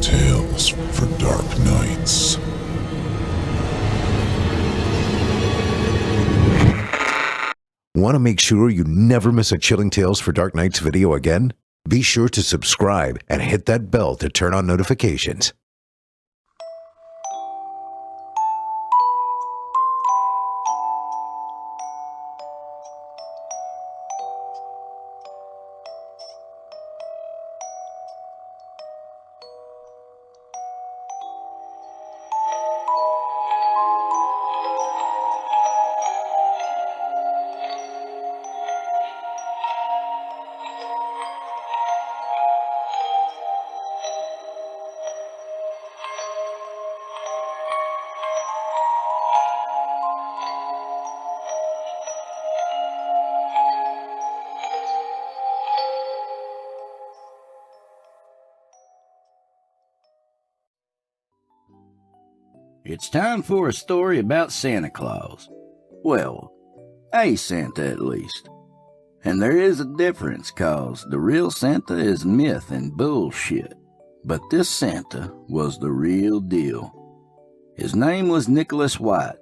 Chilling tales for dark nights. Want to make sure you never miss a Chilling Tales for Dark Nights video again? Be sure to subscribe and hit that bell to turn on notifications. It's time for a story about Santa Claus. Well, a Santa at least. And there is a difference, cause the real Santa is myth and bullshit. But this Santa was the real deal. His name was Nicholas White.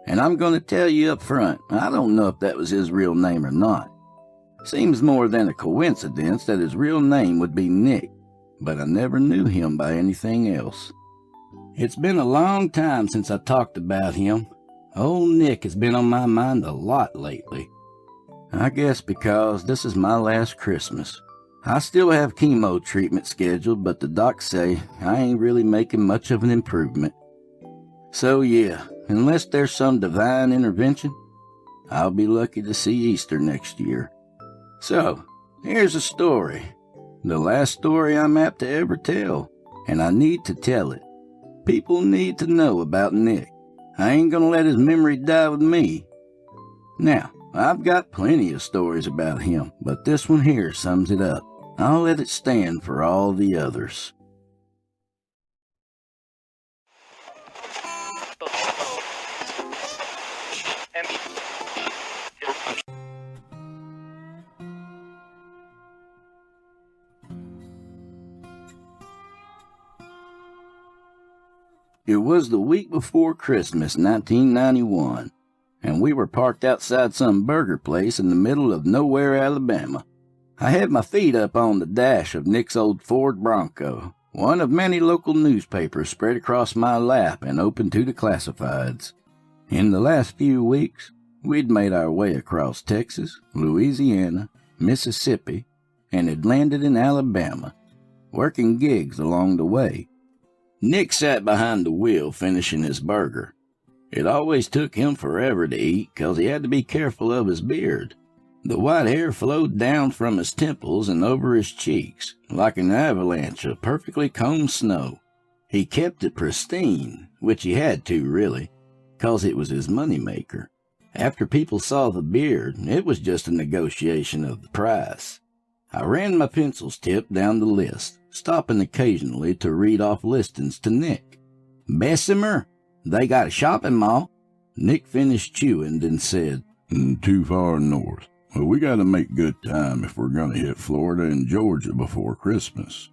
And I'm going to tell you up front, I don't know if that was his real name or not. Seems more than a coincidence that his real name would be Nick, but I never knew him by anything else. It's been a long time since I talked about him. Old Nick has been on my mind a lot lately. I guess because this is my last Christmas. I still have chemo treatment scheduled, but the docs say I ain't really making much of an improvement. So yeah, unless there's some divine intervention, I'll be lucky to see Easter next year. So, here's a story. The last story I'm apt to ever tell, and I need to tell it. People need to know about Nick. I ain't gonna let his memory die with me. Now, I've got plenty of stories about him, but this one here sums it up. I'll let it stand for all the others. It was the week before Christmas, 1991, and we were parked outside some burger place in the middle of nowhere, Alabama. I had my feet up on the dash of Nick's old Ford Bronco, one of many local newspapers spread across my lap and open to the classifieds. In the last few weeks, we'd made our way across Texas, Louisiana, Mississippi, and had landed in Alabama, working gigs along the way. Nick sat behind the wheel finishing his burger. It always took him forever to eat because he had to be careful of his beard. The white hair flowed down from his temples and over his cheeks like an avalanche of perfectly combed snow. He kept it pristine, which he had to really, because it was his moneymaker. After people saw the beard, it was just a negotiation of the price. I ran my pencil's tip down the list, stopping occasionally to read off listings to Nick. Bessemer, they got a shopping mall. Nick finished chewing, then said, Too far north. Well, we gotta make good time if we're gonna hit Florida and Georgia before Christmas.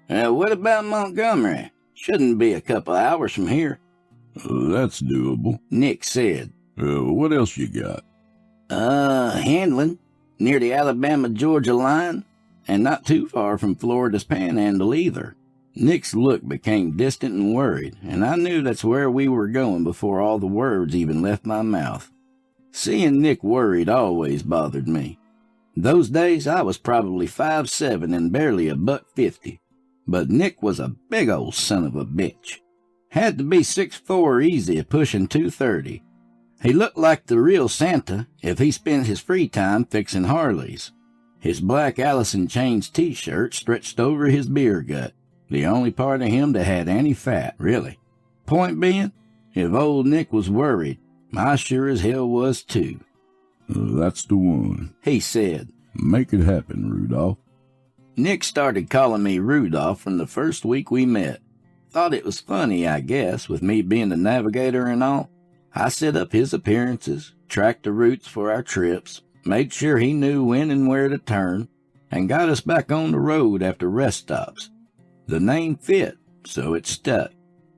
What about Montgomery? Shouldn't be a couple hours from here. That's doable, Nick said. What else you got? Handling, near the Alabama-Georgia line, and not too far from Florida's panhandle either. Nick's look became distant and worried, and I knew that's where we were going before all the words even left my mouth. Seeing Nick worried always bothered me. Those days I was probably 5'7" and barely $150, but Nick was a big old son of a bitch. Had to be 6'4" easy, pushing 230. He looked like the real Santa if he spent his free time fixing Harleys. His black Allison Chains t-shirt stretched over his beer gut, the only part of him that had any fat, really. Point being, if old Nick was worried, I sure as hell was too. That's the one, he said. Make it happen, Rudolph. Nick started calling me Rudolph from the first week we met. Thought it was funny, I guess, with me being the navigator and all. I set up his appearances, tracked the routes for our trips, made sure he knew when and where to turn, and got us back on the road after rest stops. The name fit, so it stuck.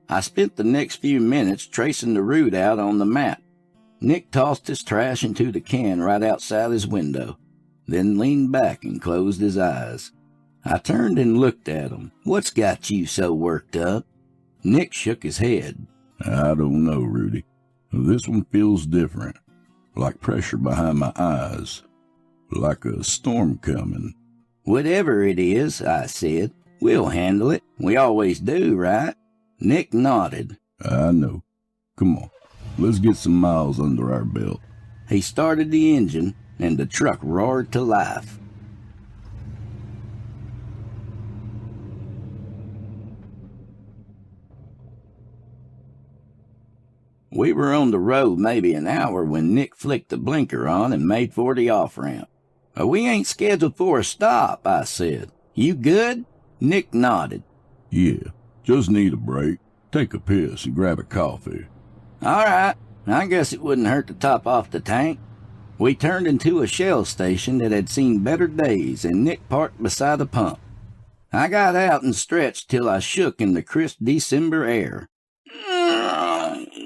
I spent the next few minutes tracing the route out on the map. Nick tossed his trash into the can right outside his window, then leaned back and closed his eyes. I turned and looked at him. "What's got you so worked up?" Nick shook his head. I don't know, Rudy. This one feels different. Like pressure behind my eyes. Like a storm coming. "Whatever it is," I said, "we'll handle it. We always do, right?" Nick nodded. I know. Come on. Let's get some miles under our belt. He started the engine, and the truck roared to life. We were on the road maybe an hour when Nick flicked the blinker on and made for the off-ramp. "We ain't scheduled for a stop," I said. "You good?" Nick nodded. Yeah, just need a break. Take a piss and grab a coffee. "All right. I guess it wouldn't hurt to top off the tank." We turned into a Shell station that had seen better days, and Nick parked beside the pump. I got out and stretched till I shook in the crisp December air.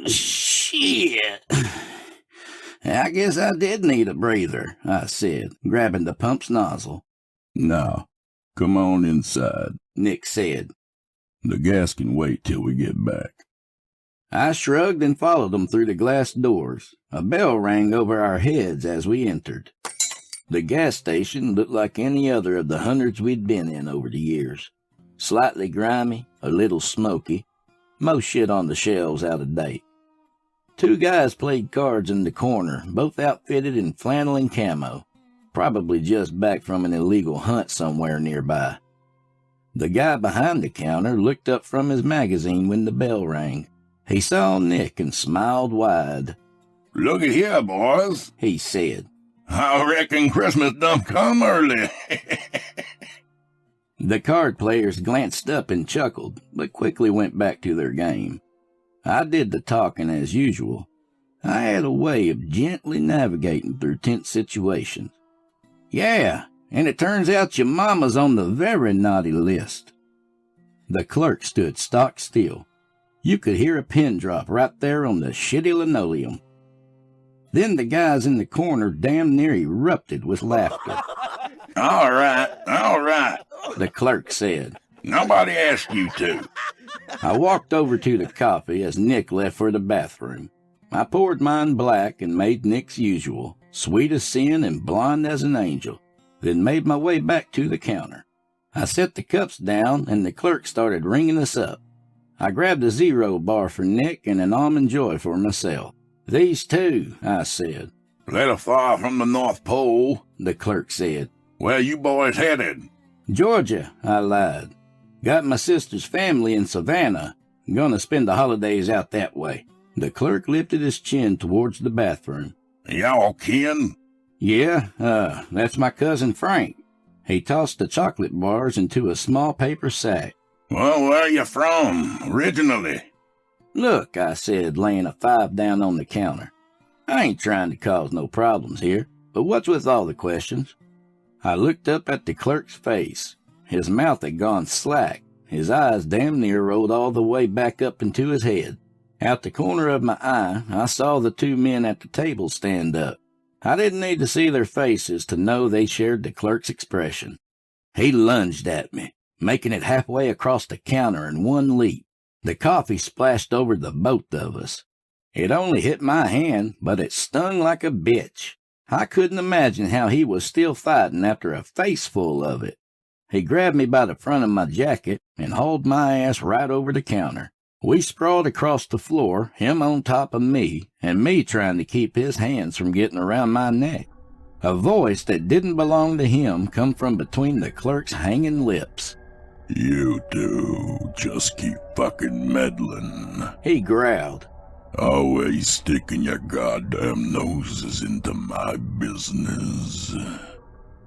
Shit. "I guess I did need a breather," I said, grabbing the pump's nozzle. Now, come on inside, Nick said. The gas can wait till we get back. I shrugged and followed them through the glass doors. A bell rang over our heads as we entered. The gas station looked like any other of the hundreds we'd been in over the years. Slightly grimy, a little smoky, most shit on the shelves out of date. Two guys played cards in the corner, both outfitted in flannel and camo, probably just back from an illegal hunt somewhere nearby. The guy behind the counter looked up from his magazine when the bell rang. He saw Nick and smiled wide. "Looky here, boys," he said. "I reckon Christmas done come early." The card players glanced up and chuckled, but quickly went back to their game. I did the talking as usual. I had a way of gently navigating through tense situations. "Yeah, and it turns out your mama's on the very naughty list." The clerk stood stock still. You could hear a pin drop right there on the shitty linoleum. Then the guys in the corner damn near erupted with laughter. All right, the clerk said. "Nobody asked you to." I walked over to the coffee as Nick left for the bathroom. I poured mine black and made Nick's usual, sweet as sin and blonde as an angel, then made my way back to the counter. I set the cups down and the clerk started ringing us up. I grabbed a 0 bar for Nick and an Almond Joy for myself. "These two," I said. "Little far from the North Pole," the clerk said. "Where you boys headed?" "Georgia," I lied. "Got my sister's family in Savannah. Gonna spend the holidays out that way." The clerk lifted his chin towards the bathroom. "Y'all kin?" "Yeah, that's my cousin Frank." He tossed the chocolate bars into a small paper sack. "Well, where you from, originally?" "Look," I said, laying a 5 down on the counter. "I ain't trying to cause no problems here, but what's with all the questions?" I looked up at the clerk's face. His mouth had gone slack. His eyes damn near rolled all the way back up into his head. Out the corner of my eye, I saw the two men at the table stand up. I didn't need to see their faces to know they shared the clerk's expression. He lunged at me, making it halfway across the counter in one leap. The coffee splashed over the both of us. It only hit my hand, but it stung like a bitch. I couldn't imagine how he was still fighting after a face full of it. He grabbed me by the front of my jacket and hauled my ass right over the counter. We sprawled across the floor, him on top of me, and me trying to keep his hands from getting around my neck. A voice that didn't belong to him come from between the clerk's hanging lips. "You two just keep fucking meddling," he growled. "Always sticking your goddamn noses into my business."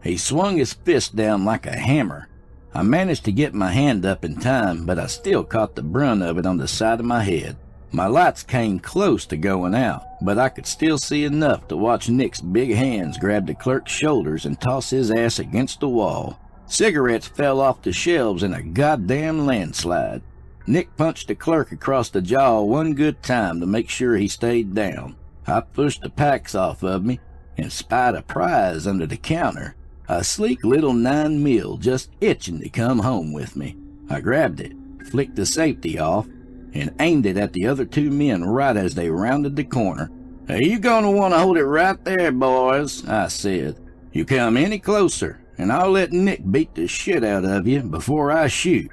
He swung his fist down like a hammer. I managed to get my hand up in time, but I still caught the brunt of it on the side of my head. My lights came close to going out, but I could still see enough to watch Nick's big hands grab the clerk's shoulders and toss his ass against the wall. Cigarettes fell off the shelves in a goddamn landslide. Nick punched the clerk across the jaw one good time to make sure he stayed down. I pushed the packs off of me and spied a prize under the counter. A sleek little 9mm just itching to come home with me. I grabbed it, flicked the safety off, and aimed it at the other two men right as they rounded the corner. "Hey, you gonna want to hold it right there, boys," I said. "You come any closer, and I'll let Nick beat the shit out of you before I shoot."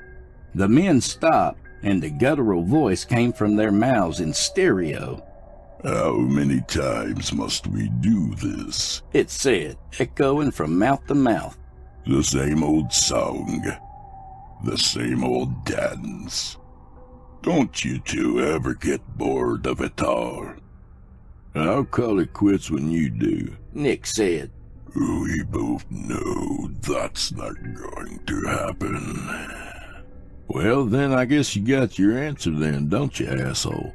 The men stopped, and the guttural voice came from their mouths in stereo. "How many times must we do this?" it said, echoing from mouth to mouth. "The same old song, the same old dance. Don't you two ever get bored of it all?" "I'll call it quits when you do," Nick said. We both know that's not going to happen. "Well, then I guess you got your answer then, don't you, asshole?"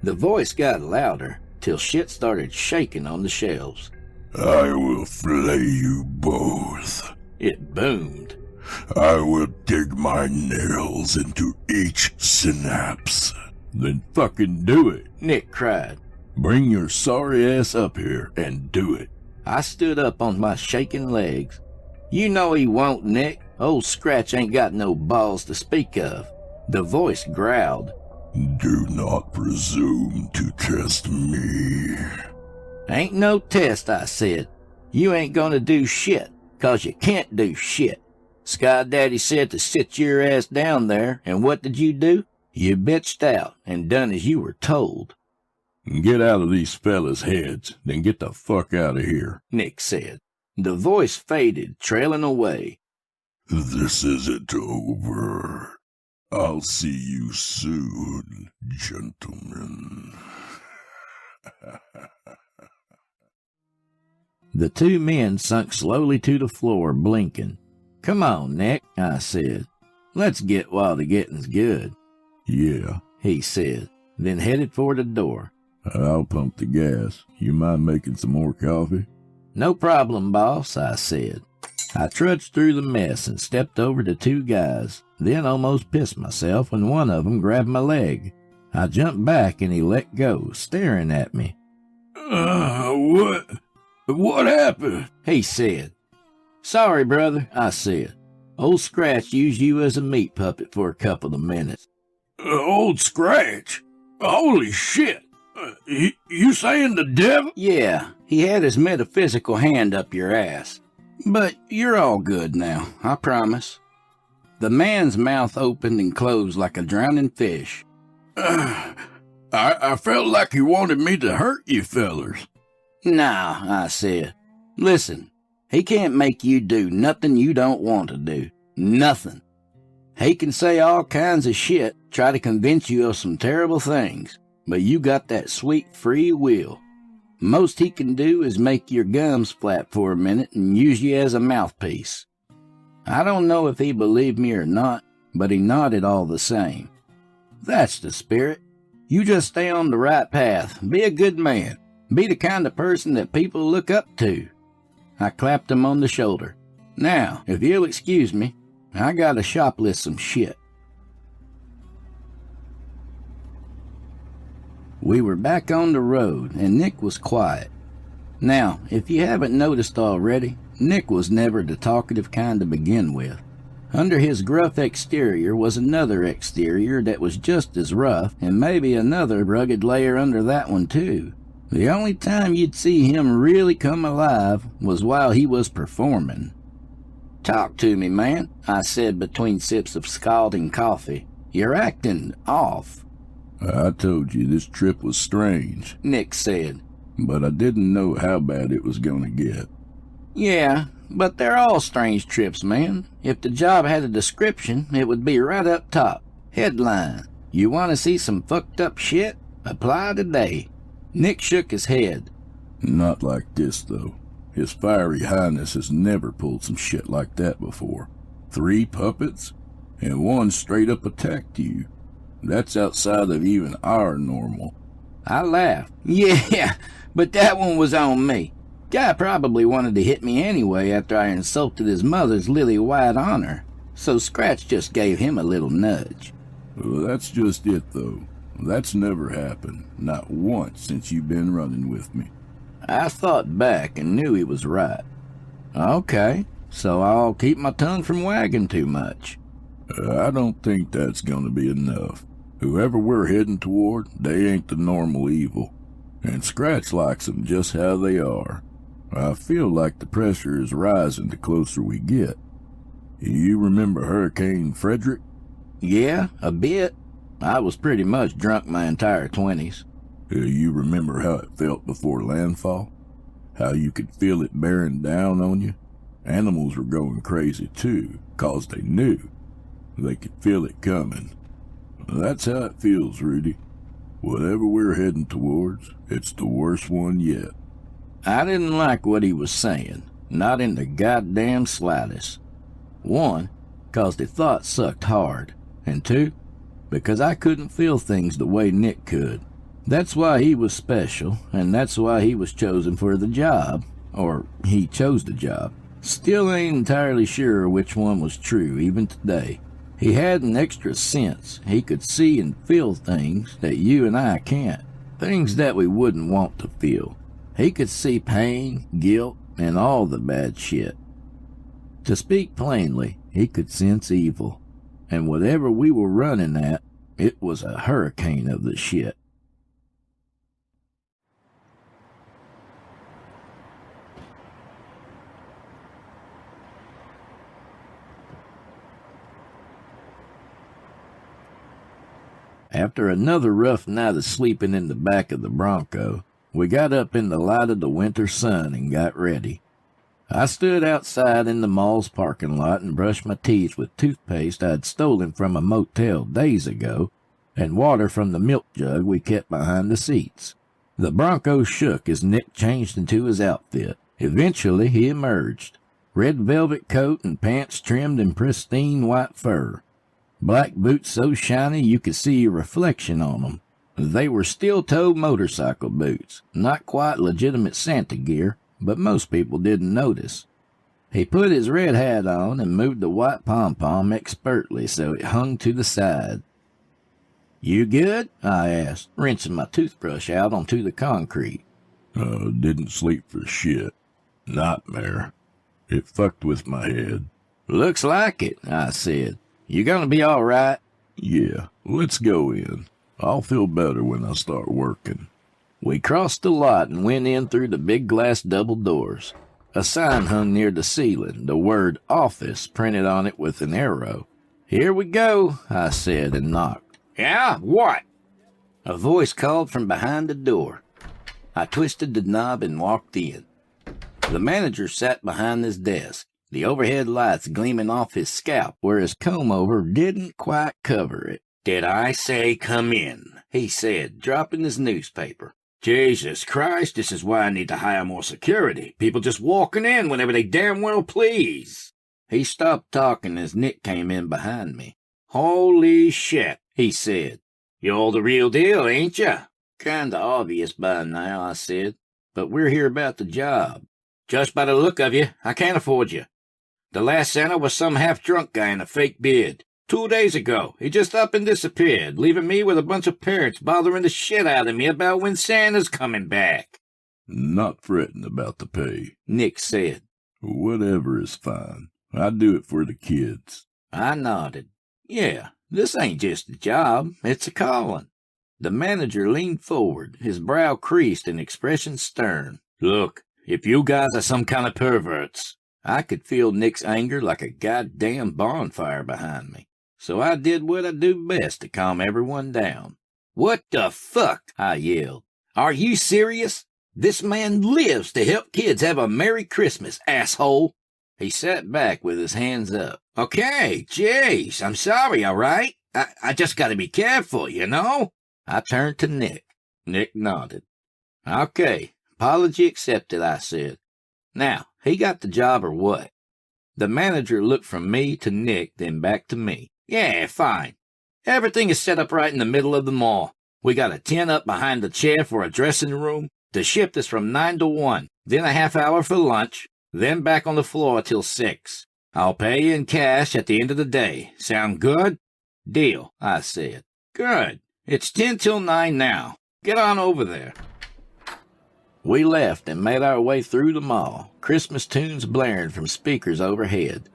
The voice got louder, till shit started shaking on the shelves. "I will flay you both," it boomed. "I will dig my nails into each synapse." "Then fucking do it," Nick cried. "Bring your sorry ass up here and do it." I stood up on my shaking legs. "You know he won't, Nick. Old Scratch ain't got no balls to speak of." The voice growled. "Do not presume to test me." "Ain't no test," I said. "You ain't gonna do shit, 'cause you can't do shit. Sky Daddy said to sit your ass down there, and what did you do? You bitched out and done as you were told." "Get out of these fellas' heads, then get the fuck out of here," Nick said. The voice faded, trailing away. "This isn't over. I'll see you soon, gentlemen." The two men sunk slowly to the floor, blinking. "Come on, Nick," I said. "Let's get while the getting's good." "Yeah," he said, then headed for the door. "I'll pump the gas. You mind making some more coffee?" "No problem, boss," I said. I trudged through the mess and stepped over to two guys, then almost pissed myself when one of them grabbed my leg. I jumped back and he let go, staring at me. What happened?" he said. "Sorry, brother," I said. "Old Scratch used you as a meat puppet for a couple of minutes." "Old Scratch? Holy shit! You saying the devil?" "Yeah, he had his metaphysical hand up your ass. But you're all good now, I promise." The man's mouth opened and closed like a drowning fish. I felt like he wanted me to hurt you fellers." "Nah," I said. "Listen, he can't make you do nothing you don't want to do. Nothing. He can say all kinds of shit, try to convince you of some terrible things, but you got that sweet free will. Most he can do is make your gums flap for a minute and use you as a mouthpiece." I don't know if he believed me or not, but he nodded all the same. "That's the spirit. You just stay on the right path. Be a good man. Be the kind of person that people look up to." I clapped him on the shoulder. "Now, if you'll excuse me, I gotta shoplift some shit." We were back on the road, and Nick was quiet. Now, if you haven't noticed already, Nick was never the talkative kind to begin with. Under his gruff exterior was another exterior that was just as rough, and maybe another rugged layer under that one too. The only time you'd see him really come alive was while he was performing. "Talk to me, man," I said between sips of scalding coffee. "You're acting off." "I told you this trip was strange," Nick said. "but I didn't know how bad it was gonna get." "Yeah, but they're all strange trips, man. If the job had a description, it would be right up top. Headline: You want to see some fucked up shit? Apply today." Nick shook his head. "Not like this, though. His fiery highness has never pulled some shit like that before. 3 puppets, and one straight up attacked you. That's outside of even our normal." I laughed. "Yeah, but that one was on me. Guy probably wanted to hit me anyway after I insulted his mother's lily-white honor, so Scratch just gave him a little nudge." Well, that's just it, though. That's never happened, not once since you've been running with me. I thought back and knew he was right. Okay, so I'll keep my tongue from wagging too much. I don't think that's gonna be enough. Whoever we're heading toward, they ain't the normal evil. And Scratch likes them just how they are. I feel like the pressure is rising the closer we get. You remember Hurricane Frederick? Yeah, a bit. I was pretty much drunk my entire 20s. You remember how it felt before landfall? How you could feel it bearing down on you? Animals were going crazy too, 'cause they knew. They could feel it coming. That's how it feels, Rudy. Whatever we're heading towards, it's the worst one yet. I didn't like what he was saying, not in the goddamn slightest. One, 'cause the thought sucked hard, and two, because I couldn't feel things the way Nick could. That's why he was special, and that's why he was chosen for the job, or he chose the job. Still ain't entirely sure which one was true, even today. He had an extra sense. He could see and feel things that you and I can't, things that we wouldn't want to feel. He could see pain, guilt, and all the bad shit. To speak plainly, he could sense evil, and whatever we were running at, it was a hurricane of the shit. After another rough night of sleeping in the back of the Bronco, we got up in the light of the winter sun and got ready. I stood outside in the mall's parking lot and brushed my teeth with toothpaste I'd stolen from a motel days ago and water from the milk jug we kept behind the seats. The Bronco shook as Nick changed into his outfit. Eventually he emerged. Red velvet coat and pants trimmed in pristine white fur. Black boots so shiny you could see your reflection on them. They were steel-toe motorcycle boots, not quite legitimate Santa gear, but most people didn't notice. He put his red hat on and moved the white pom-pom expertly so it hung to the side. "You good?" I asked, rinsing my toothbrush out onto the concrete. Didn't sleep for shit. Nightmare. It fucked with my head. "Looks like it," I said. "You gonna be all right?" Yeah, let's go in. I'll feel better when I start working. We crossed the lot and went in through the big glass double doors. A sign hung near the ceiling, the word office printed on it with an arrow. "Here we go," I said and knocked. "Yeah, what?" A voice called from behind the door. I twisted the knob and walked in. The manager sat behind his desk, the overhead lights gleaming off his scalp where his comb-over didn't quite cover it. "Did I say come in?" he said, dropping his newspaper. "Jesus Christ, this is why I need to hire more security. People just walking in whenever they damn well please." He stopped talking as Nick came in behind me. "Holy shit," he said. "You're the real deal, ain't you?" "Kinda obvious by now," I said. "But we're here about the job." "Just by the look of you, I can't afford you. The last Santa was some half-drunk guy in a fake beard. 2 days ago, he just up and disappeared, leaving me with a bunch of parents bothering the shit out of me about when Santa's coming back." Not fretting about the pay, Nick said. "Whatever is fine. I do it for the kids." I nodded. "Yeah, this ain't just a job, it's a calling." The manager leaned forward, his brow creased and expression stern. "Look, if you guys are some kind of perverts..." I could feel Nick's anger like a goddamn bonfire behind me, so I did what I do best to calm everyone down. "What the fuck?" I yelled. "Are you serious? This man lives to help kids have a Merry Christmas, asshole." He sat back with his hands up. "Okay, jeez, I'm sorry, all right? I just gotta be careful, you know?" I turned to Nick. Nick nodded. "Okay, apology accepted," I said. "Now, he got the job or what?" The manager looked from me to Nick, then back to me. "Yeah, fine. Everything is set up right in the middle of the mall. We got a tent up behind the chair for a dressing room. The shift is from 9 to 1, then a half hour for lunch, then back on the floor till 6. I'll pay you in cash at the end of the day. Sound good?" Deal, I said. Good. It's 10 till 9 now. Get on over there. We left and made our way through the mall, Christmas tunes blaring from speakers overhead.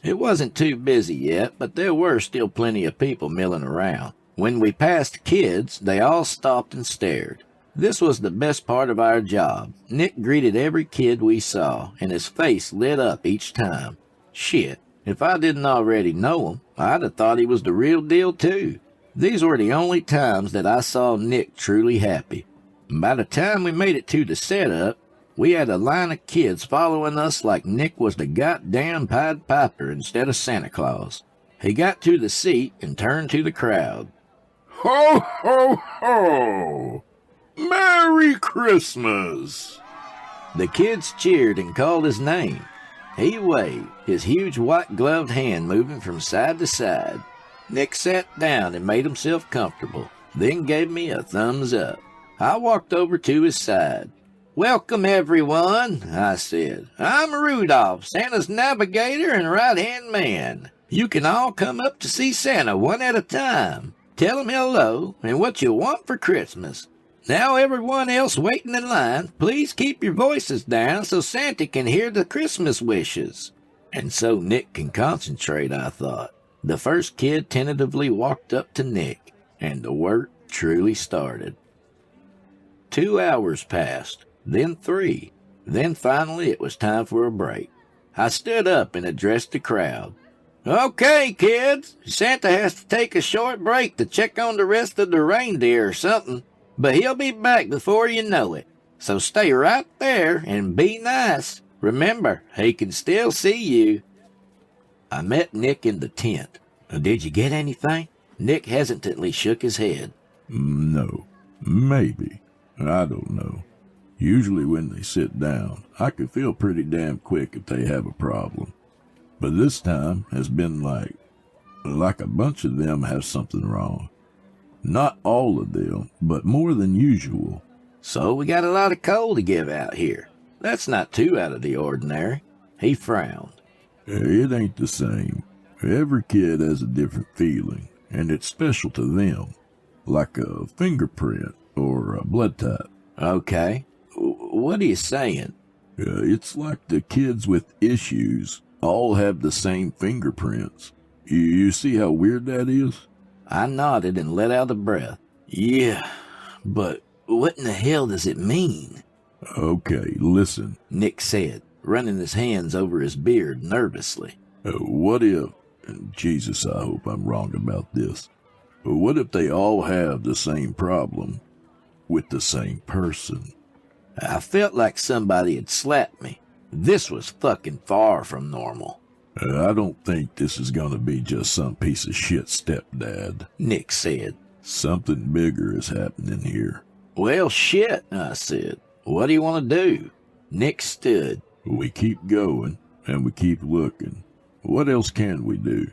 It wasn't too busy yet, but there were still plenty of people milling around. When we passed kids, they all stopped and stared. This was the best part of our job. Nick greeted every kid we saw, and his face lit up each time. Shit, if I didn't already know him, I'd have thought he was the real deal too. These were the only times that I saw Nick truly happy. By the time we made it to the setup, we had a line of kids following us like Nick was the goddamn Pied Piper instead of Santa Claus. He got to the seat and turned to the crowd. Ho, ho, ho! Merry Christmas! The kids cheered and called his name. He waved, his huge white-gloved hand moving from side to side. Nick sat down and made himself comfortable, then gave me a thumbs up. I walked over to his side. Welcome, everyone, I said. I'm Rudolph, Santa's navigator and right-hand man. You can all come up to see Santa one at a time. Tell him hello and what you want for Christmas. Now, everyone else waiting in line, please keep your voices down so Santa can hear the Christmas wishes. And so Nick can concentrate, I thought. The first kid tentatively walked up to Nick, and the work truly started. 2 hours passed, then 3. Then finally it was time for a break. I stood up and addressed the crowd. Okay, kids, Santa has to take a short break to check on the rest of the reindeer or something, but he'll be back before you know it. So stay right there and be nice. Remember, he can still see you. I met Nick in the tent. Did you get anything? Nick hesitantly shook his head. No, maybe. I don't know. Usually when they sit down, I can feel pretty damn quick if they have a problem. But this time has been like a bunch of them have something wrong. Not all of them, but more than usual. So we got a lot of coal to give out here. That's not too out of the ordinary. He frowned. It ain't the same. Every kid has a different feeling, and it's special to them, like a fingerprint or a blood type. Okay. What are you saying? It's like the kids with issues all have the same fingerprints. You see how weird that is? I nodded and let out a breath. Yeah, but what in the hell does it mean? Okay, listen, Nick said, running his hands over his beard nervously. What if, Jesus, I hope I'm wrong about this, what if they all have the same problem with the same person? I felt like somebody had slapped me. This was fucking far from normal. I don't think this is gonna be just some piece of shit stepdad, Nick said. Something bigger is happening here. Well, shit, I said. What do you want to do? Nick stood. We keep going, and we keep looking. What else can we do?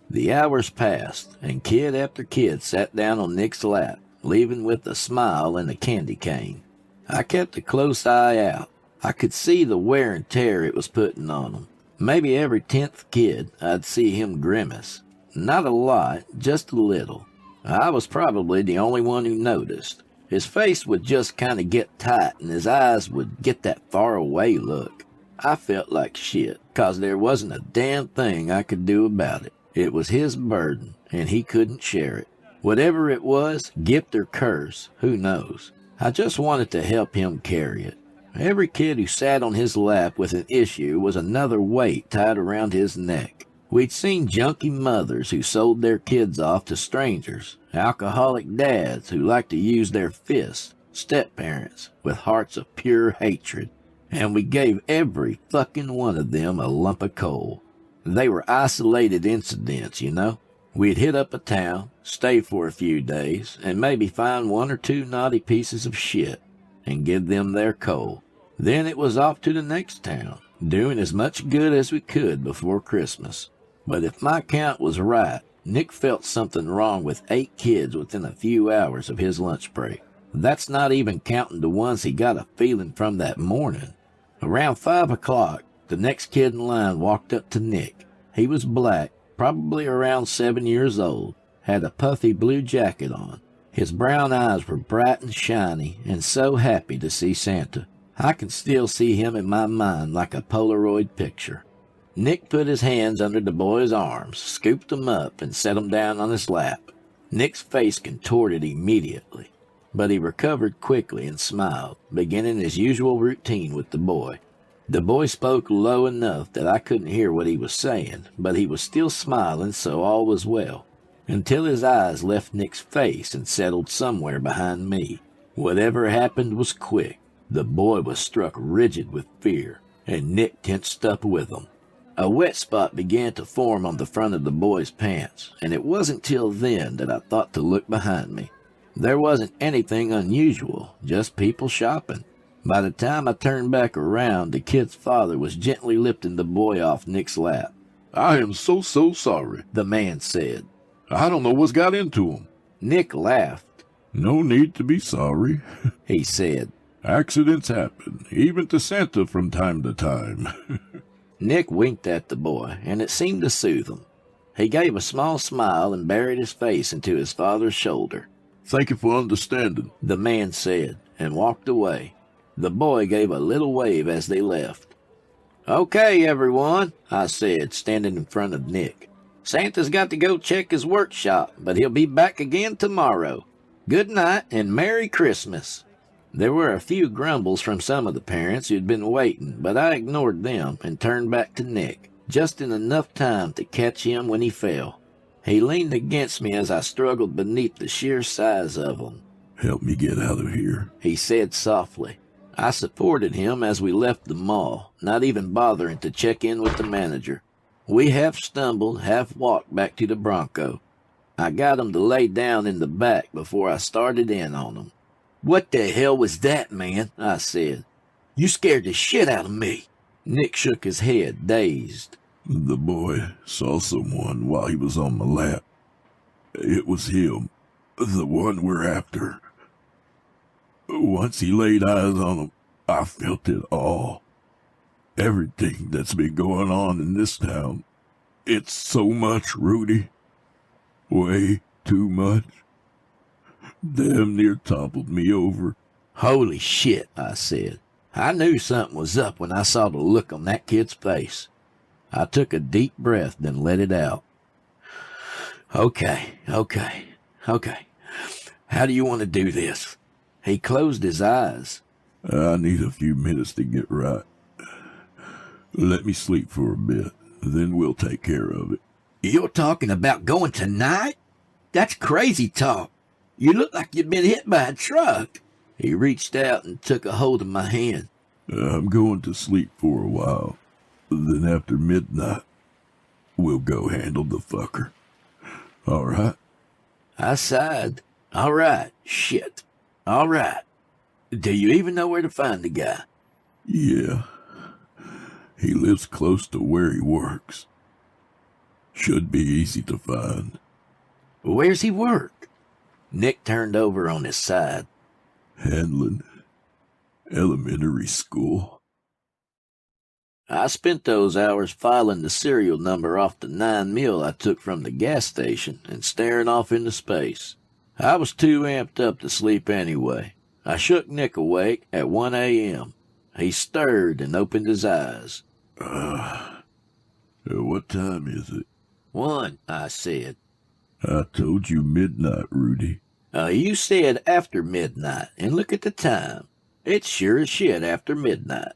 The hours passed, and kid after kid sat down on Nick's lap, leaving with a smile and a candy cane. I kept a close eye out. I could see the wear and tear it was putting on them. Maybe every 10th kid I'd see him grimace. Not a lot, just a little. I was probably the only one who noticed. His face would just kind of get tight and his eyes would get that far away look. I felt like shit, 'cause there wasn't a damn thing I could do about it. It was his burden, and he couldn't share it. Whatever it was, gift or curse, who knows. I just wanted to help him carry it. Every kid who sat on his lap with an issue was another weight tied around his neck. We'd seen junkie mothers who sold their kids off to strangers, alcoholic dads who liked to use their fists, step-parents with hearts of pure hatred, and we gave every fucking one of them a lump of coal. They were isolated incidents, you know. We'd hit up a town, stay for a few days, and maybe find 1 or 2 naughty pieces of shit and give them their coal. Then it was off to the next town, doing as much good as we could before Christmas. But if my count was right, Nick felt something wrong with 8 kids within a few hours of his lunch break. That's not even counting the ones he got a feeling from that morning. Around 5 o'clock, the next kid in line walked up to Nick. He was black, probably around 7 years old, had a puffy blue jacket on. His brown eyes were bright and shiny, and so happy to see Santa. I can still see him in my mind like a Polaroid picture. Nick put his hands under the boy's arms, scooped them up, and set them down on his lap. Nick's face contorted immediately, but he recovered quickly and smiled, beginning his usual routine with the boy. The boy spoke low enough that I couldn't hear what he was saying, but he was still smiling, so all was well, until his eyes left Nick's face and settled somewhere behind me. Whatever happened was quick. The boy was struck rigid with fear, and Nick tensed up with him. A wet spot began to form on the front of the boy's pants, and it wasn't till then that I thought to look behind me. There wasn't anything unusual, just people shopping. By the time I turned back around, the kid's father was gently lifting the boy off Nick's lap. I am so sorry, the man said. I don't know what's got into him. Nick laughed. No need to be sorry, he said. Accidents happen, even to Santa from time to time. Nick winked at the boy, and it seemed to soothe him. He gave a small smile and buried his face into his father's shoulder. Thank you for understanding, the man said, and walked away. The boy gave a little wave as they left. Okay, everyone, I said, standing in front of Nick. Santa's got to go check his workshop, but he'll be back again tomorrow. Good night and Merry Christmas. There were a few grumbles from some of the parents who'd been waiting, but I ignored them and turned back to Nick, just in enough time to catch him when he fell. He leaned against me as I struggled beneath the sheer size of him. Help me get out of here, he said softly. I supported him as we left the mall, not even bothering to check in with the manager. We half stumbled, half walked back to the Bronco. I got him to lay down in the back before I started in on him. What the hell was that, man? I said. You scared the shit out of me. Nick shook his head, dazed. The boy saw someone while he was on my lap. It was him, the one we're after. Once he laid eyes on him, I felt it all. Everything that's been going on in this town. It's so much, Rudy. Way too much. Damn near toppled me over. Holy shit, I said. I knew something was up when I saw the look on that kid's face. I took a deep breath, then let it out. Okay. How do you want to do this? He closed his eyes. I need a few minutes to get right. Let me sleep for a bit, then we'll take care of it. You're talking about going tonight? That's crazy talk. You look like you've been hit by a truck. He reached out and took a hold of my hand. I'm going to sleep for a while. Then after midnight, we'll go handle the fucker. All right? I sighed. All right, shit. All right. Do you even know where to find the guy? Yeah. He lives close to where he works. Should be easy to find. Where's he work? Nick turned over on his side. Handling. Elementary school. I spent those hours filing the serial number off the 9 mil I took from the gas station and staring off into space. I was too amped up to sleep anyway. I shook Nick awake at 1 a.m. He stirred and opened his eyes. What time is it? 1, I said. I told you midnight, Rudy. You said after midnight, and look at the time. It's sure as shit after midnight.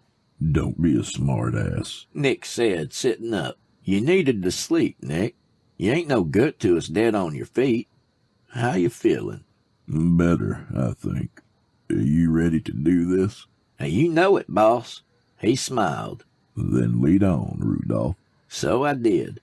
Don't be a smart-ass, Nick said, sitting up. You needed to sleep, Nick. You ain't no good to us dead on your feet. How you feeling? Better, I think. Are you ready to do this? You know it, boss. He smiled. Then lead on, Rudolph. So I did.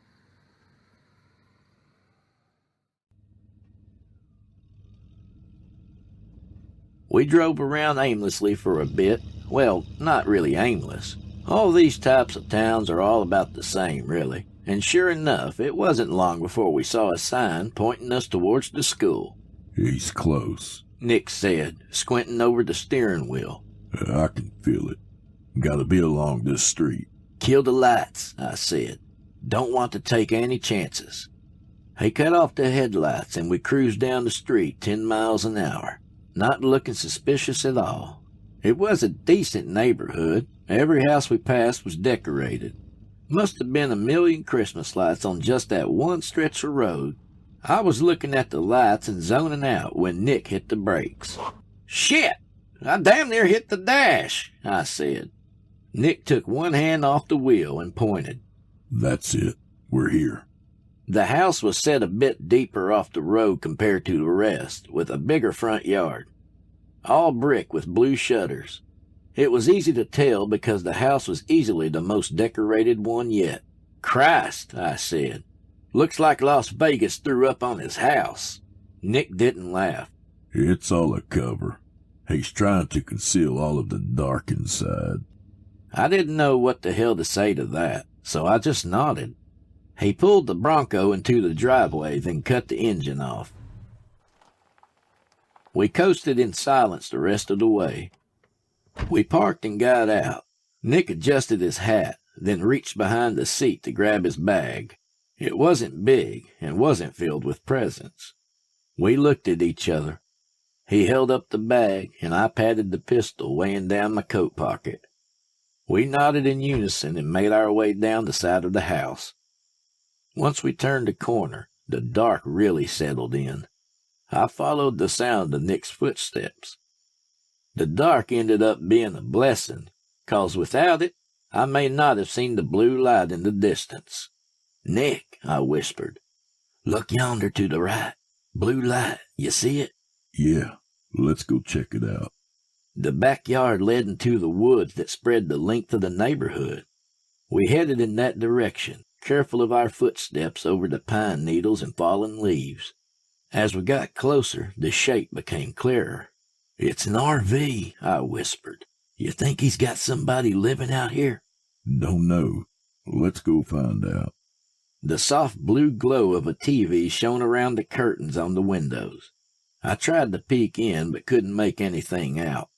We drove around aimlessly for a bit. Well, not really aimless. All these types of towns are all about the same, really. And sure enough, it wasn't long before we saw a sign pointing us towards the school. He's close, Nick said, squinting over the steering wheel. I can feel it. Gotta be along this street. Kill the lights, I said. Don't want to take any chances. He cut off the headlights and we cruised down the street 10 miles an hour, not looking suspicious at all. It was a decent neighborhood. Every house we passed was decorated. Must have been 1,000,000 Christmas lights on just that one stretch of road. I was looking at the lights and zoning out when Nick hit the brakes. "Shit! I damn near hit the dash," I said. Nick took one hand off the wheel and pointed. "That's it. We're here." The house was set a bit deeper off the road compared to the rest, with a bigger front yard. All brick with blue shutters. It was easy to tell because the house was easily the most decorated one yet. "Christ," I said. "Looks like Las Vegas threw up on his house." Nick didn't laugh. "It's all a cover. He's trying to conceal all of the dark inside." I didn't know what the hell to say to that, so I just nodded. He pulled the Bronco into the driveway, then cut the engine off. We coasted in silence the rest of the way. We parked and got out. Nick adjusted his hat, then reached behind the seat to grab his bag. It wasn't big and wasn't filled with presents. We looked at each other. He held up the bag, and I patted the pistol weighing down my coat pocket. We nodded in unison and made our way down the side of the house. Once we turned the corner, the dark really settled in. I followed the sound of Nick's footsteps. The dark ended up being a blessing, 'cause without it, I may not have seen the blue light in the distance. "Nick," I whispered, "look yonder to the right. Blue light, you see it?" "Yeah, let's go check it out." The backyard led into the woods that spread the length of the neighborhood. We headed in that direction, careful of our footsteps over the pine needles and fallen leaves. As we got closer, the shape became clearer. "It's an RV," I whispered. "You think he's got somebody living out here?" "Don't know. Let's go find out." The soft blue glow of a TV shone around the curtains on the windows. I tried to peek in, but couldn't make anything out.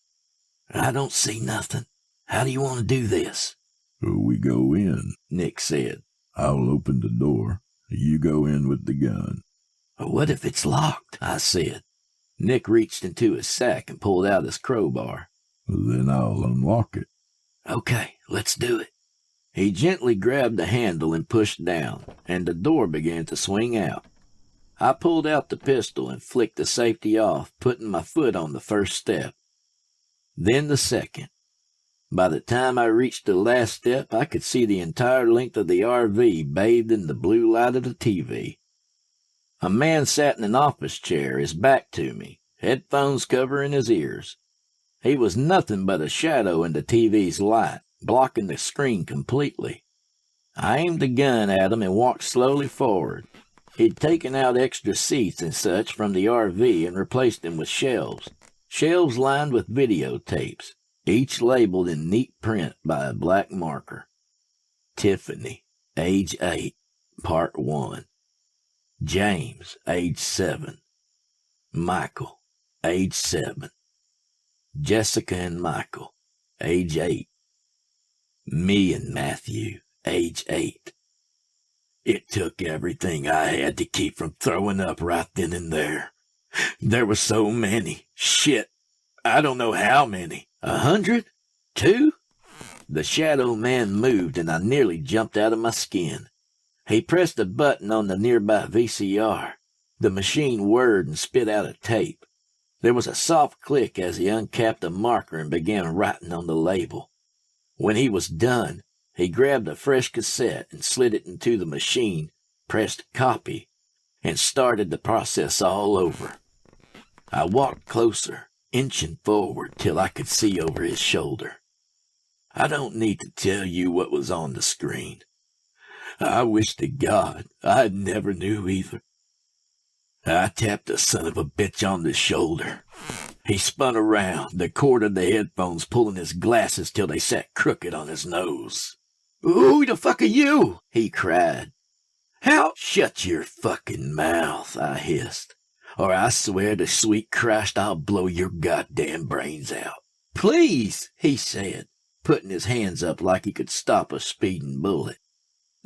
"I don't see nothing. How do you want to do this?" "We go in," Nick said. "I'll open the door. You go in with the gun." "What if it's locked?" I said. Nick reached into his sack and pulled out his crowbar. "Then I'll unlock it." "Okay, let's do it." He gently grabbed the handle and pushed down, and the door began to swing out. I pulled out the pistol and flicked the safety off, putting my foot on the first step. Then the second. By the time I reached the last step, I could see the entire length of the RV bathed in the blue light of the TV. A man sat in an office chair, his back to me, headphones covering his ears. He was nothing but a shadow in the TV's light, blocking the screen completely. I aimed the gun at him and walked slowly forward. He'd taken out extra seats and such from the RV and replaced them with shelves. Shelves lined with videotapes, each labeled in neat print by a black marker. Tiffany, age 8, part 1. James, age 7. Michael, age 7. Jessica and Michael, age 8. Me and Matthew, age 8. It took everything I had to keep from throwing up right then and there. There were so many. Shit, I don't know how many. 100? 2? The shadow man moved and I nearly jumped out of my skin. He pressed a button on the nearby VCR. The machine whirred and spit out a tape. There was a soft click as he uncapped a marker and began writing on the label. When he was done, he grabbed a fresh cassette and slid it into the machine, pressed copy, and started the process all over. I walked closer, inching forward till I could see over his shoulder. I don't need to tell you what was on the screen. I wish to God I never knew either. I tapped the son of a bitch on the shoulder. He spun around, the cord of the headphones pulling his glasses till they sat crooked on his nose. "Who the fuck are you?" he cried. "How?" "Shut your fucking mouth," I hissed, "or I swear to sweet Christ I'll blow your goddamn brains out." "Please," he said, putting his hands up like he could stop a speeding bullet.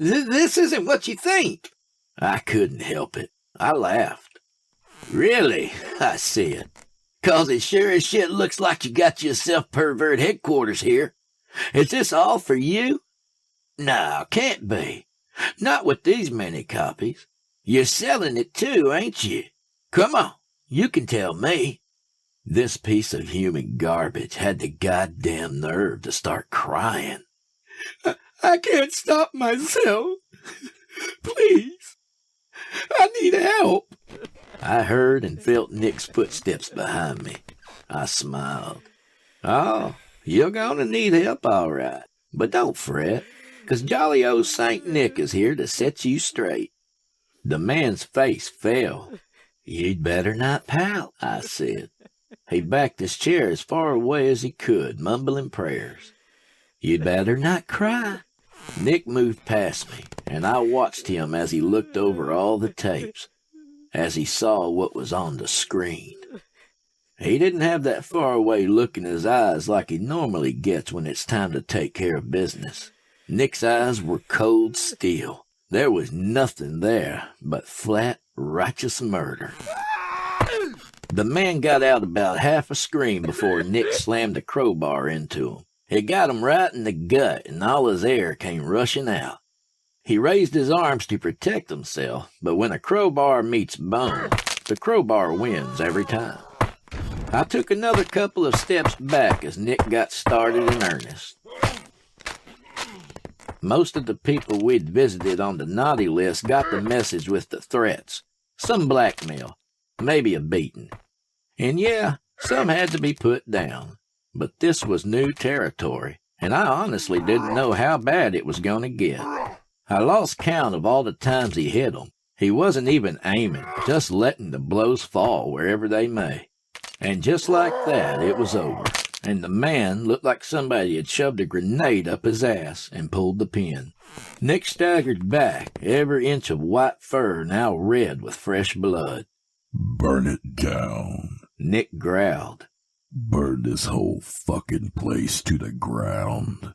This isn't what you think. I couldn't help it. I laughed. Really? I said. 'Cause it sure as shit looks like you got yourself pervert headquarters here. Is this all for you? No, can't be. Not with these many copies. You're selling it too, ain't you? Come on, you can tell me. This piece of human garbage had the goddamn nerve to start crying. I can't stop myself. Please. I need help. I heard and felt Nick's footsteps behind me. I smiled. Oh, you're gonna need help, all right. But don't fret, 'cause jolly old Saint Nick is here to set you straight. The man's face fell. You'd better not pout, I said. He backed his chair as far away as he could, mumbling prayers. You'd better not cry. Nick moved past me, and I watched him as he looked over all the tapes, as he saw what was on the screen. He didn't have that faraway look in his eyes like he normally gets when it's time to take care of business. Nick's eyes were cold steel. There was nothing there but flat, righteous murder. The man got out about half a scream before Nick slammed a crowbar into him. It got him right in the gut, and all his air came rushing out. He raised his arms to protect himself, but when a crowbar meets bone, the crowbar wins every time. I took another couple of steps back as Nick got started in earnest. Most of the people we'd visited on the naughty list got the message with the threats. Some blackmail, maybe a beating. And yeah, some had to be put down. But this was new territory, and I honestly didn't know how bad it was going to get. I lost count of all the times he hit them. He wasn't even aiming, just letting the blows fall wherever they may. And just like that, it was over, and the man looked like somebody had shoved a grenade up his ass and pulled the pin. Nick staggered back, every inch of white fur now red with fresh blood. Burn it down. Nick growled. Burn this whole fucking place to the ground.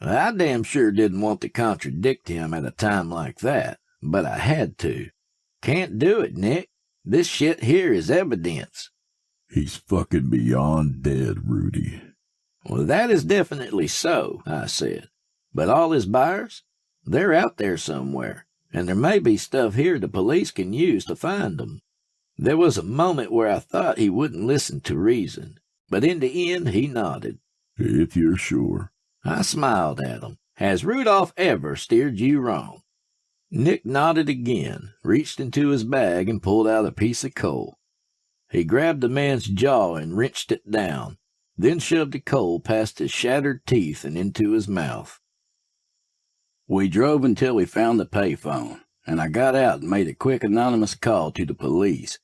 I damn sure didn't want to contradict him at a time like that, but I had to. Can't do it, Nick. This shit here is evidence. He's fucking beyond dead, Rudy. Well, that is definitely so, I said. But all his buyers? They're out there somewhere, and there may be stuff here the police can use to find them. There was a moment where I thought he wouldn't listen to reason, but in the end he nodded. If you're sure. I smiled at him. Has Rudolph ever steered you wrong? Nick nodded again, reached into his bag and pulled out a piece of coal. He grabbed the man's jaw and wrenched it down, then shoved the coal past his shattered teeth and into his mouth. We drove until we found the payphone, and I got out and made a quick anonymous call to the police,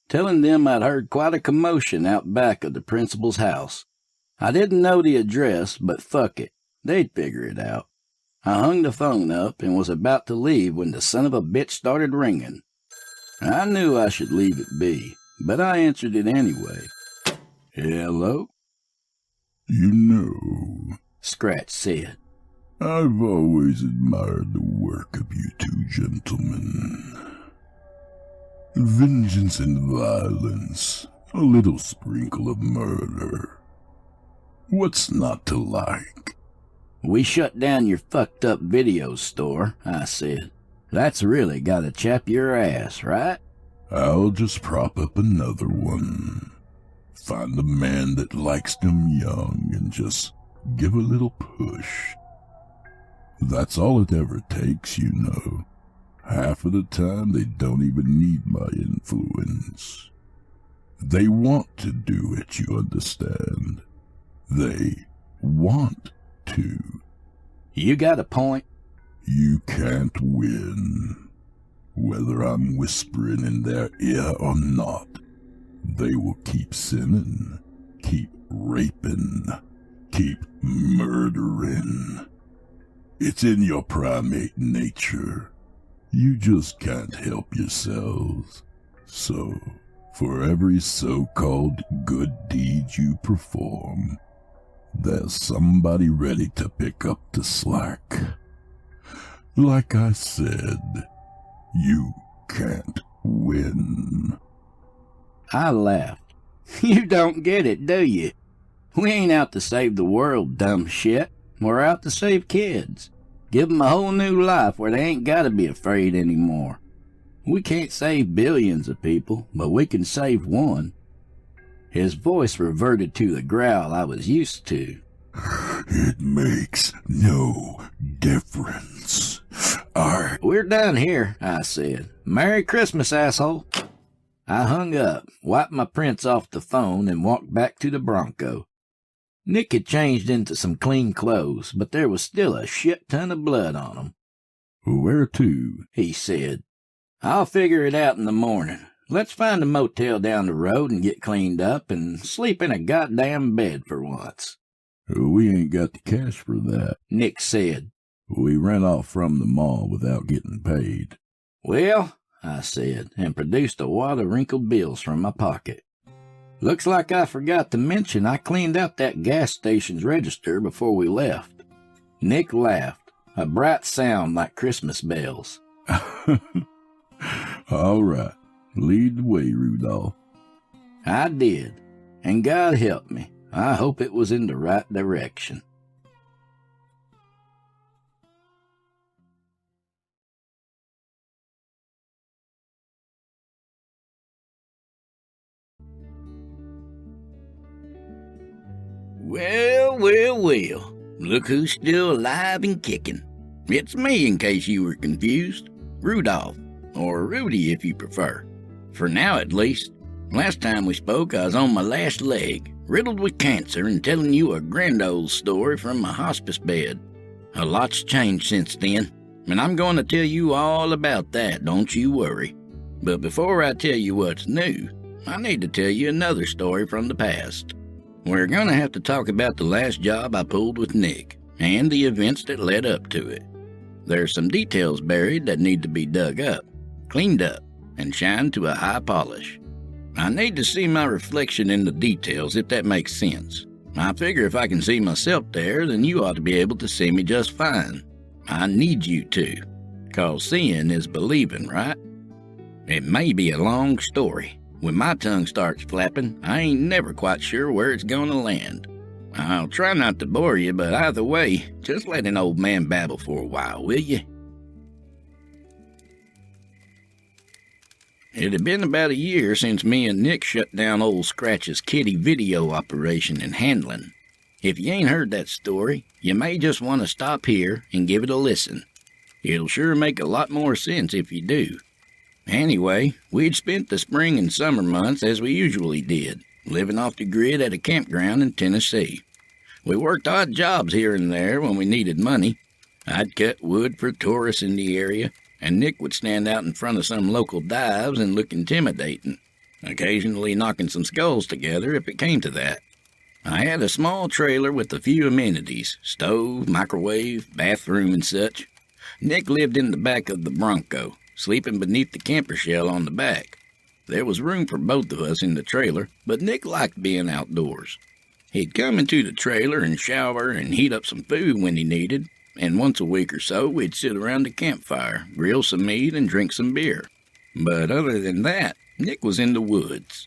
telling them I'd heard quite a commotion out back of the principal's house. I didn't know the address, but fuck it, they'd figure it out. I hung the phone up and was about to leave when the son of a bitch started ringing. I knew I should leave it be, but I answered it anyway. Hello? You know, Scratch said. I've always admired the work of you two gentlemen. Vengeance and violence, a little sprinkle of murder. What's not to like? We shut down your fucked up video store, I said. That's really gotta chap your ass, right? I'll just prop up another one. Find a man that likes them young and just give a little push. That's all it ever takes, you know. Half of the time, they don't even need my influence. They want to do it, you understand? They want to. You got a point. You can't win. Whether I'm whispering in their ear or not, they will keep sinning, keep raping, keep murdering. It's in your primate nature. You just can't help yourselves. So, for every so-called good deed you perform, there's somebody ready to pick up the slack. Like I said, you can't win. I laughed. You don't get it, do you? We ain't out to save the world, dumb shit. We're out to save kids. Give them a whole new life where they ain't gotta be afraid anymore. We can't save billions of people, but we can save one. His voice reverted to the growl I was used to. It makes no difference. We're done here, I said. Merry Christmas, asshole. I hung up, wiped my prints off the phone, and walked back to the Bronco. Nick had changed into some clean clothes, but there was still a shit ton of blood on him. Where to? He said. I'll figure it out in the morning. Let's find a motel down the road and get cleaned up and sleep in a goddamn bed for once. We ain't got the cash for that, Nick said. We ran off from the mall without getting paid. Well, I said, and produced a wad of wrinkled bills from my pocket. Looks like I forgot to mention I cleaned out that gas station's register before we left. Nick laughed, a bright sound like Christmas bells. All right, lead the way, Rudolph. I did, and God help me. I hope it was in the right direction. Well, well, well. Look who's still alive and kicking. It's me, in case you were confused. Rudolph, or Rudy if you prefer. For now, at least. Last time we spoke, I was on my last leg, riddled with cancer and telling you a grand old story from my hospice bed. A lot's changed since then, and I'm going to tell you all about that, don't you worry. But before I tell you what's new, I need to tell you another story from the past. We're going to have to talk about the last job I pulled with Nick, and the events that led up to it. There's some details buried that need to be dug up, cleaned up, and shined to a high polish. I need to see my reflection in the details, if that makes sense. I figure if I can see myself there, then you ought to be able to see me just fine. I need you to, 'cause seeing is believing, right? It may be a long story. When my tongue starts flapping, I ain't never quite sure where it's gonna land. I'll try not to bore you, but either way, just let an old man babble for a while, will you? It had been about a year since me and Nick shut down old Scratch's kitty video operation and handling. If you ain't heard that story, you may just want to stop here and give it a listen. It'll sure make a lot more sense if you do. Anyway, we'd spent the spring and summer months as we usually did, living off the grid at a campground in Tennessee. We worked odd jobs here and there when we needed money. I'd cut wood for tourists in the area, and Nick would stand out in front of some local dives and look intimidating, occasionally knocking some skulls together if it came to that. I had a small trailer with a few amenities, stove, microwave, bathroom, and such. Nick lived in the back of the Bronco, sleeping beneath the camper shell on the back. There was room for both of us in the trailer, but Nick liked being outdoors. He'd come into the trailer and shower and heat up some food when he needed, and once a week or so we'd sit around the campfire, grill some meat, and drink some beer. But other than that, Nick was in the woods.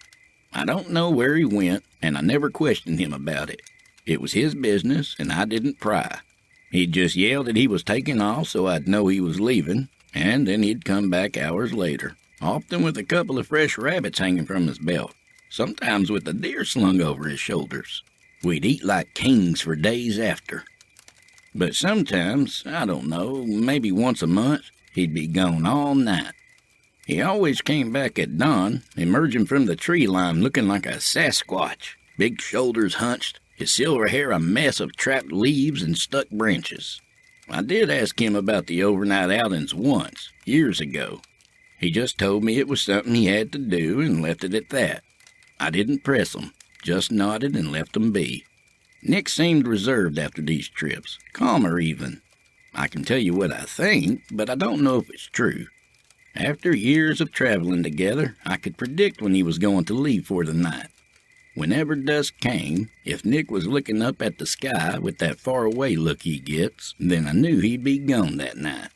I don't know where he went, and I never questioned him about it. It was his business, and I didn't pry. He'd just yell that he was taking off so I'd know he was leaving, and then he'd come back hours later, often with a couple of fresh rabbits hanging from his belt, sometimes with a deer slung over his shoulders. We'd eat like kings for days after. But sometimes, I don't know, maybe once a month, he'd be gone all night. He always came back at dawn, emerging from the tree line looking like a Sasquatch, big shoulders hunched, his silver hair a mess of trapped leaves and stuck branches. I did ask him about the overnight outings once, years ago. He just told me it was something he had to do and left it at that. I didn't press him, just nodded and left him be. Nick seemed reserved after these trips, calmer even. I can tell you what I think, but I don't know if it's true. After years of traveling together, I could predict when he was going to leave for the night. Whenever dusk came, if Nick was looking up at the sky with that far-away look he gets, then I knew he'd be gone that night.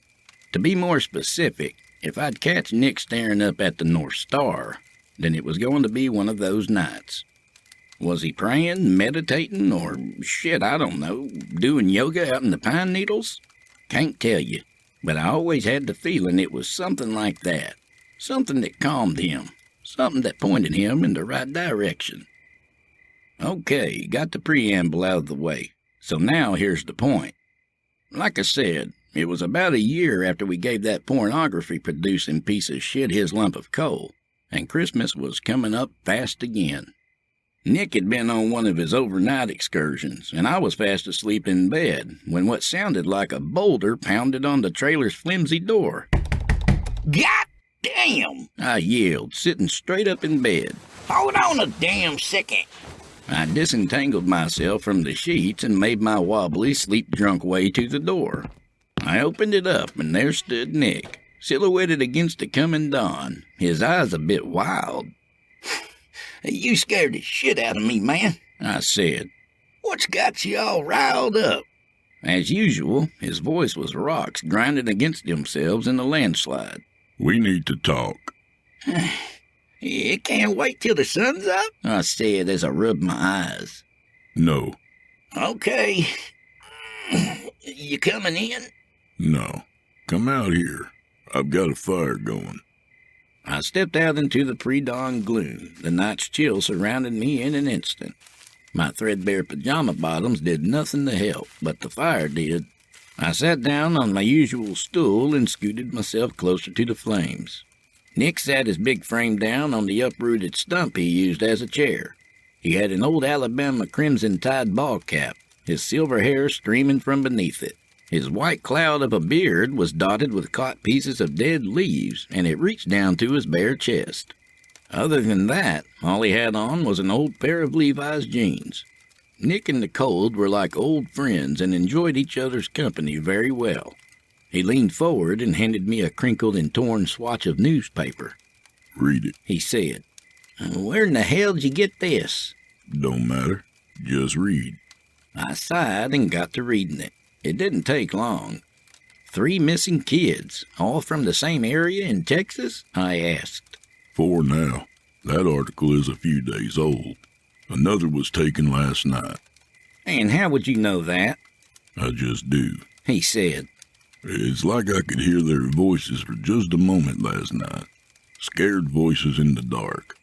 To be more specific, if I'd catch Nick staring up at the North Star, then it was going to be one of those nights. Was he praying, meditating, or shit, I don't know, doing yoga out in the pine needles? Can't tell you, but I always had the feeling it was something like that. Something that calmed him. Something that pointed him in the right direction. Okay, got the preamble out of the way, so now here's the point. Like I said, it was about a year after we gave that pornography-producing piece of shit his lump of coal, and Christmas was coming up fast again. Nick had been on one of his overnight excursions, and I was fast asleep in bed when what sounded like a boulder pounded on the trailer's flimsy door. "God damn!" I yelled, sitting straight up in bed. "Hold on a damn second." I disentangled myself from the sheets and made my wobbly, sleep-drunk way to the door. I opened it up, and there stood Nick, silhouetted against the coming dawn, his eyes a bit wild. "You scared the shit out of me, man," I said. "What's got you all riled up?" As usual, his voice was rocks grinding against themselves in the landslide. We need to talk. "It can't wait till the sun's up," I said as I rubbed my eyes. No. "Okay. You coming in?" No. Come out here. I've got a fire going. I stepped out into the pre-dawn gloom. The night's chill surrounded me in an instant. My threadbare pajama bottoms did nothing to help, but the fire did. I sat down on my usual stool and scooted myself closer to the flames. Nick sat his big frame down on the uprooted stump he used as a chair. He had an old Alabama crimson-tied ball cap, his silver hair streaming from beneath it. His white cloud of a beard was dotted with caught pieces of dead leaves, and it reached down to his bare chest. Other than that, all he had on was an old pair of Levi's jeans. Nick and the cold were like old friends and enjoyed each other's company very well. He leaned forward and handed me a crinkled and torn swatch of newspaper. Read it. He said, "Where in the hell did you get this?" Don't matter. Just read. I sighed and got to reading it. It didn't take long. 3 missing kids, all from the same area in Texas? I asked. 4 now. That article is a few days old. Another was taken last night. And how would you know that? I just do. He said. It's like I could hear their voices for just a moment last night. Scared voices in the dark.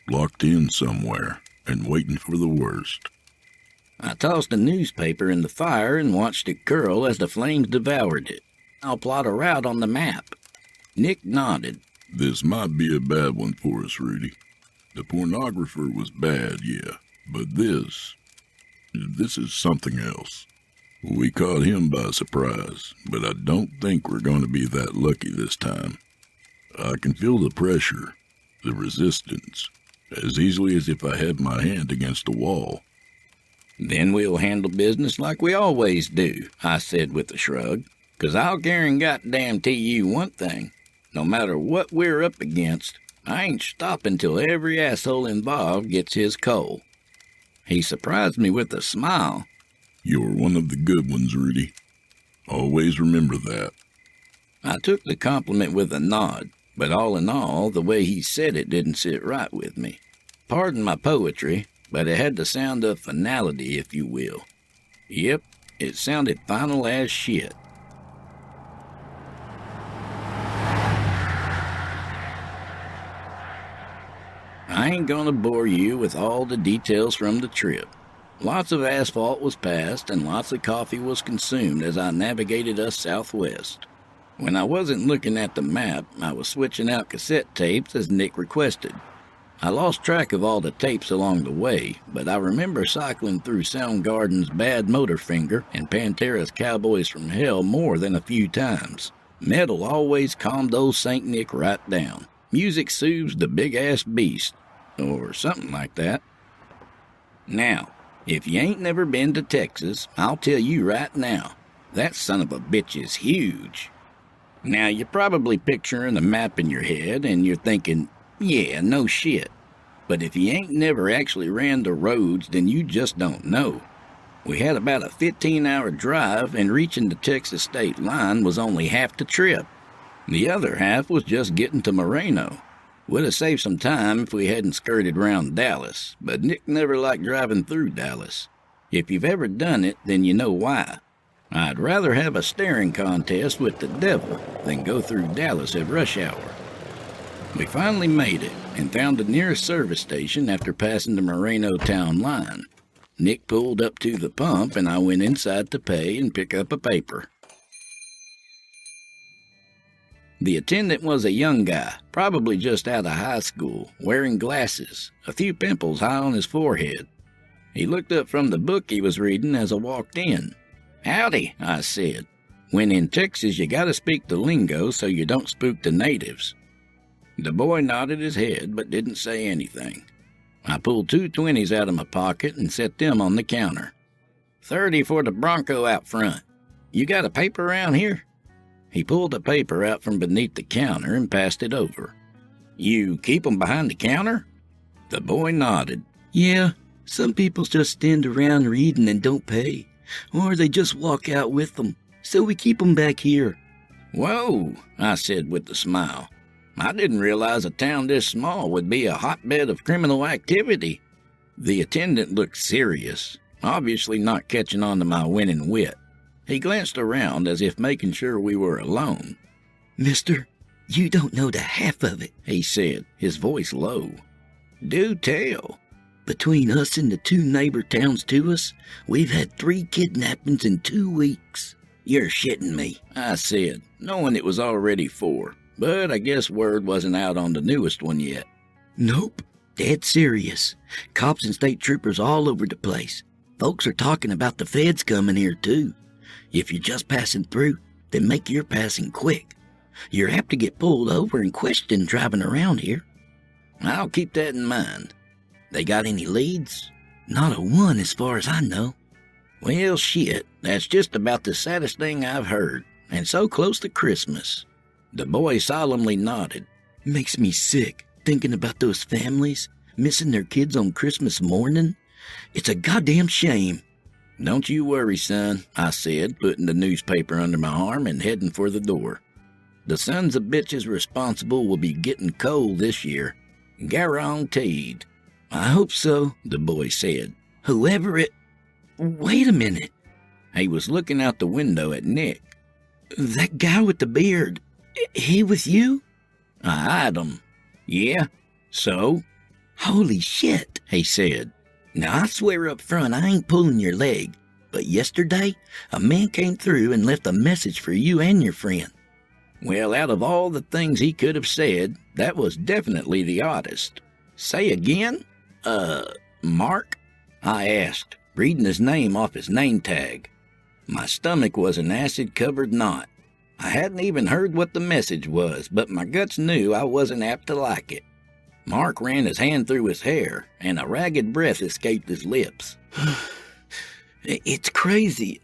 Locked in somewhere and waiting for the worst. I tossed the newspaper in the fire and watched it curl as the flames devoured it. I'll plot a route on the map. Nick nodded. This might be a bad one for us, Rudy. The pornographer was bad, yeah, but this is something else. We caught him by surprise, but I don't think we're going to be that lucky this time. I can feel the pressure, the resistance, as easily as if I had my hand against a wall. Then we'll handle business like we always do, I said with a shrug, 'cause I'll guarantee you one thing. No matter what we're up against, I ain't stopping till every asshole involved gets his coal. He surprised me with a smile. You're one of the good ones, Rudy. Always remember that. I took the compliment with a nod, but all in all, the way he said it didn't sit right with me. Pardon my poetry, but it had the sound of finality, if you will. Yep, it sounded final as shit. I ain't gonna bore you with all the details from the trip. Lots of asphalt was passed and lots of coffee was consumed as I navigated us southwest. When I wasn't looking at the map, I was switching out cassette tapes as Nick requested. I lost track of all the tapes along the way, but I remember cycling through Soundgarden's Bad Motorfinger and Pantera's Cowboys from Hell more than a few times. Metal always calmed old St. Nick right down. Music soothes the big-ass beast, or something like that. Now, if you ain't never been to Texas, I'll tell you right now, that son of a bitch is huge. Now, you're probably picturing a map in your head, and you're thinking, yeah, no shit. But if you ain't never actually ran the roads, then you just don't know. We had about a 15-hour drive, and reaching the Texas state line was only half the trip. The other half was just getting to Moreno. Would have saved some time if we hadn't skirted around Dallas, but Nick never liked driving through Dallas. If you've ever done it, then you know why. I'd rather have a staring contest with the devil than go through Dallas at rush hour. We finally made it and found the nearest service station after passing the Moreno town line. Nick pulled up to the pump and I went inside to pay and pick up a paper. The attendant was a young guy, probably just out of high school, wearing glasses, a few pimples high on his forehead. He looked up from the book he was reading as I walked in. "Howdy," I said. "When in Texas, you gotta speak the lingo so you don't spook the natives." The boy nodded his head but didn't say anything. I pulled 2 20s out of my pocket and set them on the counter. 30 for the Bronco out front. You got a paper around here? He pulled a paper out from beneath the counter and passed it over. "You keep 'em behind the counter?" The boy nodded. "Yeah, some people just stand around reading and don't pay, or they just walk out with them, so we keep 'em back here." "Whoa," I said with a smile. "I didn't realize a town this small would be a hotbed of criminal activity." The attendant looked serious, obviously not catching on to my winning wit. He glanced around as if making sure we were alone. "Mister, you don't know the half of it," he said, his voice low. "Do tell." "Between us and the 2 neighbor towns to us, we've had 3 kidnappings in 2 weeks. "You're shitting me," I said, knowing it was already 4, but I guess word wasn't out on the newest one yet. "Nope, dead serious. Cops and state troopers all over the place. Folks are talking about the feds coming here too. If you're just passing through, then make your passing quick. You're apt to get pulled over and questioned driving around here." "I'll keep that in mind." "They got any leads?" "Not a one as far as I know." "Well, shit, that's just about the saddest thing I've heard, and so close to Christmas." The boy solemnly nodded. "Makes me sick, thinking about those families, missing their kids on Christmas morning. It's a goddamn shame." "Don't you worry, son," I said, putting the newspaper under my arm and heading for the door. "The sons of bitches responsible will be getting cold this year. Guaranteed." "I hope so," the boy said. "Whoever it... Wait a minute." He was looking out the window at Nick. "That guy with the beard, he with you?" I eyed him. "Yeah, so?" "Holy shit," he said. "Now, I swear up front I ain't pulling your leg, but yesterday a man came through and left a message for you and your friend." Well, out of all the things he could have said, that was definitely the oddest. "Say again? Mark?" I asked, reading his name off his name tag. My stomach was an acid-covered knot. I hadn't even heard what the message was, but my guts knew I wasn't apt to like it. Mark ran his hand through his hair, and a ragged breath escaped his lips. "It's crazy.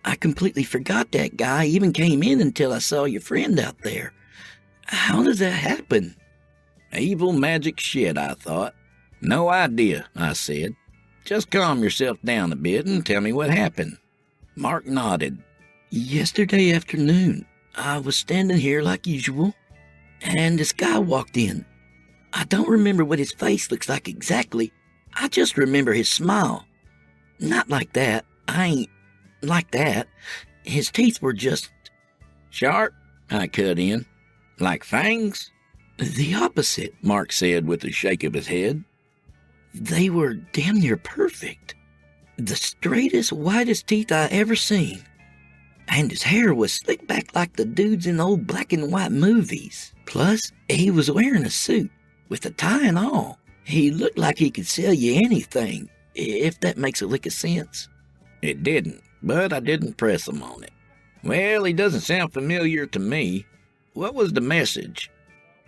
I completely forgot that guy even came in until I saw your friend out there. How does that happen?" Evil magic shit, I thought. "No idea," I said. "Just calm yourself down a bit and tell me what happened." Mark nodded. "Yesterday afternoon, I was standing here like usual, and this guy walked in. I don't remember what his face looks like exactly. I just remember his smile. Not like that. I ain't like that. His teeth were just..." "Sharp?" I cut in. "Like fangs?" "The opposite," Mark said with a shake of his head. "They were damn near perfect. The straightest, whitest teeth I ever seen. And his hair was slicked back like the dudes in old black and white movies. Plus, he was wearing a suit, with a tie and all. He looked like he could sell you anything, if that makes a lick of sense." It didn't, but I didn't press him on it. "Well, he doesn't sound familiar to me. What was the message?"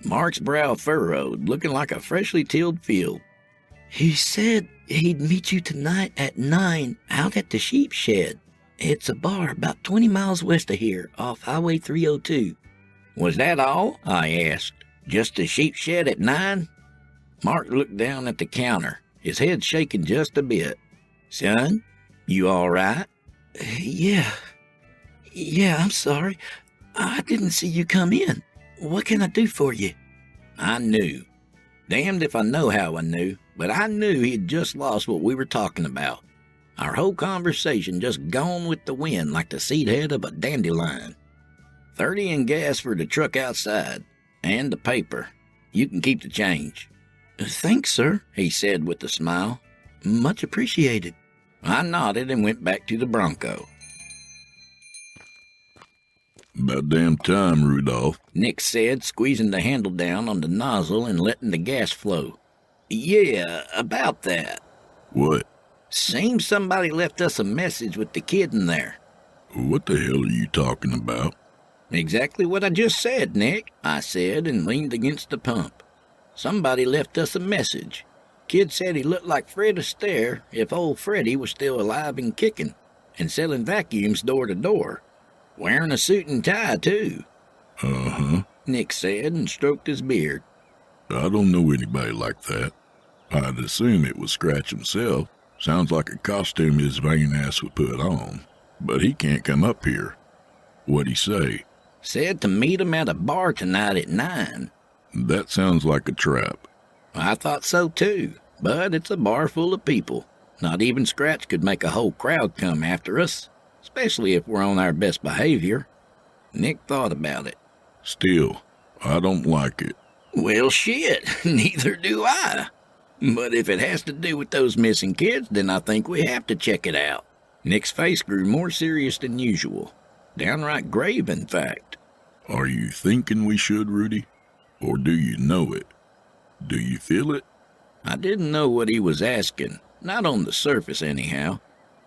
Mark's brow furrowed, looking like a freshly tilled field. "He said he'd meet you tonight at 9 out at the sheep shed. It's a bar about 20 miles west of here, off Highway 302. "Was that all?" I asked. "Just the sheep shed at 9? Mark looked down at the counter, his head shaking just a bit. "Son, you all right?" Yeah, I'm sorry. I didn't see you come in." What can I do for you? I knew. Damned if I know how I knew, but I knew he'd just lost what we were talking about. Our whole conversation just gone with the wind like the seed head of a dandelion. 30 in gas for the truck outside, and the paper. You can keep the change. Thanks, sir, he said with a smile. Much appreciated. I nodded and went back to the Bronco. About damn time, Rudolph. Nick said, squeezing the handle down on the nozzle and letting the gas flow. Yeah, about that. What? Seems somebody left us a message with the kid in there. What the hell are you talking about? Exactly what I just said, Nick, I said and leaned against the pump. Somebody left us a message. Kid said he looked like Fred Astaire if old Freddy was still alive and kicking, and selling vacuums door to door. Wearing a suit and tie, too. Uh-huh, Nick said and stroked his beard. I don't know anybody like that. I'd assume it was Scratch himself. Sounds like a costume his vain ass would put on. But he can't come up here. What'd he say? Said to meet him at a bar tonight at 9. That sounds like a trap. I thought so too, but it's a bar full of people. Not even Scratch could make a whole crowd come after us, especially if we're on our best behavior. Nick thought about it. Still, I don't like it. Well, shit, neither do I. But if it has to do with those missing kids, then I think we have to check it out. Nick's face grew more serious than usual. Downright grave, in fact. Are you thinking we should, Rudy? Or do you know it? Do you feel it? I didn't know what he was asking, not on the surface anyhow.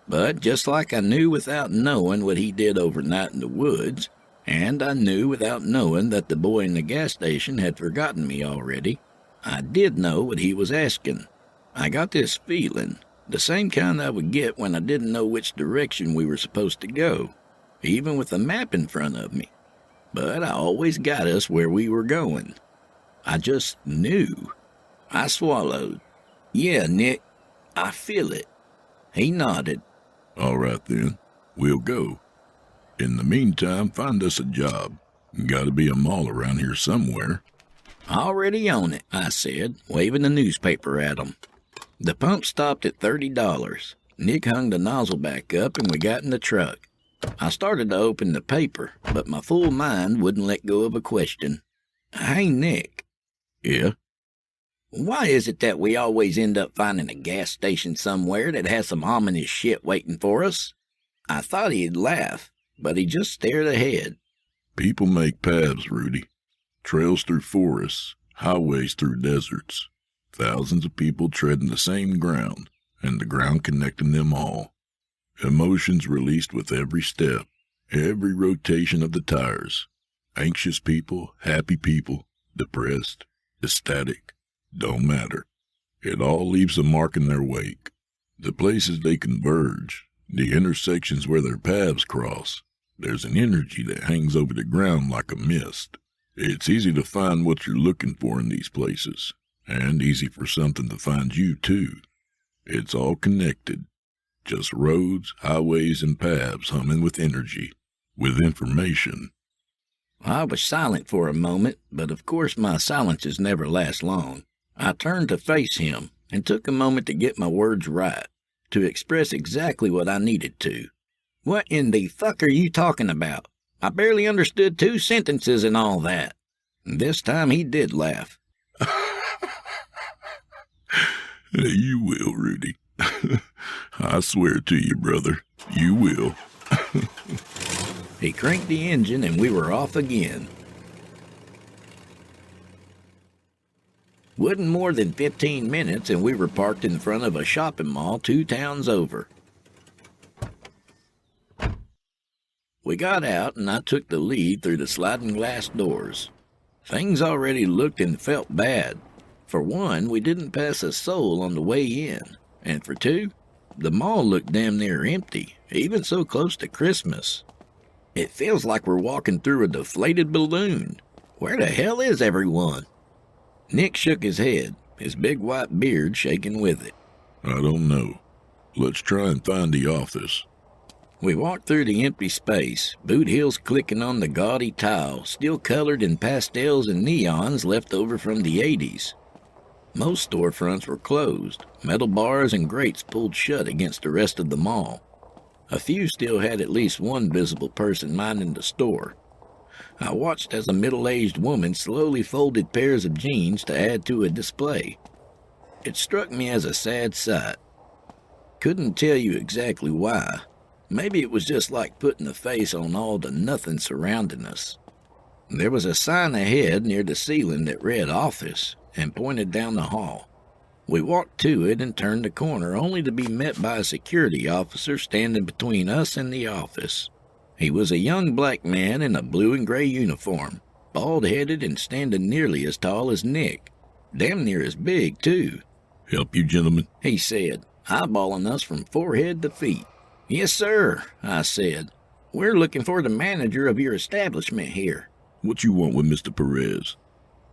But just like I knew without knowing what he did overnight in the woods, and I knew without knowing that the boy in the gas station had forgotten me already, I did know what he was asking. I got this feeling, the same kind I would get when I didn't know which direction we were supposed to go, even with a map in front of me. But I always got us where we were going. I just knew. I swallowed. Yeah, Nick, I feel it. He nodded. All right then, we'll go. In the meantime, find us a job. Gotta be a mall around here somewhere. Already on it, I said, waving the newspaper at him. The pump stopped at $30. Nick hung the nozzle back up and we got in the truck. I started to open the paper, but my full mind wouldn't let go of a question. Hey, Nick. Yeah? Why is it that we always end up finding a gas station somewhere that has some ominous shit waiting for us? I thought he'd laugh, but he just stared ahead. People make paths, Rudy. Trails through forests, highways through deserts. Thousands of people treading the same ground, and the ground connecting them all. Emotions released with every step, every rotation of the tires. Anxious people, happy people, depressed, ecstatic, don't matter. It all leaves a mark in their wake. The places they converge, the intersections where their paths cross, there's an energy that hangs over the ground like a mist. It's easy to find what you're looking for in these places, and easy for something to find you, too. It's all connected. Just roads, highways, and paths humming with energy, with information. I was silent for a moment, but of course my silences never last long. I turned to face him and took a moment to get my words right, to express exactly what I needed to. What in the fuck are you talking about? I barely understood 2 sentences and all that. This time he did laugh. You will, Rudy. I swear to you, brother, you will. He cranked the engine and we were off again. Wasn't more than 15 minutes and we were parked in front of a shopping mall 2 towns over. We got out and I took the lead through the sliding glass doors. Things already looked and felt bad. For one, we didn't pass a soul on the way in. And for 2, the mall looked damn near empty, even so close to Christmas. It feels like we're walking through a deflated balloon. Where the hell is everyone? Nick shook his head, his big white beard shaking with it. I don't know. Let's try and find the office. We walked through the empty space, boot heels clicking on the gaudy tile, still colored in pastels and neons left over from the 80s. Most storefronts were closed, metal bars and grates pulled shut against the rest of the mall. A few still had at least one visible person minding the store. I watched as a middle-aged woman slowly folded pairs of jeans to add to a display. It struck me as a sad sight. Couldn't tell you exactly why. Maybe it was just like putting a face on all the nothing surrounding us. There was a sign ahead near the ceiling that read office and pointed down the hall. We walked to it and turned the corner only to be met by a security officer standing between us and the office. He was a young black man in a blue and gray uniform, bald-headed and standing nearly as tall as Nick. Damn near as big, too. "Help you, gentlemen?" He said, eyeballing us from forehead to feet. "Yes, sir," I said. "We're looking for the manager of your establishment here." "What you want with Mr. Perez?"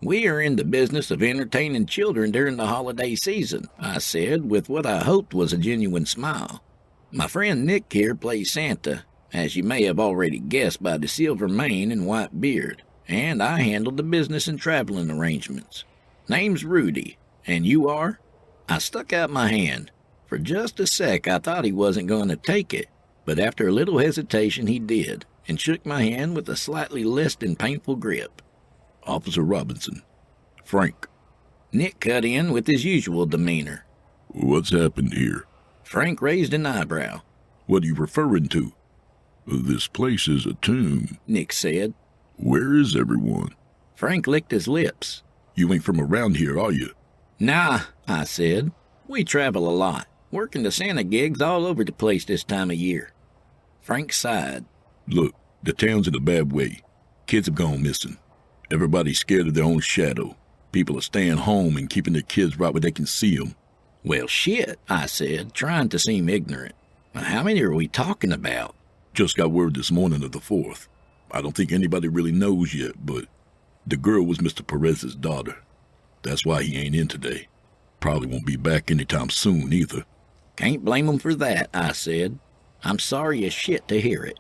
"We are in the business of entertaining children during the holiday season," I said, with what I hoped was a genuine smile. "My friend Nick here plays Santa, as you may have already guessed by the silver mane and white beard, and I handle the business and traveling arrangements. Name's Rudy, and you are?" I stuck out my hand. For just a sec I thought he wasn't going to take it, but after a little hesitation he did, and shook my hand with a slightly less than painful grip. "Officer Robinson. Frank." Nick cut in with his usual demeanor. "What's happened here?" Frank raised an eyebrow. "What are you referring to?" "This place is a tomb," Nick said. "Where is everyone?" Frank licked his lips. "You ain't from around here, are you?" "Nah," I said. "We travel a lot, working the Santa gigs all over the place this time of year." Frank sighed. "Look, the town's in a bad way. Kids have gone missing. Everybody's scared of their own shadow. People are staying home and keeping their kids right where they can see them." "Well, shit," I said, trying to seem ignorant. "How many are we talking about?" "Just got word this morning of the 4th. I don't think anybody really knows yet, but the girl was Mr. Perez's daughter. That's why he ain't in today. Probably won't be back anytime soon either." "Can't blame him for that," I said. "I'm sorry as shit to hear it."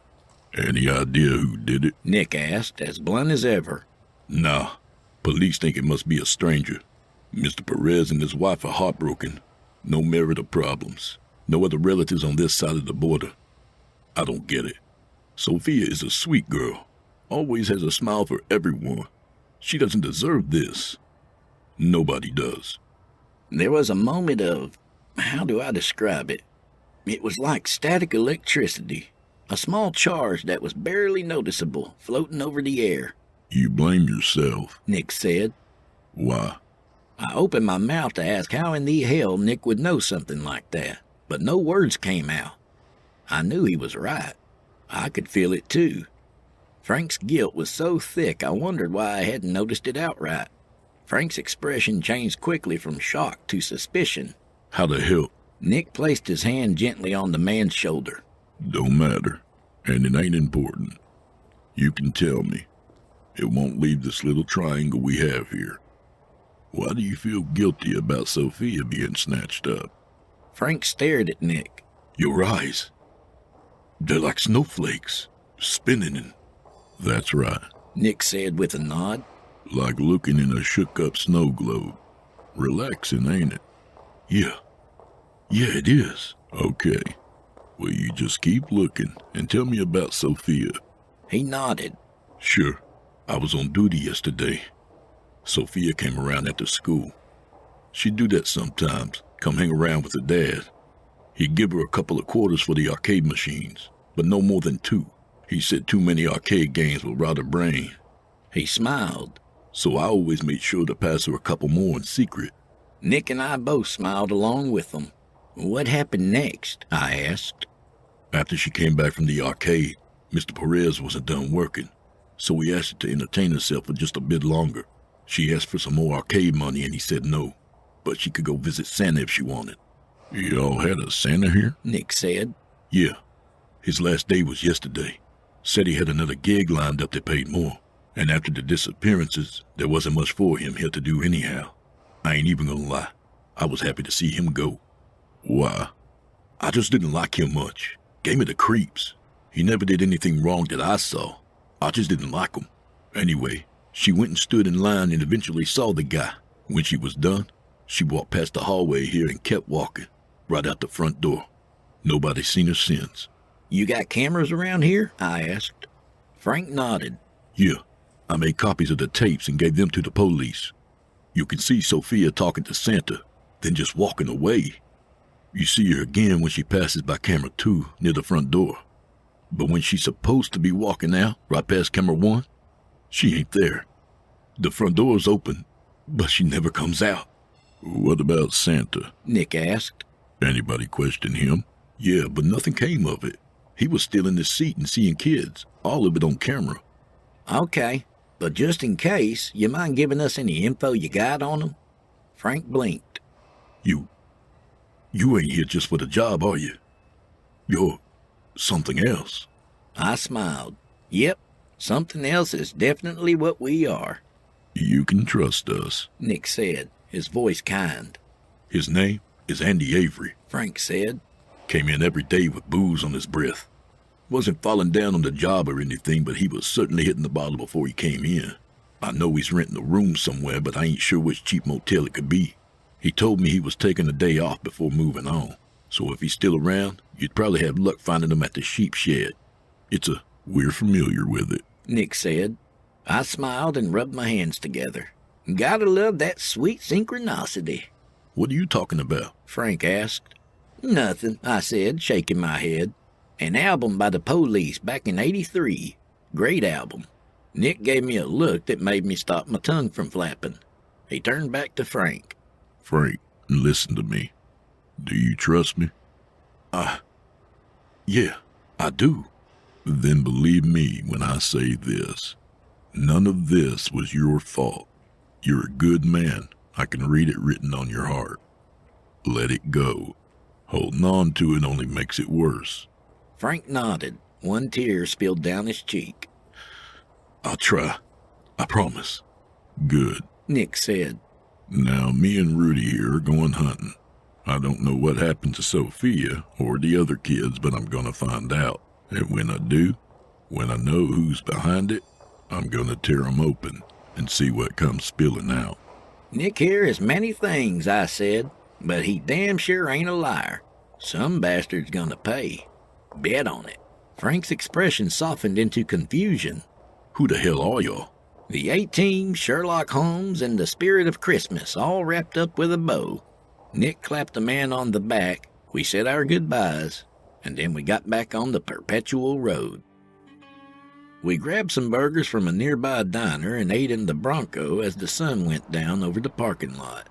"Any idea who did it?" Nick asked, as blunt as ever. "Nah. Police think it must be a stranger. Mr. Perez and his wife are heartbroken. No marital problems. No other relatives on this side of the border. I don't get it. Sophia is a sweet girl. Always has a smile for everyone. She doesn't deserve this. Nobody does." There was a moment of, how do I describe it? It was like static electricity, a small charge that was barely noticeable, floating over the air. "You blame yourself," Nick said. "Why?" I opened my mouth to ask how in the hell Nick would know something like that, but no words came out. I knew he was right. I could feel it too. Frank's guilt was so thick I wondered why I hadn't noticed it outright. Frank's expression changed quickly from shock to suspicion. "How the hell?" Nick placed his hand gently on the man's shoulder. "Don't matter, and it ain't important. You can tell me. It won't leave this little triangle we have here. Why do you feel guilty about Sophia being snatched up?" Frank stared at Nick. "Your eyes. They're like snowflakes, spinning and—" "That's right," Nick said with a nod. "Like looking in a shook-up snow globe. Relaxing, ain't it?" Yeah, it is." "Okay. Well, you just keep looking and tell me about Sophia." He nodded. "Sure. I was on duty yesterday. Sophia came around after school. She'd do that sometimes, come hang around with her dad. He'd give her a couple of quarters for the arcade machines, but no more than 2. He said too many arcade games would rot her brain. He smiled. So I always made sure to pass her a couple more in secret." Nick and I both smiled along with him. "What happened next?" I asked. "After she came back from the arcade, Mr. Perez wasn't done working, so we asked her to entertain herself for just a bit longer. She asked for some more arcade money and he said no, but she could go visit Santa if she wanted." "Y'all had a Santa here?" Nick said. "Yeah. His last day was yesterday. Said he had another gig lined up that paid more. And after the disappearances, there wasn't much for him here to do anyhow. I ain't even gonna lie. I was happy to see him go." "Why?" "I just didn't like him much. Gave me the creeps. He never did anything wrong that I saw. I just didn't like him. Anyway, she went and stood in line and eventually saw the guy. When she was done, she walked past the hallway here and kept walking, right out the front door. Nobody's seen her since. You got cameras around here? I asked. Frank nodded. Yeah, I made copies of the tapes and gave them to the police. You can see Sophia talking to Santa, then just walking away. You see her again when she passes by camera 2 near the front door. But when she's supposed to be walking out, right past camera 1, she ain't there. The front door's open, but she never comes out. What about Santa? Nick asked. Anybody question him? Yeah, but nothing came of it. He was still in his seat and seeing kids, all of it on camera. Okay, but just in case, you mind giving us any info you got on him? Frank blinked. You ain't here just for the job, are you? You're something else. I smiled. Yep, something else is definitely what we are. You can trust us, Nick said, his voice kind. His name is Andy Avery, Frank said. Came in every day with booze on his breath. Wasn't falling down on the job or anything, but he was certainly hitting the bottle before he came in. I know he's renting a room somewhere, but I ain't sure which cheap motel it could be. He told me he was taking a day off before moving on, so if he's still around, you'd probably have luck finding him at the sheep shed. We're familiar with it, Nick said. I smiled and rubbed my hands together. Gotta love that sweet synchronicity. What are you talking about? Frank asked. Nothing, I said, shaking my head. An album by the Police back in '83. Great album. Nick gave me a look that made me stop my tongue from flapping. He turned back to Frank. Frank, listen to me. Do you trust me? Yeah, I do. Then believe me when I say this. None of this was your fault. You're a good man. I can read it written on your heart. Let it go. Holding on to it only makes it worse. Frank nodded. One tear spilled down his cheek. I'll try. I promise. Good. Nick said. Now, me and Rudy here are going hunting. I don't know what happened to Sophia or the other kids, but I'm gonna find out. And when I do, when I know who's behind it, I'm gonna tear 'em open and see what comes spilling out. Nick here is many things, I said, but he damn sure ain't a liar. Some bastard's gonna pay. Bet on it. Frank's expression softened into confusion. Who the hell are y'all? The A-Team, Sherlock Holmes, and the Spirit of Christmas, all wrapped up with a bow. Nick clapped the man on the back. We said our goodbyes, and then we got back on the perpetual road. We grabbed some burgers from a nearby diner and ate in the Bronco as the sun went down over the parking lot.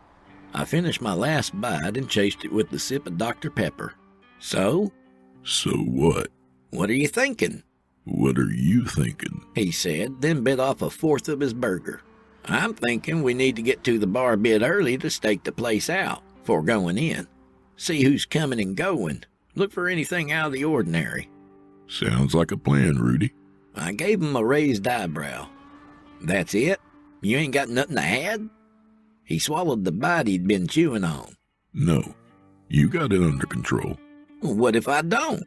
I finished my last bite and chased it with the sip of Dr. Pepper. So? So what? What are you thinking? What are you thinking? He said, then bit off a fourth of his burger. I'm thinking we need to get to the bar a bit early to stake the place out before going in. See who's coming and going. Look for anything out of the ordinary. Sounds like a plan, Rudy. I gave him a raised eyebrow. That's it? You ain't got nothing to add? He swallowed the bite he'd been chewing on. No, you got it under control. What if I don't?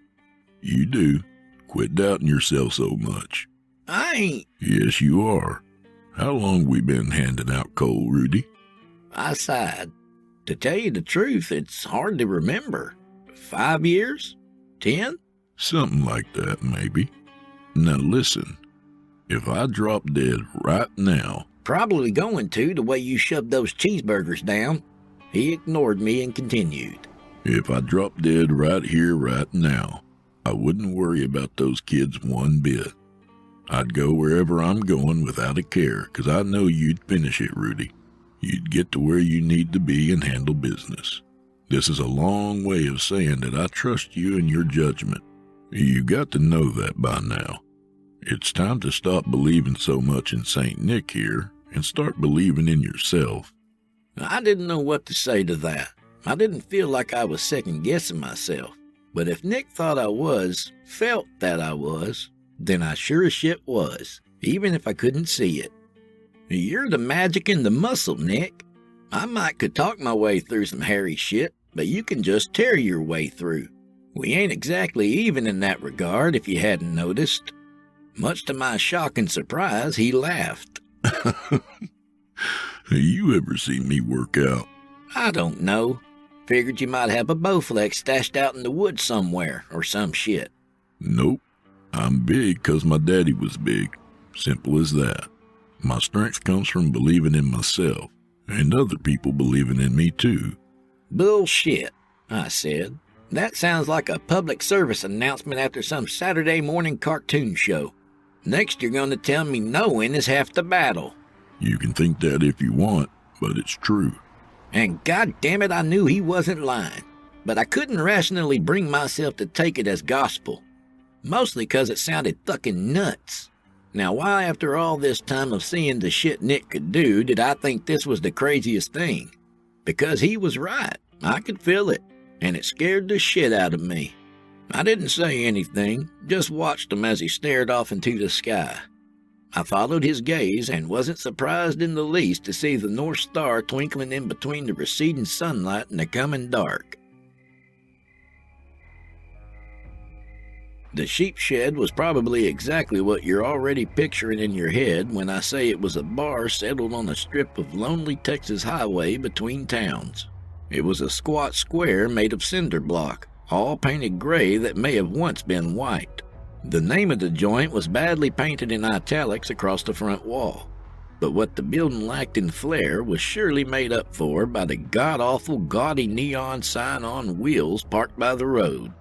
You do. Quit doubting yourself so much. I ain't. Yes, you are. How long we been handing out coal, Rudy? I sighed. To tell you the truth, it's hard to remember. 5 years? 10? Something like that, maybe. Now listen, if I drop dead right now... Probably going to, the way you shoved those cheeseburgers down. He ignored me and continued. If I drop dead right here, right now, I wouldn't worry about those kids one bit. I'd go wherever I'm going without a care, 'cause I know you'd finish it, Rudy. You'd get to where you need to be and handle business. This is a long way of saying that I trust you and your judgment. You got to know that by now. It's time to stop believing so much in St. Nick here and start believing in yourself. I didn't know what to say to that. I didn't feel like I was second-guessing myself. But if Nick thought I was, felt that I was, then I sure as shit was, even if I couldn't see it. You're the magic and the muscle, Nick. I might could talk my way through some hairy shit, but you can just tear your way through. We ain't exactly even in that regard, if you hadn't noticed. Much to my shock and surprise, he laughed. You ever seen me work out? I don't know. Figured you might have a Bowflex stashed out in the woods somewhere, or some shit. Nope. I'm big 'cause my daddy was big. Simple as that. My strength comes from believing in myself, and other people believing in me too. Bullshit, I said. That sounds like a public service announcement after some Saturday morning cartoon show. Next you're going to tell me knowing is half the battle. You can think that if you want, but it's true. And goddammit, I knew he wasn't lying. But I couldn't rationally bring myself to take it as gospel. Mostly 'cause it sounded fucking nuts. Now why, after all this time of seeing the shit Nick could do, did I think this was the craziest thing? Because he was right. I could feel it. And it scared the shit out of me. I didn't say anything, just watched him as he stared off into the sky. I followed his gaze and wasn't surprised in the least to see the North Star twinkling in between the receding sunlight and the coming dark. The sheep shed was probably exactly what you're already picturing in your head when I say it was a bar settled on a strip of lonely Texas highway between towns. It was a squat square made of cinder block, all painted gray that may have once been white. The name of the joint was badly painted in italics across the front wall, but what the building lacked in flair was surely made up for by the god-awful gaudy neon sign on wheels parked by the road.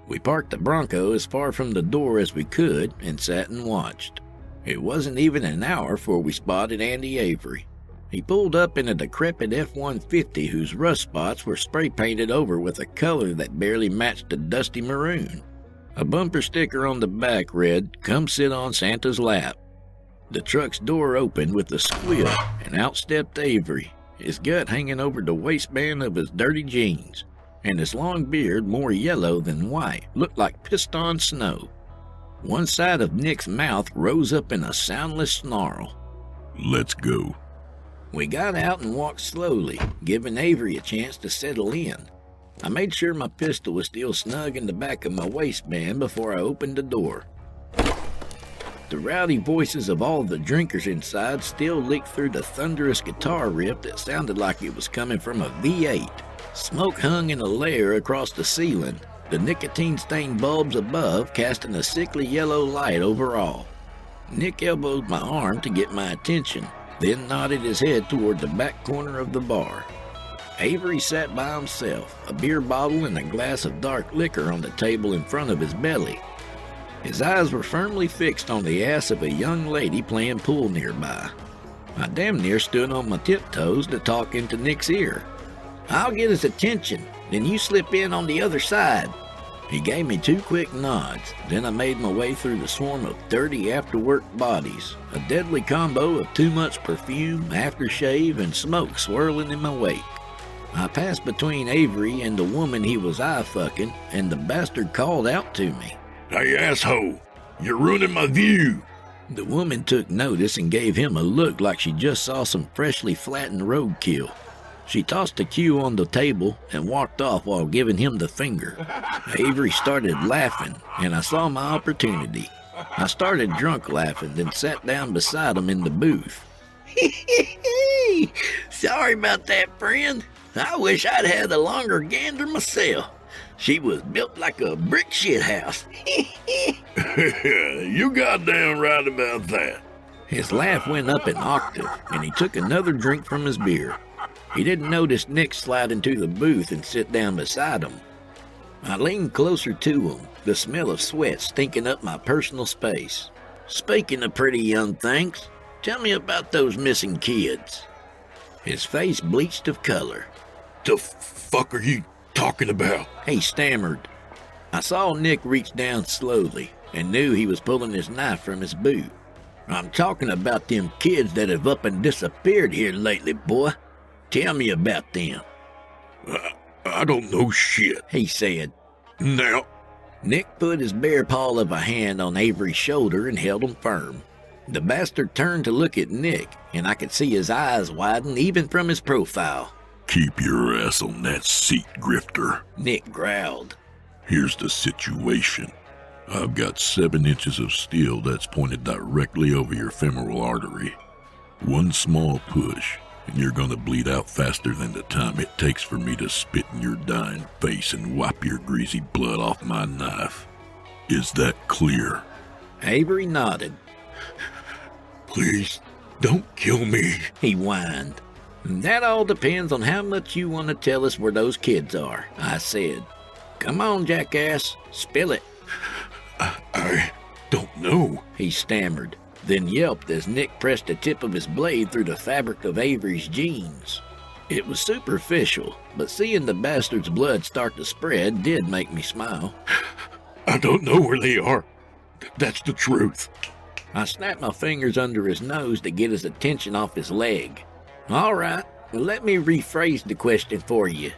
We parked the Bronco as far from the door as we could and sat and watched. It wasn't even an hour before we spotted Andy Avery. He pulled up in a decrepit F-150 whose rust spots were spray painted over with a color that barely matched the dusty maroon. A bumper sticker on the back read, "Come sit on Santa's lap." The truck's door opened with a squeal, and out stepped Avery, his gut hanging over the waistband of his dirty jeans, and his long beard, more yellow than white, looked like pissed-on snow. One side of Nick's mouth rose up in a soundless snarl. Let's go. We got out and walked slowly, giving Avery a chance to settle in. I made sure my pistol was still snug in the back of my waistband before I opened the door. The rowdy voices of all the drinkers inside still leaked through the thunderous guitar riff that sounded like it was coming from a V8. Smoke hung in a layer across the ceiling, the nicotine-stained bulbs above casting a sickly yellow light over all. Nick elbowed my arm to get my attention, then nodded his head toward the back corner of the bar. Avery sat by himself, a beer bottle and a glass of dark liquor on the table in front of his belly. His eyes were firmly fixed on the ass of a young lady playing pool nearby. I damn near stood on my tiptoes to talk into Nick's ear. "I'll get his attention, then you slip in on the other side." He gave me 2 quick nods, then I made my way through the swarm of dirty after-work bodies, a deadly combo of too much perfume, aftershave, and smoke swirling in my wake. I passed between Avery and the woman he was eye-fucking, and the bastard called out to me. Hey, asshole! You're ruining my view! The woman took notice and gave him a look like she just saw some freshly flattened roadkill. She tossed a cue on the table and walked off while giving him the finger. Avery started laughing, and I saw my opportunity. I started drunk laughing, then sat down beside him in the booth. "Sorry about that, friend. I wish I'd had a longer gander myself. She was built like a brick shithouse." You goddamn right about that. His laugh went up an octave, and he took another drink from his beer. He didn't notice Nick slide into the booth and sit down beside him. I leaned closer to him, the smell of sweat stinking up my personal space. "Speaking of pretty young things, tell me about those missing kids." His face bleached of color. The fuck are you talking about? He stammered. I saw Nick reach down slowly and knew he was pulling his knife from his boot. "I'm talking about them kids that have up and disappeared here lately, boy. Tell me about them." I don't know shit, he said. Now, Nick put his bare paw of a hand on Avery's shoulder and held him firm. The bastard turned to look at Nick, and I could see his eyes widen even from his profile. keep your ass on that seat, grifter. Nick growled. Here's the situation. I've got 7 inches of steel that's pointed directly over your femoral artery. One small push, and you're gonna bleed out faster than the time it takes for me to spit in your dying face and wipe your greasy blood off my knife. Is that clear? Avery nodded. Please, don't kill me, he whined. That all depends on how much you want to tell us where those kids are, I said. Come on, jackass, spill it. I don't know, he stammered, then yelped as Nick pressed the tip of his blade through the fabric of Avery's jeans. It was superficial, but seeing the bastard's blood start to spread did make me smile. I don't know where they are. That's the truth. I snapped my fingers under his nose to get his attention off his leg. All right, well, let me rephrase the question for you.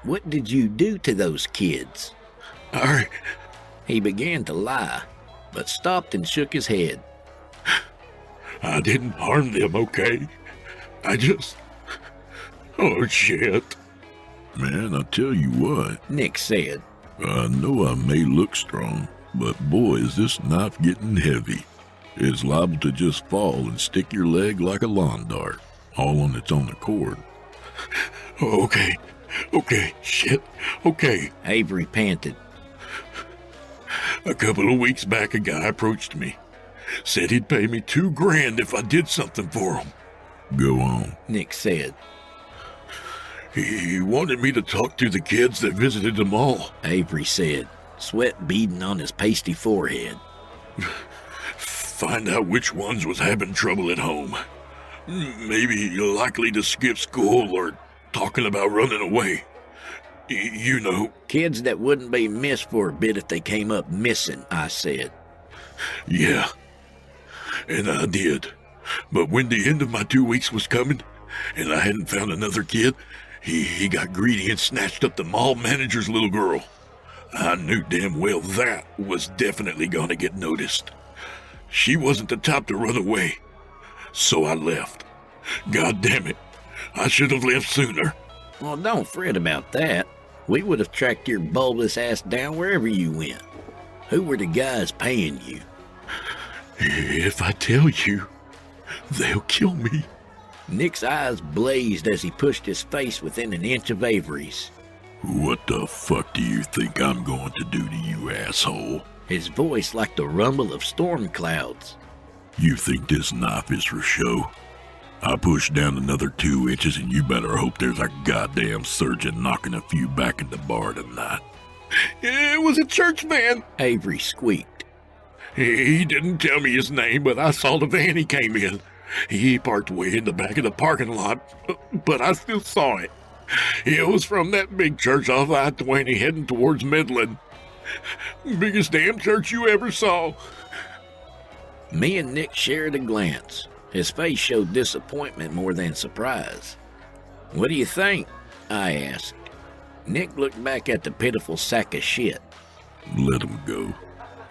What did you do to those kids? He began to lie, but stopped and shook his head. I didn't harm them, okay? Oh, shit. Man, I tell you what, Nick said. I know I may look strong, but boy, is this knife getting heavy. It's liable to just fall and stick your leg like a lawn dart, all on its own accord. Okay, shit, okay. Avery panted. A couple of weeks back, a guy approached me. Said he'd pay me $2,000 if I did something for him. Go on, Nick said. He wanted me to talk to the kids that visited the mall. Avery said, sweat beading on his pasty forehead. Find out which ones was having trouble at home. Maybe likely to skip school or talking about running away. You know. Kids that wouldn't be missed for a bit if they came up missing, I said. Yeah, and I did. But when the end of my 2 weeks was coming, and I hadn't found another kid, he got greedy and snatched up the mall manager's little girl. I knew damn well that was definitely gonna get noticed. She wasn't the type to run away, so I left. God damn it, I should have left sooner. Well, don't fret about that. We would have tracked your bulbous ass down wherever you went. Who were the guys paying you? If I tell you, they'll kill me. Nick's eyes blazed as he pushed his face within an inch of Avery's. What the fuck do you think I'm going to do to you, asshole? His voice like the rumble of storm clouds. You think this knife is for show? I pushed down another 2 inches and you better hope there's a goddamn surgeon knocking a few back in the bar tonight. It was a church van, Avery squeaked. He didn't tell me his name, but I saw the van he came in. He parked way in the back of the parking lot, but I still saw it. It was from that big church off I-20 heading towards Midland. Biggest damn church you ever saw. Me and Nick shared a glance. His face showed disappointment more than surprise. What do you think? I asked. Nick looked back at the pitiful sack of shit. Let him go.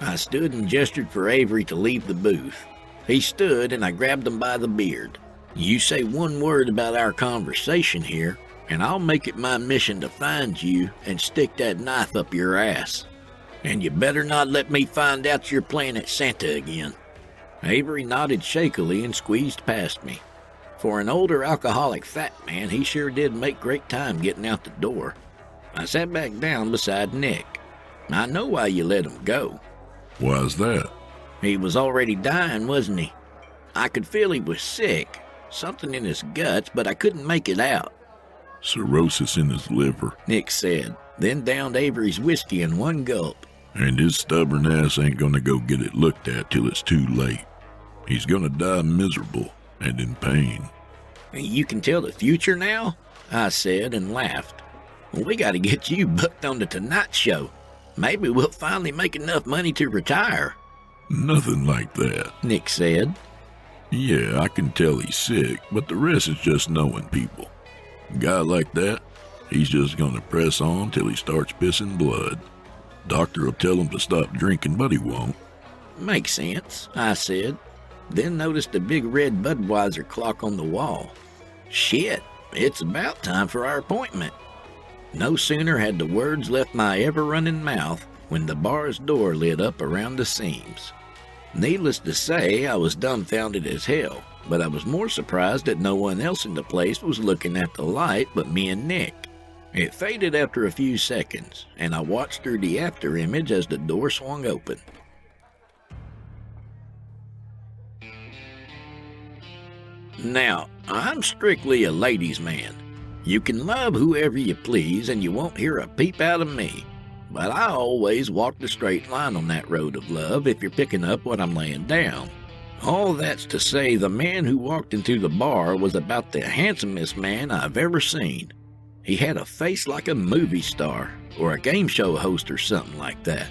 I stood and gestured for Avery to leave the booth. He stood and I grabbed him by the beard. You say one word about our conversation here, and I'll make it my mission to find you and stick that knife up your ass. And you better not let me find out you're playing at Santa again. Avery nodded shakily and squeezed past me. For an older alcoholic fat man, he sure did make great time getting out the door. I sat back down beside Nick. I know why you let him go. Why's that? He was already dying, wasn't he? I could feel he was sick, something in his guts, but I couldn't make it out. Cirrhosis in his liver, Nick said, then downed Avery's whiskey in one gulp. And his stubborn ass ain't gonna go get it looked at till it's too late. He's gonna die miserable and in pain. You can tell the future now? I said and laughed. Well, we gotta get you booked on the Tonight Show. Maybe we'll finally make enough money to retire. Nothing like that, Nick said. Yeah, I can tell he's sick, but the rest is just knowing people. A guy like that, he's just gonna press on till he starts pissing blood. Doctor will tell him to stop drinking, but he won't. Makes sense, I said, then noticed the big red Budweiser clock on the wall. Shit, it's about time for our appointment. No sooner had the words left my ever-running mouth when the bar's door lit up around the seams. Needless to say, I was dumbfounded as hell, but I was more surprised that no one else in the place was looking at the light but me and Nick. It faded after a few seconds, and I watched through the after image as the door swung open. Now, I'm strictly a ladies' man. You can love whoever you please and you won't hear a peep out of me. But I always walk the straight line on that road of love if you're picking up what I'm laying down. All that's to say the man who walked into the bar was about the handsomest man I've ever seen. He had a face like a movie star or a game show host or something like that.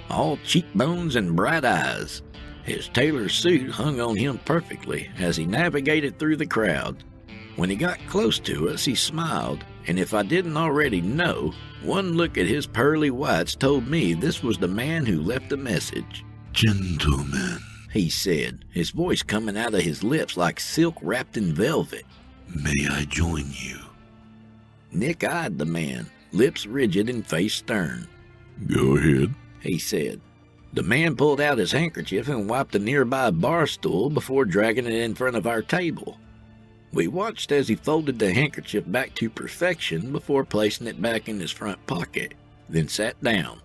All cheekbones and bright eyes. His tailor suit hung on him perfectly as he navigated through the crowd. When he got close to us, he smiled, and if I didn't already know, one look at his pearly whites told me this was the man who left the message. "Gentlemen," he said, his voice coming out of his lips like silk wrapped in velvet. "may I join you?" Nick eyed the man, lips rigid and face stern. Go ahead. He said. The man pulled out his handkerchief and wiped a nearby bar stool before dragging it in front of our table. We watched as he folded the handkerchief back to perfection before placing it back in his front pocket, then sat down.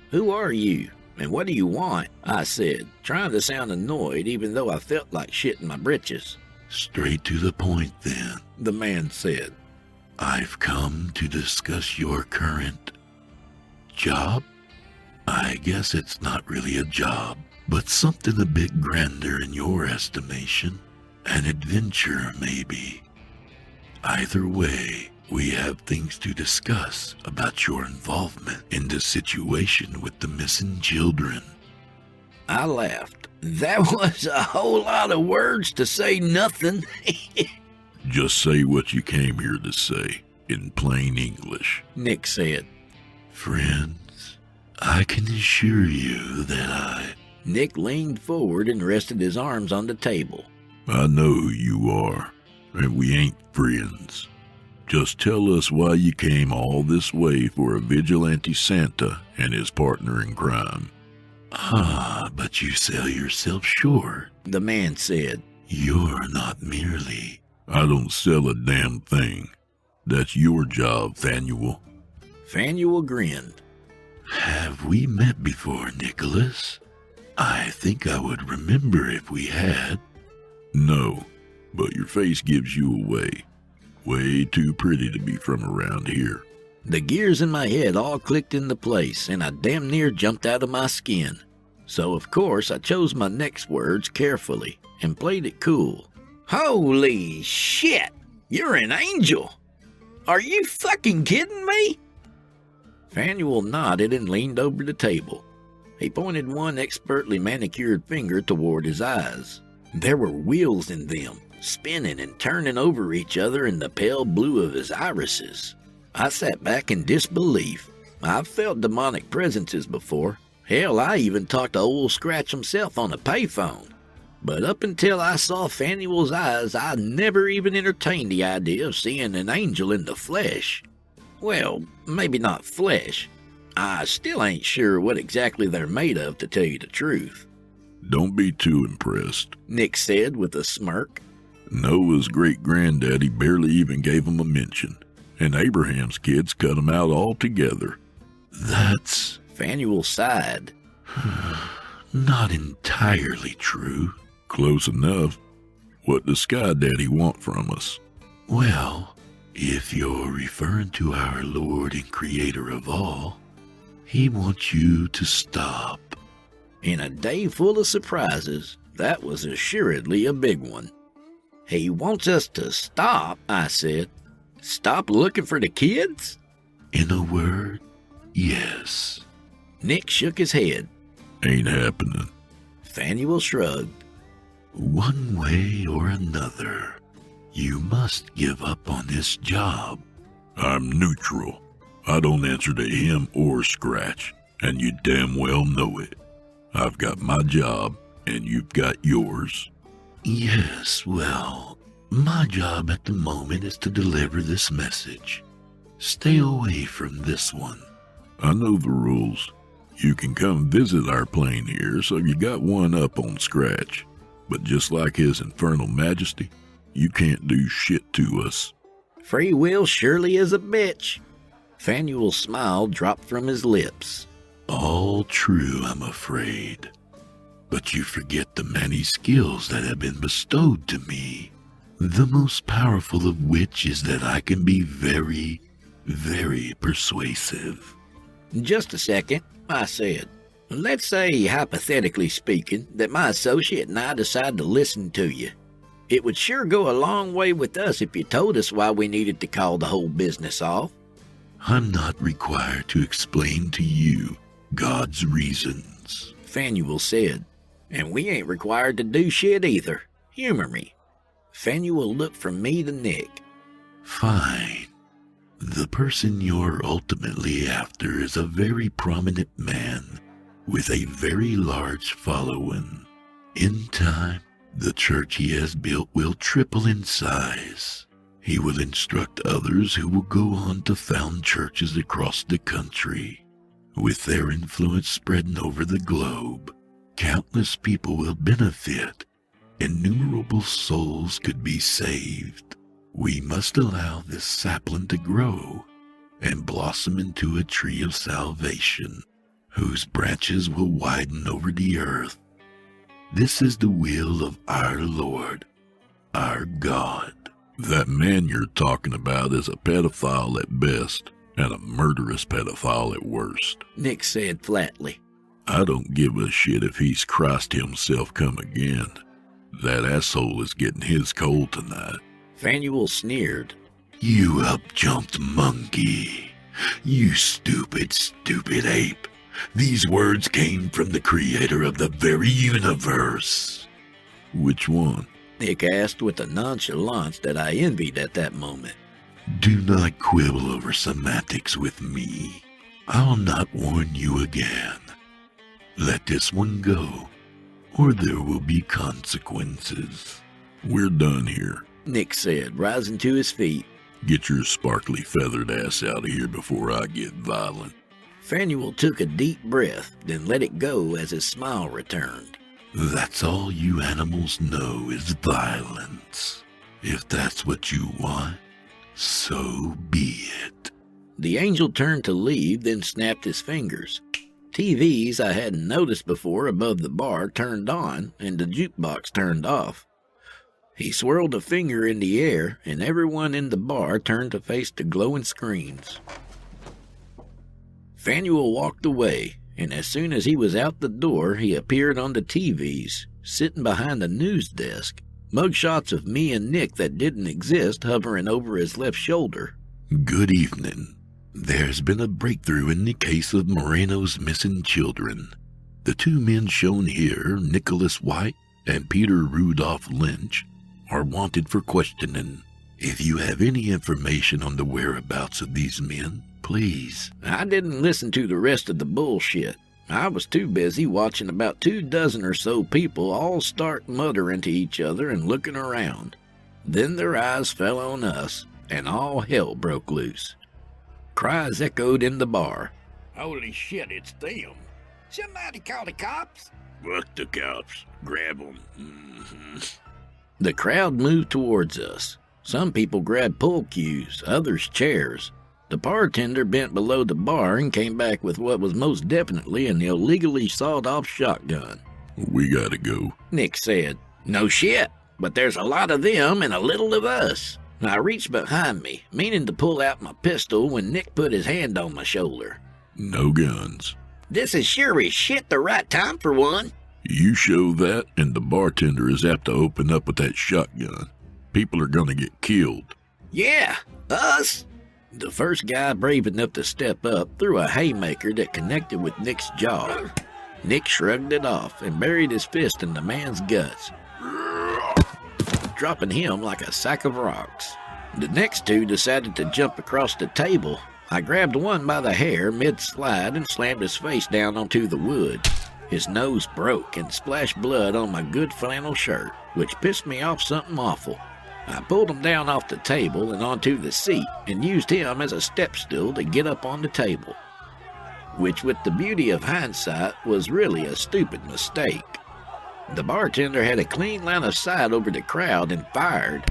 "Who are you, and what do you want?" I said, trying to sound annoyed even though I felt like shitting my britches. "Straight to the point, then," the man said. "I've come to discuss your current job. I guess it's not really a job, but something a bit grander in your estimation. An adventure, maybe. Either way, we have things to discuss about your involvement in the situation with the missing children." I laughed. That was a whole lot of words to say nothing. Just say what you came here to say, in plain English, Nick said. "Friends, I can assure you that Nick leaned forward and rested his arms on the table. I know who you are, and we ain't friends. Just tell us why you came all this way for a vigilante Santa and his partner in crime." But you sell yourself short," the man said. "You're not merely—" I don't sell a damn thing. That's your job, Fanuel. Fanuel grinned. "Have we met before, Nicholas? I think I would remember if we had." No, but your face gives you away. Way too pretty to be from around here. The gears in my head all clicked into place, and I damn near jumped out of my skin. So, of course, I chose my next words carefully and played it cool. "Holy shit! You're an angel! Are you fucking kidding me?" Fanuel nodded and leaned over the table. He pointed one expertly manicured finger toward his eyes. There were wheels in them, spinning and turning over each other in the pale blue of his irises. I sat back in disbelief. I've felt demonic presences before. Hell, I even talked to old Scratch himself on a payphone. But up until I saw Fanuel's eyes, I never even entertained the idea of seeing an angel in the flesh. Well, maybe not flesh. I still ain't sure what exactly they're made of, to tell you the truth. Don't be too impressed, Nick said with a smirk. Noah's great-granddaddy barely even gave him a mention, and Abraham's kids cut him out altogether. "That's—" Fanuel sighed. "not entirely true." Close enough. What does Sky Daddy want from us? "Well, if you're referring to our Lord and Creator of all, He wants you to stop." In a day full of surprises, that was assuredly a big one. "He wants us to stop," I said. "Stop looking for the kids?" "In a word, yes." Nick shook his head. Ain't happening. Fanuel shrugged. "One way or another, you must give up on this job." I'm neutral. I don't answer to him or Scratch, and you damn well know it. I've got my job, and you've got yours. "Yes, well, my job at the moment is to deliver this message. Stay away from this one. I know the rules. You can come visit our plane here, so you got one up on Scratch. But just like His Infernal Majesty, you can't do shit to us. Free will surely is a bitch. Fanuel's smile dropped from his lips. All true, I'm afraid. But you forget the many skills that have been bestowed to me. The most powerful of which is that I can be very, very persuasive. Just a second, I said. Let's say, hypothetically speaking, that my associate and I decide to listen to you. It would sure go a long way with us if you told us why we needed to call the whole business off. I'm not required to explain to you God's reasons, Fanuel said. And we ain't required to do shit either. Humor me. Fanuel looked from me to Nick. Fine. The person you're ultimately after is a very prominent man with a very large following. In time, the church he has built will triple in size. He will instruct others who will go on to found churches across the country. With their influence spreading over the globe, countless people will benefit. Innumerable souls could be saved. We must allow this sapling to grow and blossom into a tree of salvation, whose branches will widen over the earth. This is the will of our Lord, our God. That man you're talking about is a pedophile at best, and a murderous pedophile at worst, Nick said flatly. I don't give a shit if he's Christ himself come again. That asshole is getting his coal tonight. Fanuel sneered. You up-jumped monkey. You stupid, stupid ape. These words came from the creator of the very universe. Which one? Nick asked with a nonchalance that I envied at that moment. Do not quibble over semantics with me. I'll not warn you again. Let this one go, or there will be consequences. We're done here, Nick said, rising to his feet. Get your sparkly feathered ass out of here before I get violent. Fanuel took a deep breath, then let it go as his smile returned. That's all you animals know is violence. If that's what you want, so be it. The angel turned to leave, then snapped his fingers. TVs I hadn't noticed before above the bar turned on, and the jukebox turned off. He swirled a finger in the air, and everyone in the bar turned to face the glowing screens. Fanuel walked away, and as soon as he was out the door, he appeared on the TVs, sitting behind the news desk, mugshots of me and Nick that didn't exist hovering over his left shoulder. Good evening. There's been a breakthrough in the case of Moreno's missing children. The two men shown here, Nicholas White and Peter Rudolph Lynch, are wanted for questioning. If you have any information on the whereabouts of these men, please. I didn't listen to the rest of the bullshit. I was too busy watching about 24 or so people all start muttering to each other and looking around. Then their eyes fell on us, and all hell broke loose. Cries echoed in the bar. Holy shit, it's them. Somebody call the cops? Fuck the cops. Grab them. The crowd moved towards us. Some people grabbed pull cues, others chairs. The bartender bent below the bar and came back with what was most definitely an illegally sawed-off shotgun. We gotta go, Nick said. No shit, but there's a lot of them and a little of us. I reached behind me, meaning to pull out my pistol when Nick put his hand on my shoulder. No guns. This is sure as shit the right time for one. You show that, and the bartender is apt to open up with that shotgun. People are gonna get killed. Yeah, us. The first guy brave enough to step up threw a haymaker that connected with Nick's jaw. Nick shrugged it off and buried his fist in the man's guts, dropping him like a sack of rocks. The next two decided to jump across the table. I grabbed one by the hair mid-slide and slammed his face down onto the wood. His nose broke and splashed blood on my good flannel shirt, which pissed me off something awful. I pulled him down off the table and onto the seat and used him as a step stool to get up on the table, which with the beauty of hindsight was really a stupid mistake. The bartender had a clean line of sight over the crowd and fired.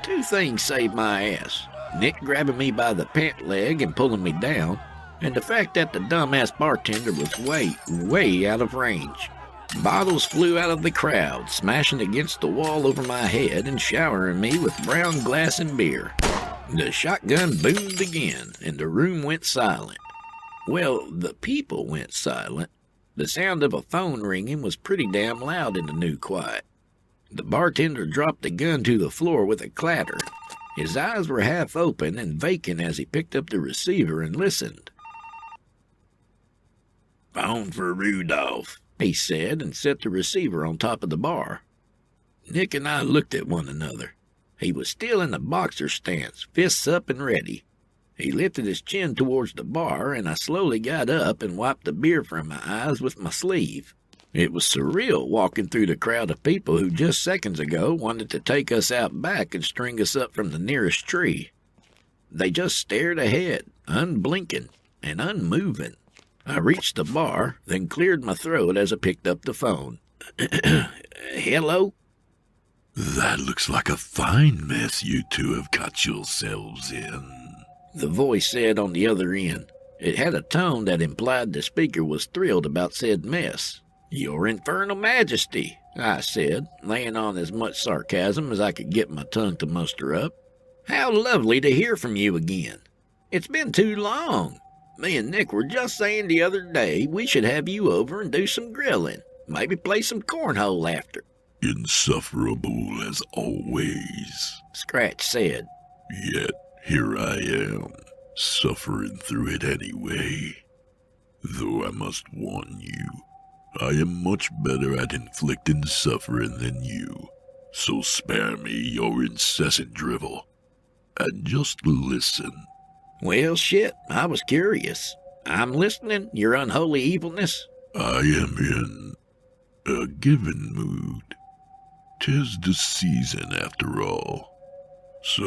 Two things saved my ass: Nick grabbing me by the pant leg and pulling me down, and the fact that the dumbass bartender was way out of range. Bottles flew out of the crowd, smashing against the wall over my head and showering me with brown glass and beer. The shotgun boomed again, and the room went silent. Well, the people went silent. The sound of a phone ringing was pretty damn loud in the new quiet. The bartender dropped the gun to the floor with a clatter. His eyes were half open and vacant as he picked up the receiver and listened. "Phone for Rudolph," he said, and set the receiver on top of the bar. Nick and I looked at one another. He was still in the boxer stance, fists up and ready. He lifted his chin towards the bar, and I slowly got up and wiped the beer from my eyes with my sleeve. It was surreal walking through the crowd of people who just seconds ago wanted to take us out back and string us up from the nearest tree. They just stared ahead, unblinking and unmoving. I reached the bar, then cleared my throat as I picked up the phone. "Hello?" That looks like a fine mess you two have got yourselves in, the voice said on the other end. It had a tone that implied the speaker was thrilled about said mess. "Your infernal majesty," I said, laying on as much sarcasm as I could get my tongue to muster up. "How lovely to hear from you again. It's been too long. Me and Nick were just saying the other day we should have you over and do some grilling. Maybe play some cornhole after." insufferable as always. Scratch said. Yet here I am, suffering through it anyway. Though I must warn you, I am much better at inflicting suffering than you, so spare me your incessant drivel, and just listen. Well, shit, I was curious. I'm listening, your unholy evilness. I am in a given mood. 'Tis the season after all. So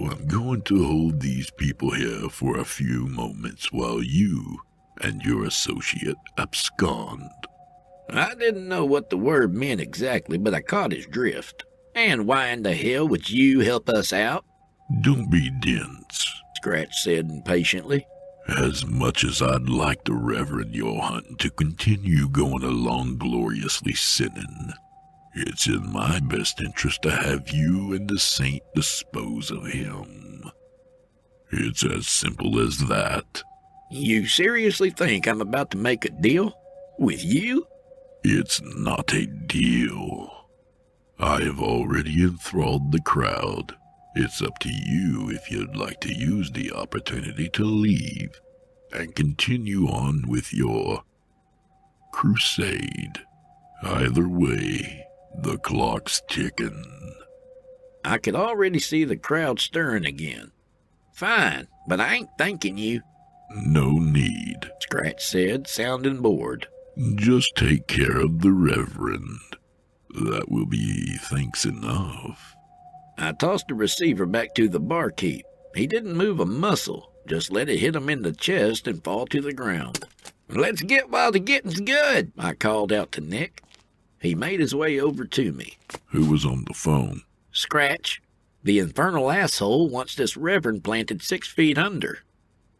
I'm going to hold these people here for a few moments while you and your associate abscond. I didn't know what the word meant exactly, but I caught his drift. And why in the hell would you help us out? Don't be dense, Scratch said impatiently. As much as I'd like the Reverend you're hunting to continue going along gloriously sinning, it's in my best interest to have you and the saint dispose of him. It's as simple as that. You seriously think I'm about to make a deal? With you? It's not a deal. I have already enthralled the crowd. It's up to you if you'd like to use the opportunity to leave and continue on with your crusade. Either way, the clock's ticking. I could already see the crowd stirring again. Fine, but I ain't thanking you. No need, Scratch said, sounding bored. Just take care of the Reverend. That will be thanks enough. I tossed the receiver back to the barkeep. He didn't move a muscle, just let it hit him in the chest and fall to the ground. Let's get while the getting's good, I called out to Nick. He made his way over to me. Who was on the phone? Scratch. The infernal asshole wants this Reverend planted 6 feet under.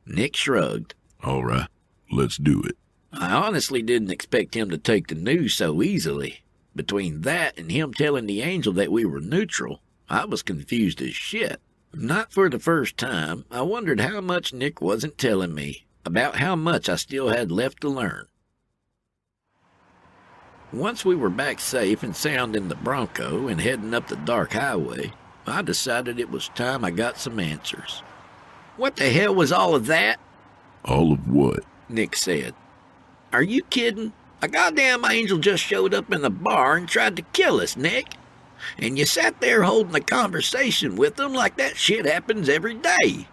Nick shrugged. All right, let's do it. I honestly didn't expect him to take the news so easily. Between that and him telling the angel that we were neutral, I was confused as shit. Not for the first time, I wondered how much Nick wasn't telling me, about how much I still had left to learn. Once we were back safe and sound in the Bronco and heading up the dark highway, I decided it was time I got some answers. What the hell was all of that? All of what? Nick said. Are you kidding? A goddamn angel just showed up in the bar and tried to kill us, Nick. And you sat there holding a conversation with him like that shit happens every day.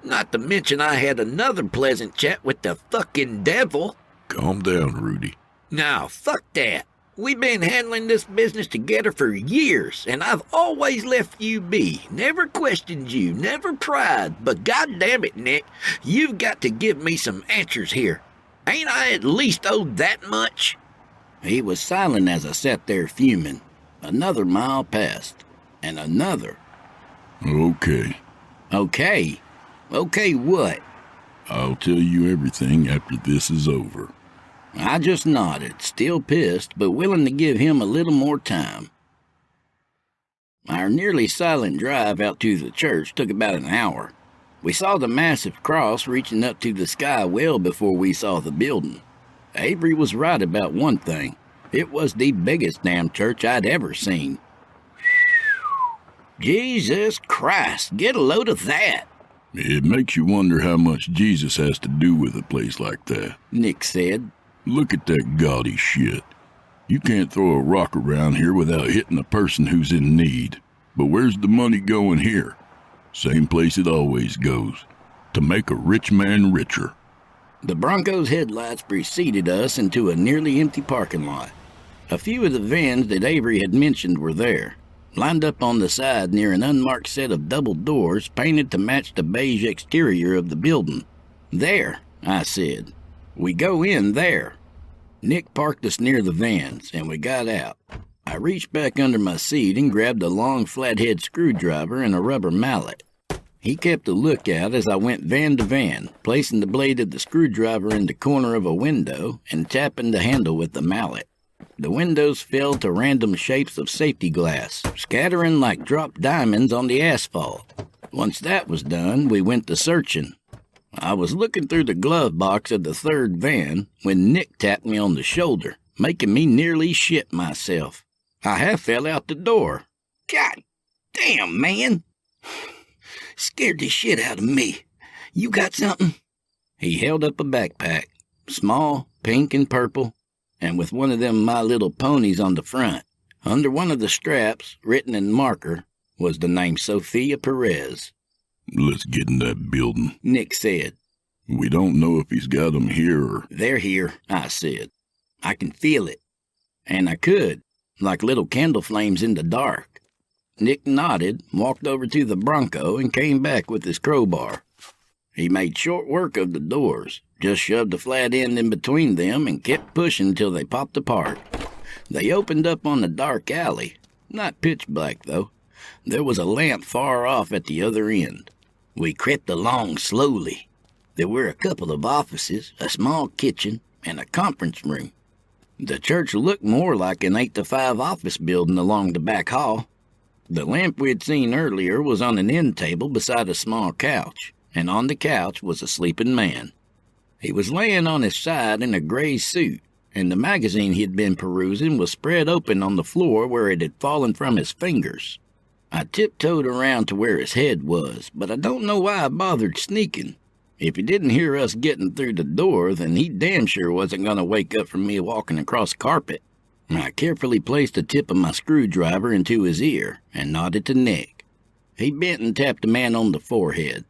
Not to mention I had another pleasant chat with the fucking devil. Calm down, Rudy. No, fuck that. We've been handling this business together for years, and I've always left you be. Never questioned you, never pried. But goddamn it, Nick, you've got to give me some answers here. Ain't I at least owed that much?" He was silent as I sat there fuming. Another mile passed, and another. Okay. Okay? Okay what? I'll tell you everything after this is over. I just nodded, still pissed, but willing to give him a little more time. Our nearly silent drive out to the church took about an hour. We saw the massive cross reaching up to the sky well before we saw the building. Avery was right about one thing. It was the biggest damn church I'd ever seen. Jesus Christ, get a load of that, It makes you wonder how much Jesus has to do with a place like that. Nick said. Look at that gaudy shit. You can't throw a rock around here without hitting a person who's in need. But where's the money going here? Same place it always goes. To make a rich man richer. The Bronco's headlights preceded us into a nearly empty parking lot. A few of the vans that Avery had mentioned were there, lined up on the side near an unmarked set of double doors painted to match the beige exterior of the building. "There," I said. "We go in there." Nick parked us near the vans, and we got out. I reached back under my seat and grabbed a long flathead screwdriver and a rubber mallet. He kept a lookout as I went van to van, placing the blade of the screwdriver in the corner of a window and tapping the handle with the mallet. The windows fell to random shapes of safety glass, scattering like dropped diamonds on the asphalt. Once that was done, we went to searching. I was looking through the glove box of the third van when Nick tapped me on the shoulder, making me nearly shit myself. I half fell out the door. "God damn, man! Scared the shit out of me. You got something?" He held up a backpack, small, pink and purple, and with one of them My Little Ponies on the front. Under one of the straps, written in marker, was the name Sophia Perez. Let's get in that building, Nick said. We don't know if he's got them here or... "They're here," I said. "I can feel it." And I could, like little candle flames in the dark. Nick nodded, walked over to the Bronco, and came back with his crowbar. He made short work of the doors, just shoved a flat end in between them and kept pushing till they popped apart. They opened up on a dark alley. Not pitch black, though. There was a lamp far off at the other end. We crept along slowly. There were a couple of offices, a small kitchen, and a conference room. The church looked more like an 8-to-5 office building along the back hall. The lamp we'd seen earlier was on an end table beside a small couch, and on the couch was a sleeping man. He was laying on his side in a gray suit, and the magazine he'd been perusing was spread open on the floor where it had fallen from his fingers. I tiptoed around to where his head was, but I don't know why I bothered sneaking. If he didn't hear us getting through the door, then he damn sure wasn't going to wake up from me walking across carpet. I carefully placed the tip of my screwdriver into his ear and nodded to Nick. He bent and tapped the man on the forehead.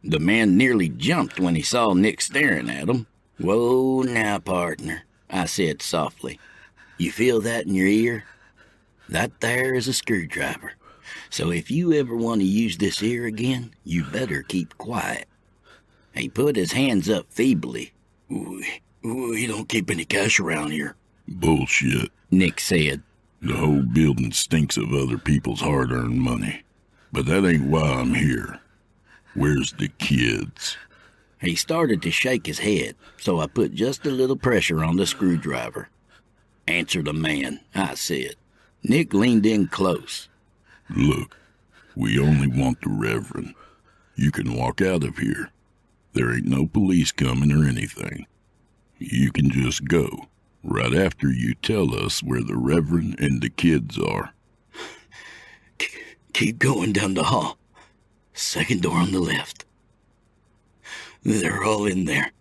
The man nearly jumped when he saw Nick staring at him. "Whoa now, partner," I said softly. "You feel that in your ear? That there is a screwdriver. So if you ever want to use this ear again, you better keep quiet." He put his hands up feebly. We don't keep any cash around here." Bullshit, Nick said. The whole building stinks of other people's hard-earned money. But that ain't why I'm here. Where's the kids? He started to shake his head, so I put just a little pressure on the screwdriver. "Answer the man," I said. Nick leaned in close. Look, we only want the Reverend. You can walk out of here. There ain't no police coming or anything. You can just go, right after you tell us where the Reverend and the kids are. Keep going down the hall. Second door on the left. They're all in there."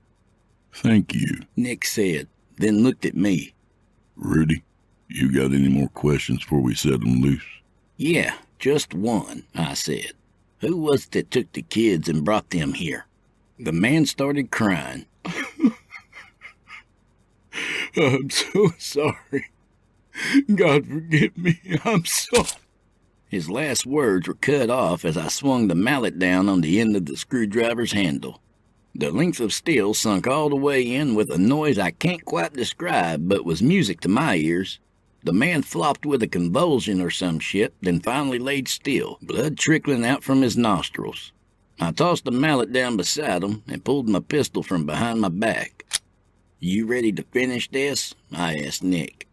Thank you, Nick said, then looked at me. Rudy, you got any more questions before we set them loose? "Yeah, just one," I said. "Who was it that took the kids and brought them here?" The man started crying. "I'm so sorry. God forgive me, I'm sorry. His last words were cut off as I swung the mallet down on the end of the screwdriver's handle. The length of steel sunk all the way in with a noise I can't quite describe, but was music to my ears. The man flopped with a convulsion or some shit, then finally laid still, blood trickling out from his nostrils. I tossed the mallet down beside him and pulled my pistol from behind my back. "You ready to finish this?" I asked Nick.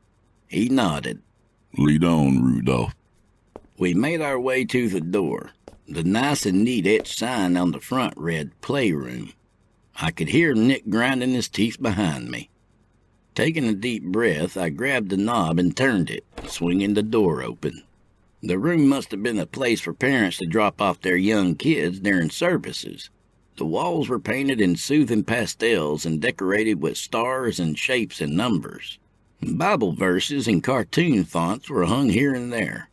He nodded. Lead on, Rudolph. We made our way to the door. The nice and neat etched sign on the front read Playroom. I could hear Nick grinding his teeth behind me. Taking a deep breath, I grabbed the knob and turned it, swinging the door open. The room must have been a place for parents to drop off their young kids during services. The walls were painted in soothing pastels and decorated with stars and shapes and numbers. Bible verses in cartoon fonts were hung here and there.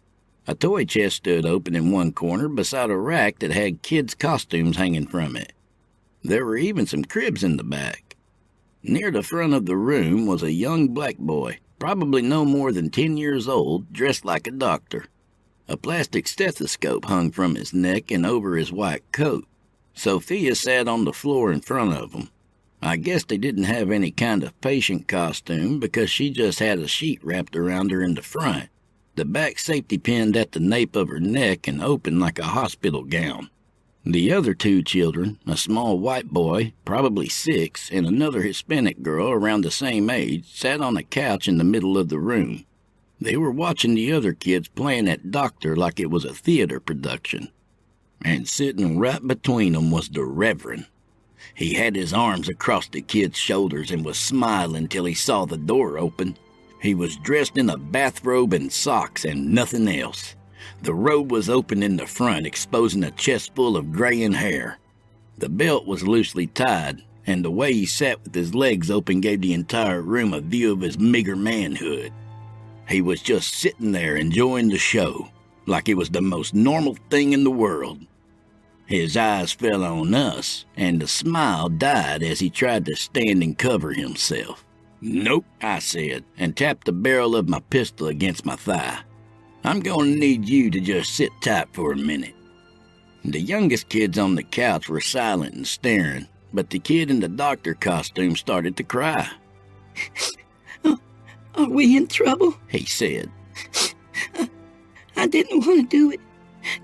A toy chest stood open in one corner beside a rack that had kids' costumes hanging from it. There were even some cribs in the back. Near the front of the room was a young black boy, probably no more than 10 years old, dressed like a doctor. A plastic stethoscope hung from his neck and over his white coat. Sophia sat on the floor in front of him. I guess they didn't have any kind of patient costume because she just had a sheet wrapped around her in the front. The back safety pinned at the nape of her neck and open like a hospital gown. The other two children, a small white boy, probably 6, and another Hispanic girl around the same age, sat on a couch in the middle of the room. They were watching the other kids playing at doctor like it was a theater production. And sitting right between them was the Reverend. He had his arms across the kid's shoulders and was smiling till he saw the door open. He was dressed in a bathrobe and socks and nothing else. The robe was open in the front, exposing a chest full of graying hair. The belt was loosely tied, and the way he sat with his legs open gave the entire room a view of his meager manhood. He was just sitting there enjoying the show, like it was the most normal thing in the world. His eyes fell on us, and the smile died as he tried to stand and cover himself. "Nope," I said, and tapped the barrel of my pistol against my thigh. "I'm going to need you to just sit tight for a minute." The youngest kids on the couch were silent and staring, but the kid in the doctor costume started to cry. Are we in trouble? He said. I didn't want to do it.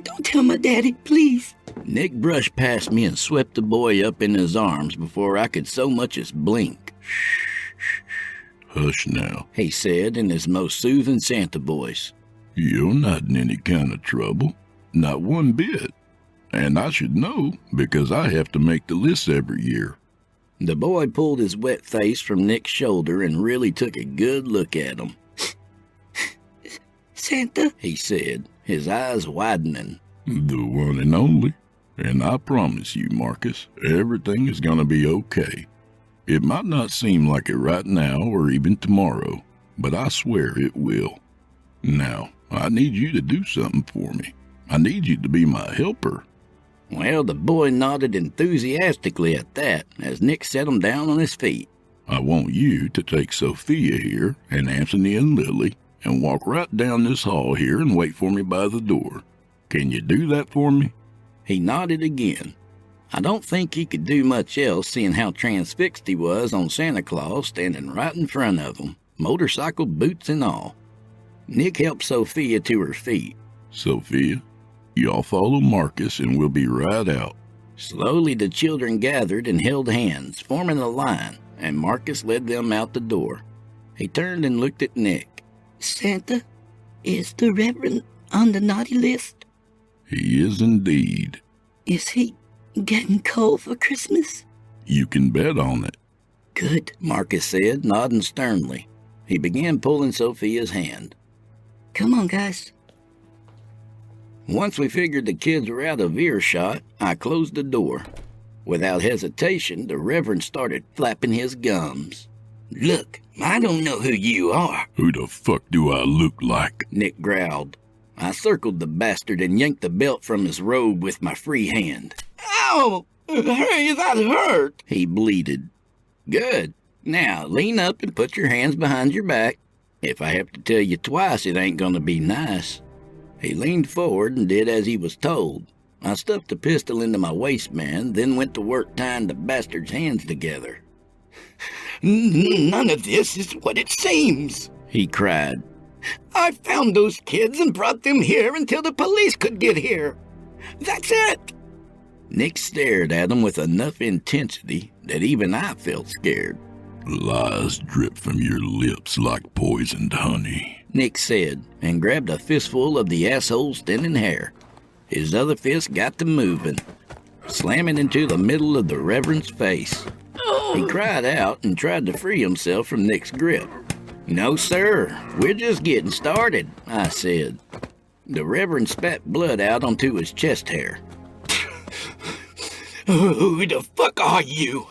Don't tell my daddy, please. Nick brushed past me and swept the boy up in his arms before I could so much as blink. Hush now, he said in his most soothing Santa voice. You're not in any kind of trouble. Not one bit. And I should know, because I have to make the list every year. The boy pulled his wet face from Nick's shoulder and really took a good look at him. Santa, he said, his eyes widening. The one and only. And I promise you, Marcus, everything is going to be okay. It might not seem like it right now or even tomorrow, but I swear it will. Now, I need you to do something for me. I need you to be my helper. Well, the boy nodded enthusiastically at that as Nick set him down on his feet. I want you to take Sophia here and Anthony and Lily and walk right down this hall here and wait for me by the door. Can you do that for me? He nodded again. I don't think he could do much else, seeing how transfixed he was on Santa Claus standing right in front of him, motorcycle boots and all. Nick helped Sophia to her feet. Sophia, y'all follow Marcus and we'll be right out. Slowly the children gathered and held hands, forming a line, and Marcus led them out the door. He turned and looked at Nick. Santa, is the Reverend on the naughty list? He is indeed. Is he getting cold for Christmas? You can bet on it. Good, Marcus said, nodding sternly. He began pulling Sophia's hand. Come on, guys. Once we figured the kids were out of earshot, I closed the door. Without hesitation, the Reverend started flapping his gums. Look, I don't know who you are. Who the fuck do I look like? Nick growled. I circled the bastard and yanked the belt from his robe with my free hand. Ow! Hurry, that hurt! He bleated. Good. Now, lean up and put your hands behind your back. If I have to tell you twice, it ain't gonna be nice. He leaned forward and did as he was told. I stuffed the pistol into my waistband, then went to work tying the bastard's hands together. None of this is what it seems, he cried. I found those kids and brought them here until the police could get here. That's it. Nick stared at him with enough intensity that even I felt scared. Lies drip from your lips like poisoned honey, Nick said, and grabbed a fistful of the asshole's thinning hair. His other fist got to moving, slamming into the middle of the Reverend's face. He cried out and tried to free himself from Nick's grip. No, sir, we're just getting started, I said. The Reverend spat blood out onto his chest hair. Who the fuck are you?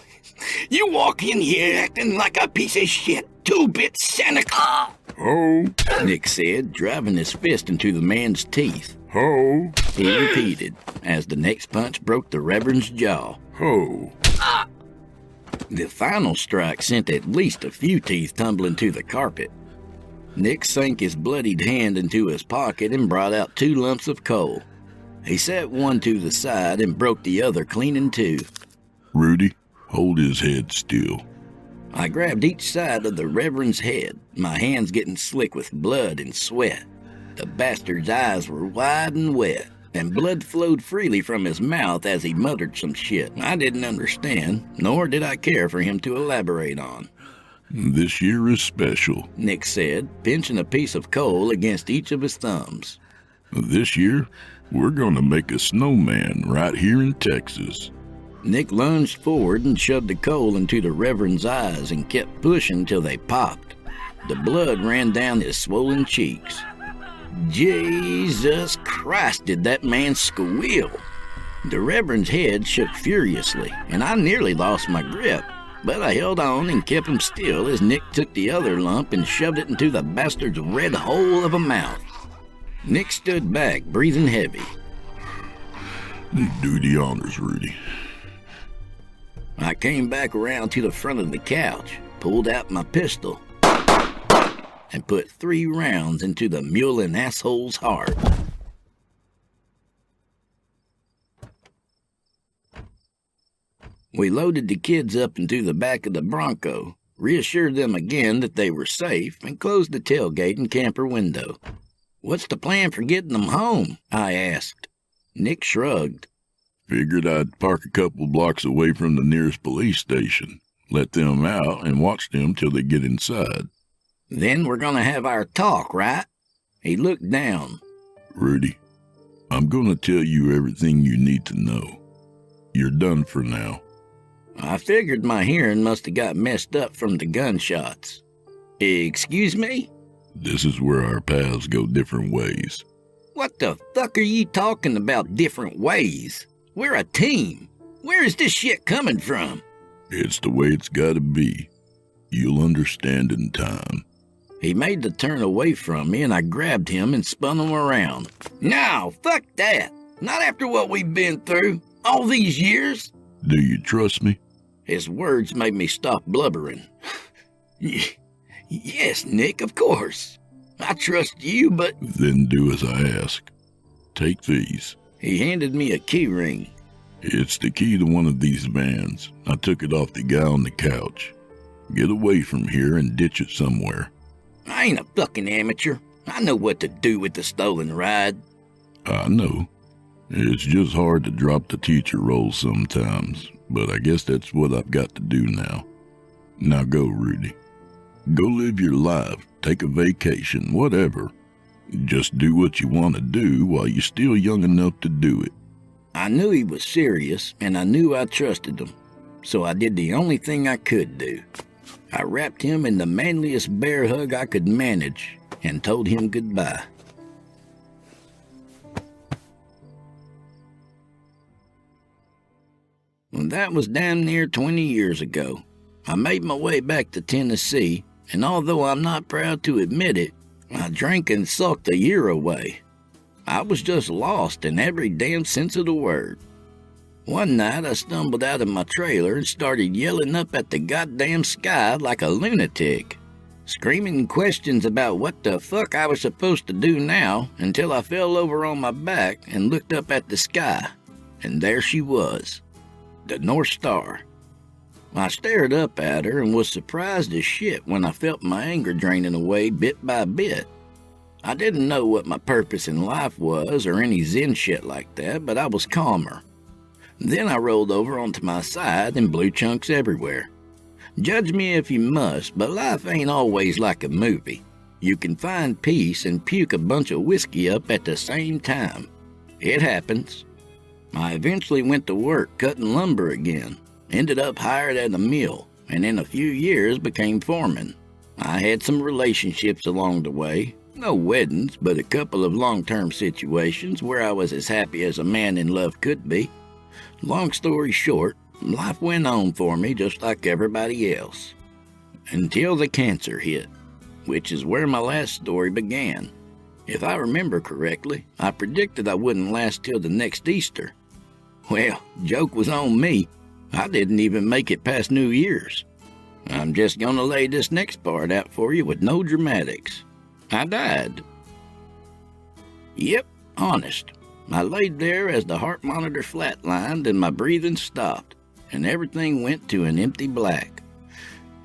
You walk in here acting like a piece of shit, two-bit Santa Claus. Ho, Nick said, driving his fist into the man's teeth. ho, He repeated, as the next punch broke the Reverend's jaw. ho. The final strike sent at least a few teeth tumbling to the carpet. Nick sank his bloodied hand into his pocket and brought out 2 lumps of coal. He set one to the side and broke the other clean in 2. Rudy, hold his head still. I grabbed each side of the Reverend's head, my hands getting slick with blood and sweat. The bastard's eyes were wide and wet, and blood flowed freely from his mouth as he muttered some shit I didn't understand, nor did I care for him to elaborate on. This year is special. Nick said, pinching a piece of coal against each of his thumbs. This year, we're gonna make a snowman right here in Texas. Nick lunged forward and shoved the coal into the Reverend's eyes and kept pushing till they popped. The blood ran down his swollen cheeks. Jesus Christ, did that man squeal. The Reverend's head shook furiously, and I nearly lost my grip, but I held on and kept him still as Nick took the other lump and shoved it into the bastard's red hole of a mouth. Nick stood back, breathing heavy. Do the honors, Rudy. I came back around to the front of the couch, pulled out my pistol, and put 3 rounds into the mullein asshole's heart. We loaded the kids up into the back of the Bronco, reassured them again that they were safe, and closed the tailgate and camper window. What's the plan for getting them home? I asked. Nick shrugged. Figured I'd park a couple blocks away from the nearest police station, let them out, and watch them till they get inside. Then we're gonna have our talk, right? He looked down. Rudy, I'm gonna tell you everything you need to know. You're done for now. I figured my hearing must have got messed up from the gunshots. Excuse me? This is where our paths go different ways. What the fuck are you talking about different ways? We're a team. Where is this shit coming from? It's the way it's gotta be. You'll understand in time. He made the turn away from me, and I grabbed him and spun him around. No, fuck that. Not after what we've been through. All these years. Do you trust me? His words made me stop blubbering. Yes, Nick, of course. I trust you, but... Then do as I ask. Take these. He handed me a key ring. It's the key to one of these vans. I took it off the guy on the couch. Get away from here and ditch it somewhere. I ain't a fucking amateur. I know what to do with the stolen ride. I know. It's just hard to drop the teacher role sometimes, but I guess that's what I've got to do now. Now go, Rudy. Go live your life, take a vacation, whatever. Just do what you want to do while you're still young enough to do it. I knew he was serious, and I knew I trusted him, so I did the only thing I could do. I wrapped him in the manliest bear hug I could manage and told him goodbye. Well, that was damn near 20 years ago. I made my way back to Tennessee, and although I'm not proud to admit it, I drank and sulked a year away. I was just lost in every damn sense of the word. One night I stumbled out of my trailer and started yelling up at the goddamn sky like a lunatic. screaming questions about what the fuck I was supposed to do now until I fell over on my back and looked up at the sky, and there she was, the North Star. I stared up at her and was surprised as shit when I felt my anger draining away bit by bit. I didn't know what my purpose in life was or any zen shit like that, but I was calmer. Then I rolled over onto my side and blew chunks everywhere. Judge me if you must, but life ain't always like a movie. You can find peace and puke a bunch of whiskey up at the same time. It happens. I eventually went to work cutting lumber again, ended up hired at a mill, and in a few years became foreman. I had some relationships along the way, no weddings, but a couple of long-term situations where I was as happy as a man in love could be. Long story short, life went on for me just like everybody else. Until the cancer hit, which is where my last story began. If I remember correctly, I predicted I wouldn't last till the next Easter. Well, joke was on me. I didn't even make it past New Year's. I'm just gonna lay this next part out for you with no dramatics. I died. Yep, honest. I laid there as the heart monitor flatlined and my breathing stopped, and everything went to an empty black.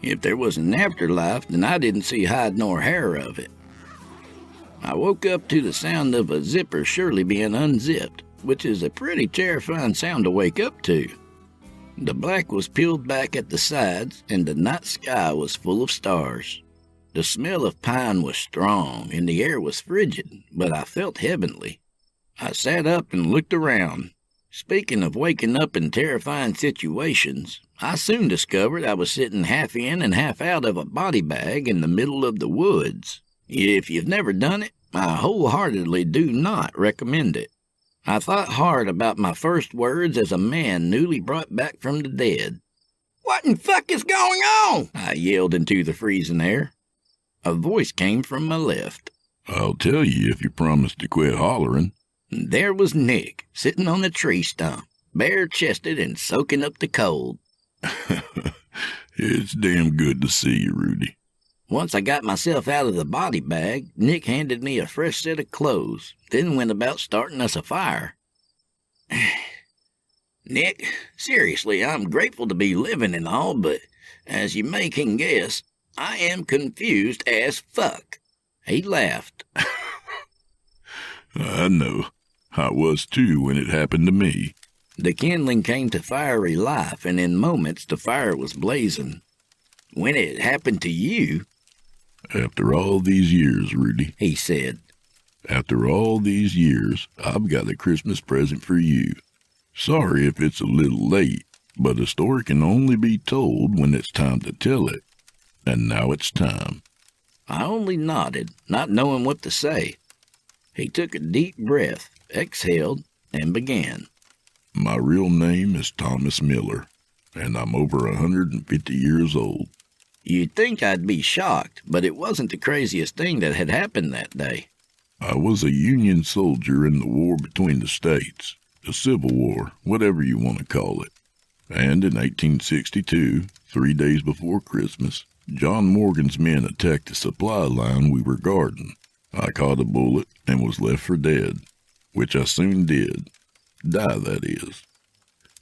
If there was an afterlife, then I didn't see hide nor hair of it. I woke up to the sound of a zipper surely being unzipped, which is a pretty terrifying sound to wake up to. The black was peeled back at the sides, and the night sky was full of stars. The smell of pine was strong, and the air was frigid, but I felt heavenly. I sat up and looked around. Speaking of waking up in terrifying situations, I soon discovered I was sitting half in and half out of a body bag in the middle of the woods. If you've never done it, I wholeheartedly do not recommend it. I thought hard about my first words as a man newly brought back from the dead. "What in fuck is going on?" I yelled into the freezing air. A voice came from my left. "I'll tell you if you promise to quit hollering." There was Nick, sitting on a tree stump, bare-chested and soaking up the cold. "It's damn good to see you, Rudy." Once I got myself out of the body bag, Nick handed me a fresh set of clothes, then went about starting us a fire. "Nick, seriously, I'm grateful to be living and all, but as you may can guess, I am confused as fuck." He laughed. "I know. I was too when it happened to me." The kindling came to fiery life, and in moments the fire was blazing. "When it happened to you," "After all these years, Rudy," he said, "after all these years, I've got a Christmas present for you. Sorry if it's a little late, but a story can only be told when it's time to tell it. And now it's time." I only nodded, not knowing what to say. He took a deep breath, exhaled, and began. "My real name is Thomas Miller, and I'm over 150 years old." You'd think I'd be shocked, but it wasn't the craziest thing that had happened that day. I was a Union soldier in the war between the states, the Civil War, whatever you want to call it. And in 1862, 3 days before Christmas, John Morgan's men attacked the supply line we were guarding. I caught a bullet and was left for dead, which I soon did. Die, that is.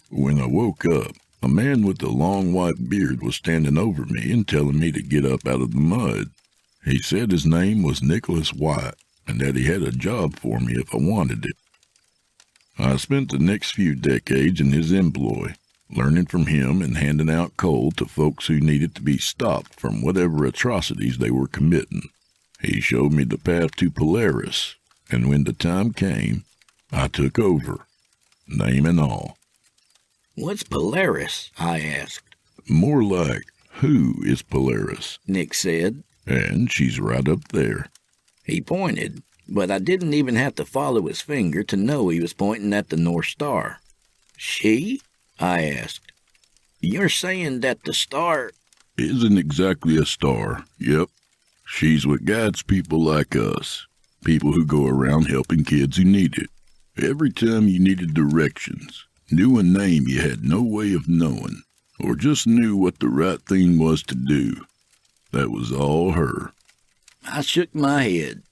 When I woke up, a man with a long white beard was standing over me and telling me to get up out of the mud. He said his name was Nicholas White and that he had a job for me if I wanted it. I spent the next few decades in his employ, learning from him and handing out coal to folks who needed to be stopped from whatever atrocities they were committing. He showed me the path to Polaris, and when the time came, I took over, name and all. "What's Polaris?" I asked. "More like, who is Polaris?" Nick said. "And she's right up there." He pointed, but I didn't even have to follow his finger to know he was pointing at the North Star. "She?" I asked. "You're saying that the star—" "Isn't exactly a star, yep. She's what guides people like us, people who go around helping kids who need it. Every time you needed directions, knew a name you had no way of knowing, or just knew what the right thing was to do, That was all her. I shook my head.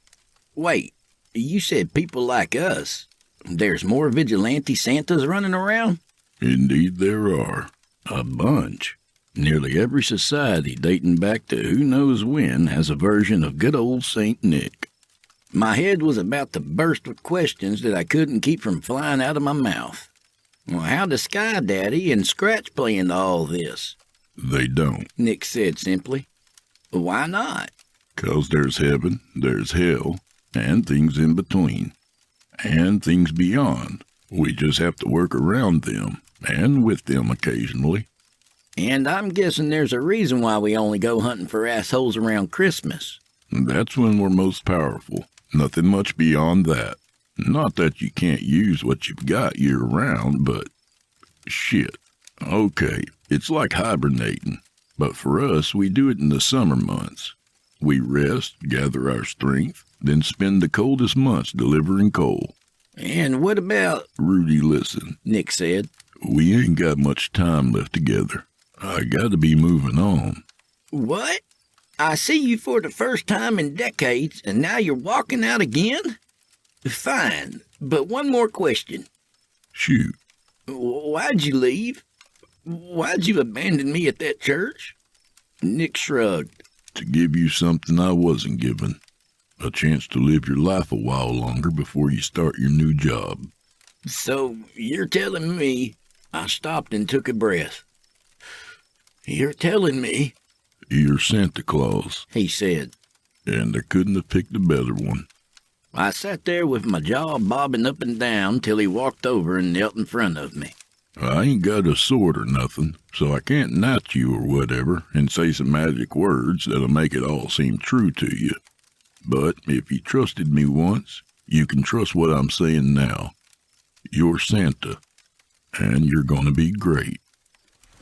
Wait, you said people like us. There's more vigilante Santas running around? Indeed there are. A bunch. Nearly every society dating back to who knows when has a version of good old St. Nick. My head was about to burst with questions that I couldn't keep from flying out of my mouth. Well, how does Sky Daddy and Scratch play into all this? They don't. Nick said simply. Why not? 'Cause there's heaven, there's hell, and things in between. And things beyond. We just have to work around them, and with them occasionally. And I'm guessing there's a reason why we only go hunting for assholes around Christmas. That's when we're most powerful. Nothing much beyond that. Not that you can't use what you've got year-round, but... shit. Okay, it's like hibernating. But for us, we do it in the summer months. We rest, gather our strength, then spend the coldest months delivering coal. And what about... Rudy, listen. Nick said. We ain't got much time left together. I gotta be moving on. What? I see you for the first time in decades, and now you're walking out again? Fine, but one more question. Shoot. Why'd you leave? Why'd you abandon me at that church? Nick shrugged. To give you something I wasn't given. A chance to live your life a while longer before you start your new job. So you're telling me... I stopped and took a breath. You're telling me... You're Santa Claus, he said. And I couldn't have picked a better one. I sat there with my jaw bobbing up and down till he walked over and knelt in front of me. I ain't got a sword or nothing, so I can't knight you or whatever and say some magic words that'll make it all seem true to you. But if you trusted me once, you can trust what I'm saying now. You're Santa, and you're gonna be great.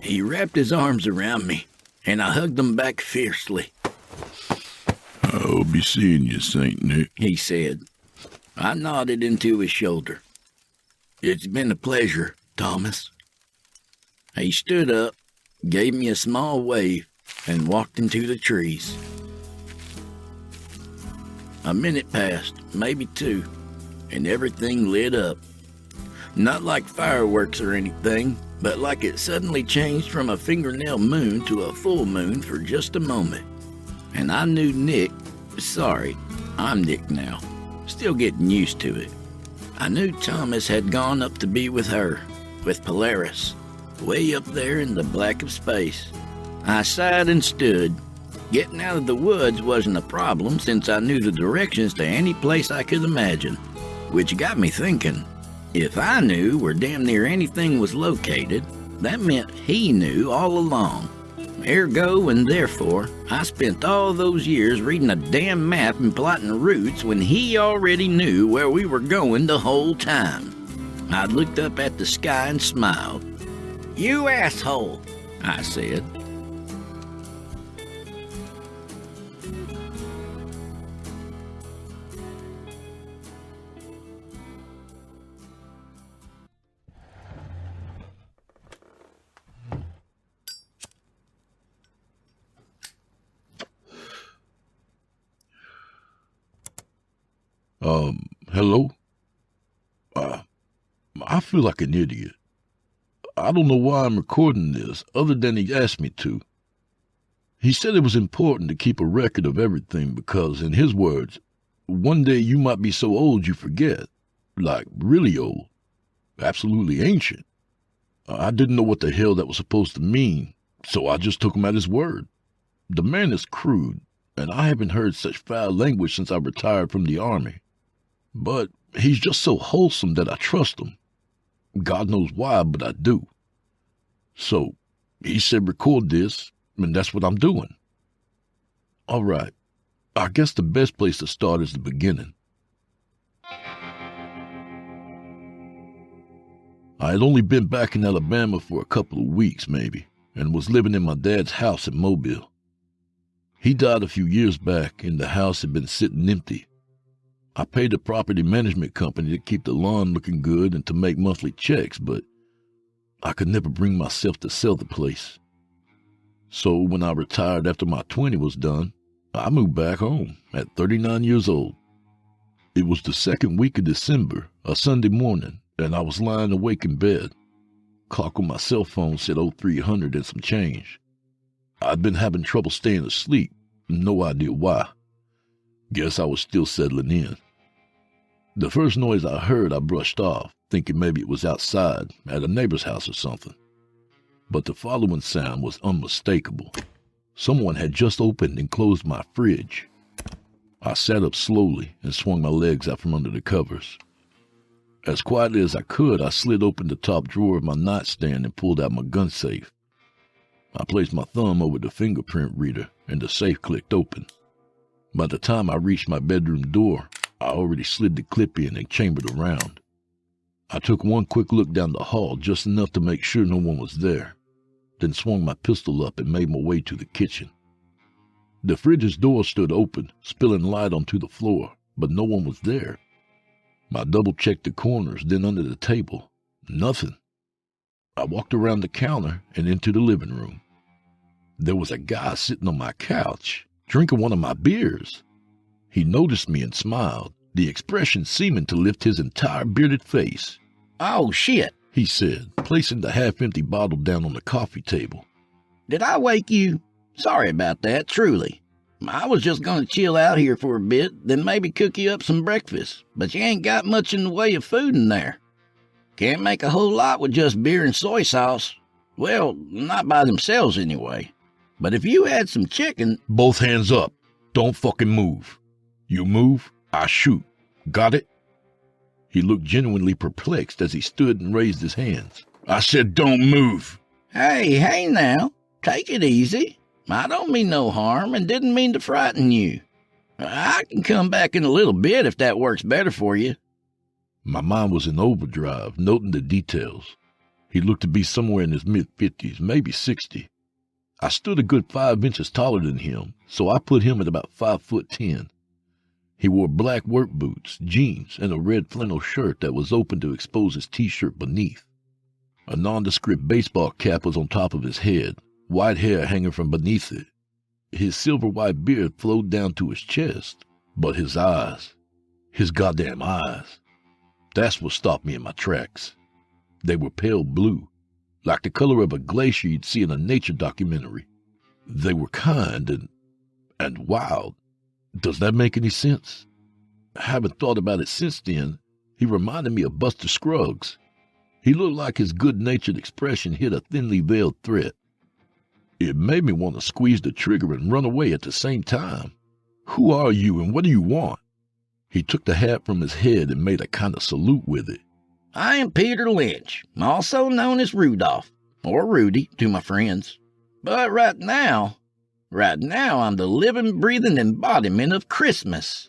He wrapped his arms around me, and I hugged him back fiercely. I'll be seeing you, St. Nick, he said. I nodded into his shoulder. It's been a pleasure, Thomas. He stood up, gave me a small wave, and walked into the trees. A minute passed, maybe two, and everything lit up. Not like fireworks or anything, but like it suddenly changed from a fingernail moon to a full moon for just a moment. And I knew Nick, sorry, I'm Nick now, still getting used to it. I knew Thomas had gone up to be with her, with Polaris, way up there in the black of space. I sighed and stood. Getting out of the woods wasn't a problem since I knew the directions to any place I could imagine, which got me thinking. If I knew where damn near anything was located, that meant he knew all along. Ergo and therefore, I spent all those years reading a damn map and plotting routes when he already knew where we were going the whole time. I looked up at the sky and smiled. You asshole, I said. Hello? I feel like an idiot. I don't know why I'm recording this, other than he asked me to. He said it was important to keep a record of everything because, in his words, one day you might be so old you forget. Like, really old. Absolutely ancient. I didn't know what the hell that was supposed to mean, so I just took him at his word. The man is crude, and I haven't heard such foul language since I retired from the army. But he's just so wholesome that I trust him. God knows why, but I do. So, he said record this, and that's what I'm doing. All right, I guess the best place to start is the beginning. I had only been back in Alabama for a couple of weeks, maybe, and was living in my dad's house in Mobile. He died a few years back, and the house had been sitting empty. I paid a property management company to keep the lawn looking good and to make monthly checks, but I could never bring myself to sell the place. So when I retired after my 20 was done, I moved back home at 39 years old. It was the second week of December, a Sunday morning, and I was lying awake in bed. Clock on my cell phone said 0300 and some change. I'd been having trouble staying asleep, no idea why. Guess I was still settling in. The first noise I heard I brushed off, thinking maybe it was outside, at a neighbor's house or something. But the following sound was unmistakable. Someone had just opened and closed my fridge. I sat up slowly and swung my legs out from under the covers. As quietly as I could, I slid open the top drawer of my nightstand and pulled out my gun safe. I placed my thumb over the fingerprint reader, and the safe clicked open. By the time I reached my bedroom door, I already slid the clip in and chambered around. I took one quick look down the hall, just enough to make sure no one was there, then swung my pistol up and made my way to the kitchen. The fridge's door stood open, spilling light onto the floor, but no one was there. I double-checked the corners, then under the table. Nothing. I walked around the counter and into the living room. There was a guy sitting on my couch, drinking one of my beers. He noticed me and smiled, the expression seeming to lift his entire bearded face. "Oh, shit," he said, placing the half-empty bottle down on the coffee table. "Did I wake you? Sorry about that, truly. I was just going to chill out here for a bit, then maybe cook you up some breakfast, but you ain't got much in the way of food in there. Can't make a whole lot with just beer and soy sauce. Well, not by themselves anyway. But if you had some chicken—" "Both hands up. Don't fucking move. You move, I shoot. Got it?" He looked genuinely perplexed as he stood and raised his hands. "I said don't move." Hey now, take it easy. I don't mean no harm and didn't mean to frighten you. I can come back in a little bit if that works better for you." My mind was in overdrive, noting the details. He looked to be somewhere in his mid-50s, maybe 60. I stood a good 5 inches taller than him, so I put him at about 5'10". He wore black work boots, jeans, and a red flannel shirt that was open to expose his t-shirt beneath. A nondescript baseball cap was on top of his head, white hair hanging from beneath it. His silver-white beard flowed down to his chest, but his eyes, his goddamn eyes, that's what stopped me in my tracks. They were pale blue, like the color of a glacier you'd see in a nature documentary. They were kind and wild. Does that make any sense? I haven't thought about it since then. He reminded me of Buster Scruggs. He looked like his good-natured expression hid a thinly veiled threat. It made me want to squeeze the trigger and run away at the same time. "Who are you and what do you want?" He took the hat from his head and made a kind of salute with it. "I am Peter Lynch, also known as Rudolph, or Rudy to my friends. But right now I'm the living, breathing embodiment of Christmas."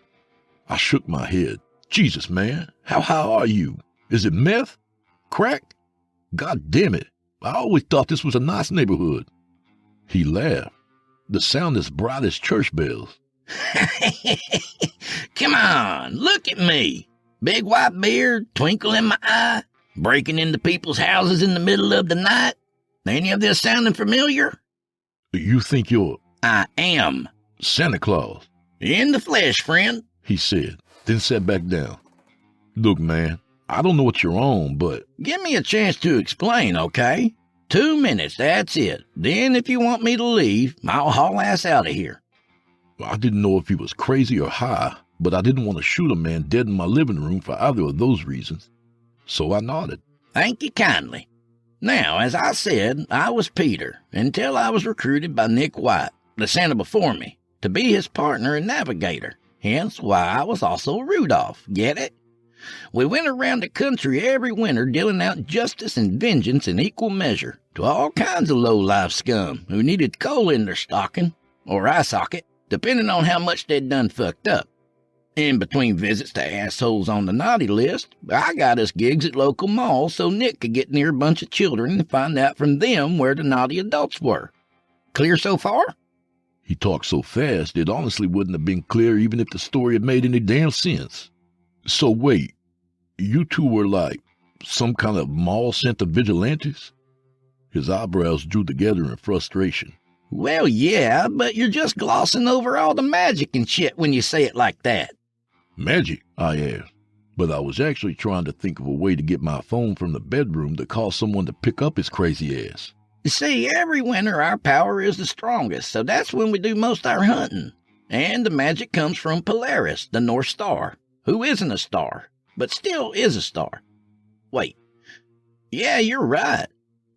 I shook my head. "Jesus, man, how high are you? Is it meth? Crack? God damn it, I always thought this was a nice neighborhood." He laughed, the sound as bright as church bells. "Come on, look at me. Big white beard, twinkle in my eye, breaking into people's houses in the middle of the night. Any of this sounding familiar?" "You think you're—" "I am Santa Claus." in the flesh, friend," he said, then sat back down. "Look, man, I don't know what you're on, but—" "Give me a chance to explain, okay? 2 minutes, that's it. Then if you want me to leave, I'll haul ass out of here." I didn't know if he was crazy or high, but I didn't want to shoot a man dead in my living room for either of those reasons. So I nodded. "Thank you kindly. Now, as I said, I was Peter until I was recruited by Nick White, the Santa before me, to be his partner and navigator, hence why I was also Rudolph. Get it? We went around the country every winter dealing out justice and vengeance in equal measure to all kinds of low-life scum who needed coal in their stocking, or eye socket, depending on how much they'd done fucked up. In between visits to assholes on the naughty list, I got us gigs at local malls so Nick could get near a bunch of children and find out from them where the naughty adults were. Clear so far?" He talked so fast it honestly wouldn't have been clear even if the story had made any damn sense. "So wait, you two were like some kind of mall Santa vigilantes?" His eyebrows drew together in frustration. Well, yeah, but you're just glossing over all the magic and shit when you say it like that. Magic? I asked. But I was actually trying to think of a way to get my phone from the bedroom to call someone to pick up his crazy ass. See, every winter our power is the strongest, so that's when we do most our hunting. And the magic comes from Polaris, the North Star, who isn't a star, but still is a star. Wait. Yeah, you're right.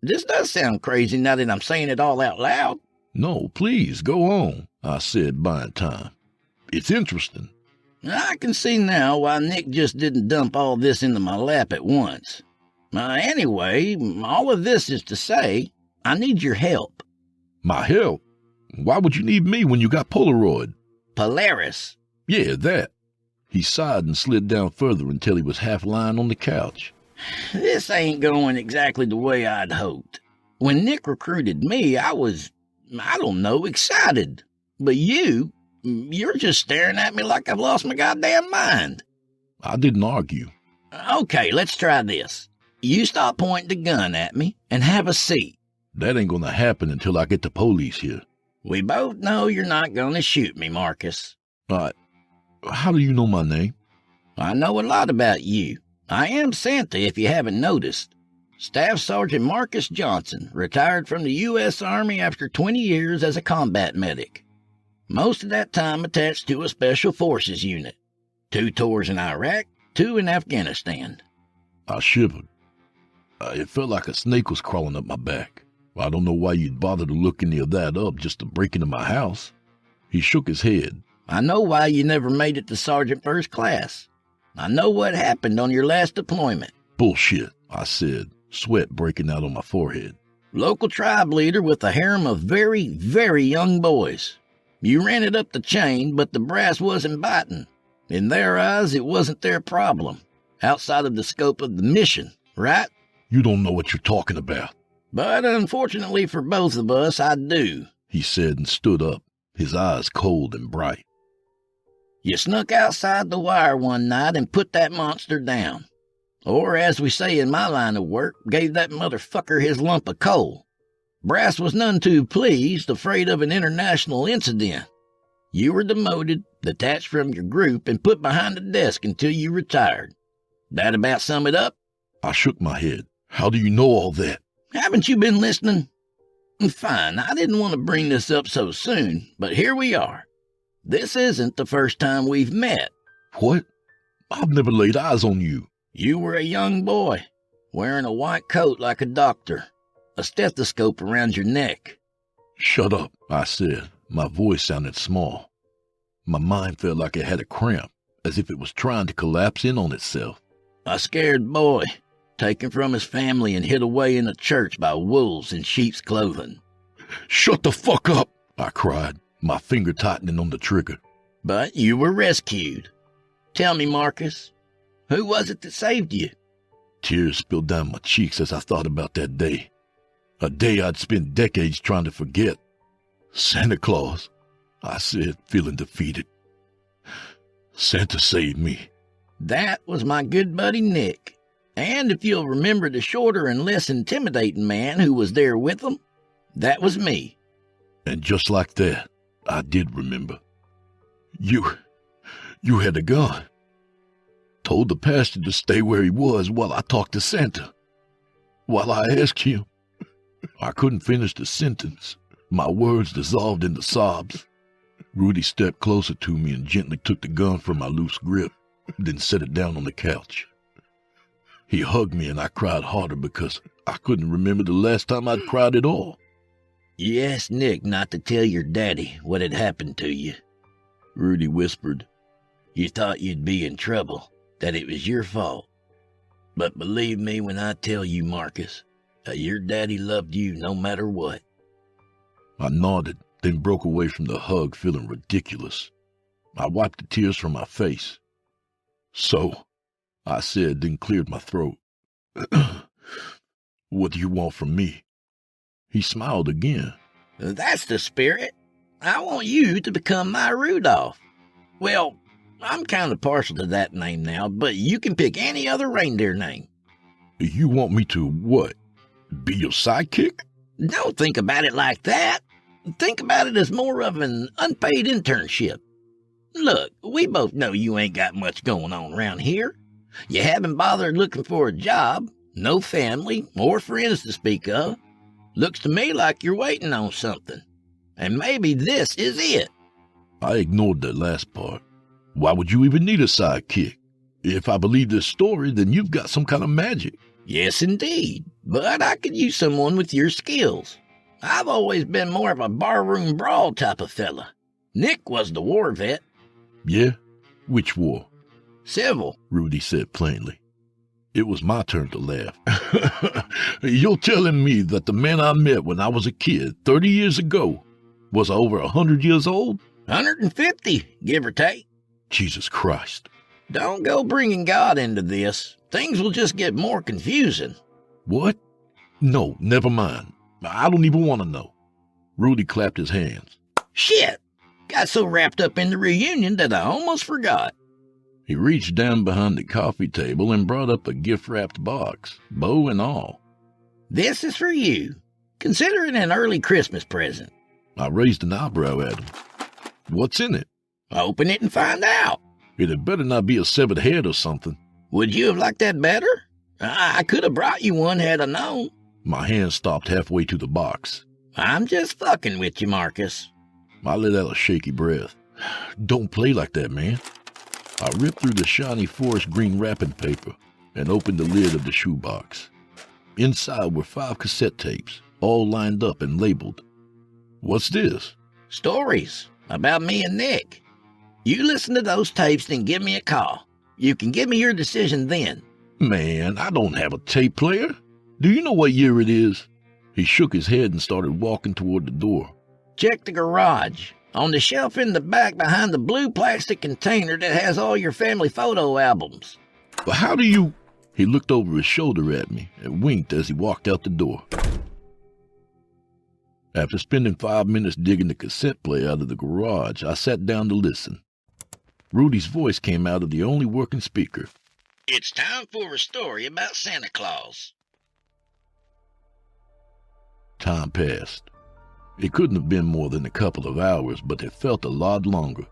This does sound crazy now that I'm saying it all out loud. No, please, go on, I said, buying time. It's interesting. I can see now why Nick just didn't dump all this into my lap at once. Anyway, all of this is to say, I need your help. My help? Why would you need me when you got Polaroid? Polaris. Yeah, that. He sighed and slid down further until he was half lying on the couch. This ain't going exactly the way I'd hoped. When Nick recruited me, I was, excited. But you're just staring at me like I've lost my goddamn mind. I didn't argue. Okay, let's try this. You stop pointing the gun at me and have a seat. That ain't gonna happen until I get the police here. We both know you're not gonna shoot me, Marcus. How do you know my name? I know a lot about you. I am Santa, if you haven't noticed. Staff Sergeant Marcus Johnson, retired from the U.S. Army after 20 years as a combat medic. Most of that time attached to a Special Forces unit. 2 tours in Iraq, 2 in Afghanistan. I shivered. It felt like a snake was crawling up my back. I don't know why you'd bother to look any of that up just to break into my house. He shook his head. I know why you never made it to Sergeant First Class. I know what happened on your last deployment. Bullshit, I said, sweat breaking out on my forehead. Local tribe leader with a harem of very, very young boys. You ran it up the chain, but the brass wasn't biting. In their eyes, it wasn't their problem. Outside of the scope of the mission, right? You don't know what you're talking about. But unfortunately for both of us, I do, he said and stood up, his eyes cold and bright. You snuck outside the wire one night and put that monster down. Or, as we say in my line of work, gave that motherfucker his lump of coal. Brass was none too pleased, afraid of an international incident. You were demoted, detached from your group, and put behind the desk until you retired. That about sum it up? I shook my head. How do you know all that? Haven't you been listening? Fine, I didn't want to bring this up so soon, but here we are. This isn't the first time we've met. What? I've never laid eyes on you. You were a young boy, wearing a white coat like a doctor, a stethoscope around your neck. Shut up, I said. My voice sounded small. My mind felt like it had a cramp, as if it was trying to collapse in on itself. A scared boy, taken from his family and hid away in a church by wolves in sheep's clothing. Shut the fuck up, I cried, my finger tightening on the trigger. But you were rescued. Tell me, Marcus, who was it that saved you? Tears spilled down my cheeks as I thought about that day. A day I'd spent decades trying to forget. Santa Claus, I said, feeling defeated. Santa saved me. That was my good buddy Nick. And if you'll remember the shorter and less intimidating man who was there with him, that was me. And just like that, I did remember. You had a gun. Told the pastor to stay where he was while I talked to Santa. While I asked him. I couldn't finish the sentence. My words dissolved into sobs. Rudy stepped closer to me and gently took the gun from my loose grip, then set it down on the couch. He hugged me and I cried harder because I couldn't remember the last time I'd cried at all. You asked Nick not to tell your daddy what had happened to you, Rudy whispered. You thought you'd be in trouble, that it was your fault. But believe me when I tell you, Marcus, that your daddy loved you no matter what. I nodded, then broke away from the hug feeling ridiculous. I wiped the tears from my face. So, I said, then cleared my throat. What do you want from me? He smiled again. That's the spirit. I want you to become my Rudolph. Well, I'm kind of partial to that name now, but you can pick any other reindeer name. You want me to what? Be your sidekick? Don't think about it like that. Think about it as more of an unpaid internship. Look, we both know you ain't got much going on around here. You haven't bothered looking for a job, no family or friends to speak of. Looks to me like you're waiting on something. And maybe this is it. I ignored that last part. Why would you even need a sidekick? If I believe this story, then you've got some kind of magic. Yes, indeed. But I could use someone with your skills. I've always been more of a barroom brawl type of fella. Nick was the war vet. Yeah? Which war? Civil, Rudy said plainly. It was my turn to laugh. You're telling me that the man I met when I was a kid 30 years ago was over 100 years old? 150, give or take. Jesus Christ. Don't go bringing God into this. Things will just get more confusing. What? No, never mind. I don't even want to know. Rudy clapped his hands. Shit! Got so wrapped up in the reunion that I almost forgot. He reached down behind the coffee table and brought up a gift-wrapped box, bow and all. This is for you. Consider it an early Christmas present. I raised an eyebrow at him. What's in it? Open it and find out. It had better not be a severed head or something. Would you have liked that better? I could have brought you one had I known. My hand stopped halfway to the box. I'm just fucking with you, Marcus. I let out a shaky breath. Don't play like that, man. I ripped through the shiny forest green wrapping paper and opened the lid of the shoebox. Inside were 5 cassette tapes, all lined up and labeled. What's this? Stories about me and Nick. You listen to those tapes, then give me a call. You can give me your decision then. Man, I don't have a tape player. Do you know what year it is? He shook his head and started walking toward the door. Check the garage. On the shelf in the back behind the blue plastic container that has all your family photo albums. But how do you... He looked over his shoulder at me and winked as he walked out the door. After spending 5 minutes digging the cassette player out of the garage, I sat down to listen. Rudy's voice came out of the only working speaker. It's time for a story about Santa Claus. Time passed. It couldn't have been more than a couple of hours, but it felt a lot longer.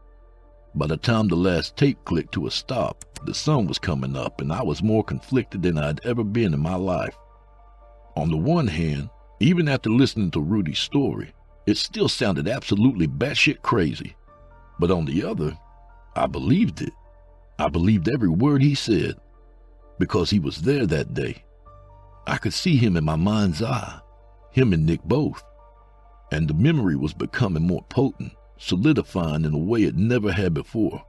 By the time the last tape clicked to a stop, the sun was coming up and I was more conflicted than I'd ever been in my life. On the one hand, even after listening to Rudy's story, it still sounded absolutely batshit crazy. But on the other, I believed it. I believed every word he said, because he was there that day. I could see him in my mind's eye, him and Nick both. And the memory was becoming more potent, solidifying in a way it never had before.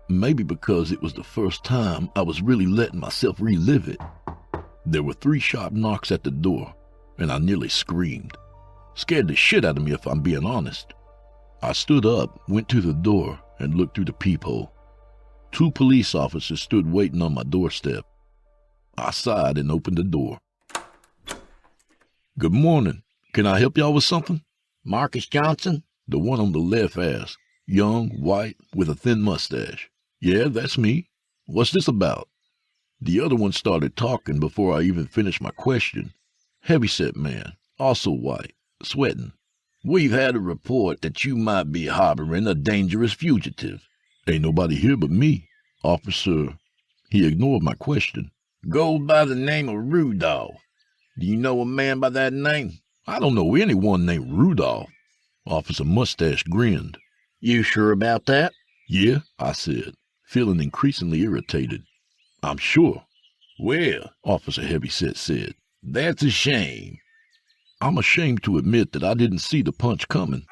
Maybe because it was the first time I was really letting myself relive it. There were 3 sharp knocks at the door, and I nearly screamed. Scared the shit out of me if I'm being honest. I stood up, went to the door, and looked through the peephole. 2 police officers stood waiting on my doorstep. I sighed and opened the door. Good morning. Can I help y'all with something? Marcus Johnson? The one on the left asked, young, white, with a thin mustache. Yeah, that's me. What's this about? The other one started talking before I even finished my question. Heavyset man, also white, sweating. We've had a report that you might be harboring a dangerous fugitive. Ain't nobody here but me, officer. He ignored my question. Go by the name of Rudolph. Do you know a man by that name? I don't know anyone named Rudolph. Officer Mustache grinned. You sure about that? Yeah, I said, feeling increasingly irritated. I'm sure. Well, Officer Heavyset said, that's a shame. I'm ashamed to admit that I didn't see the punch coming.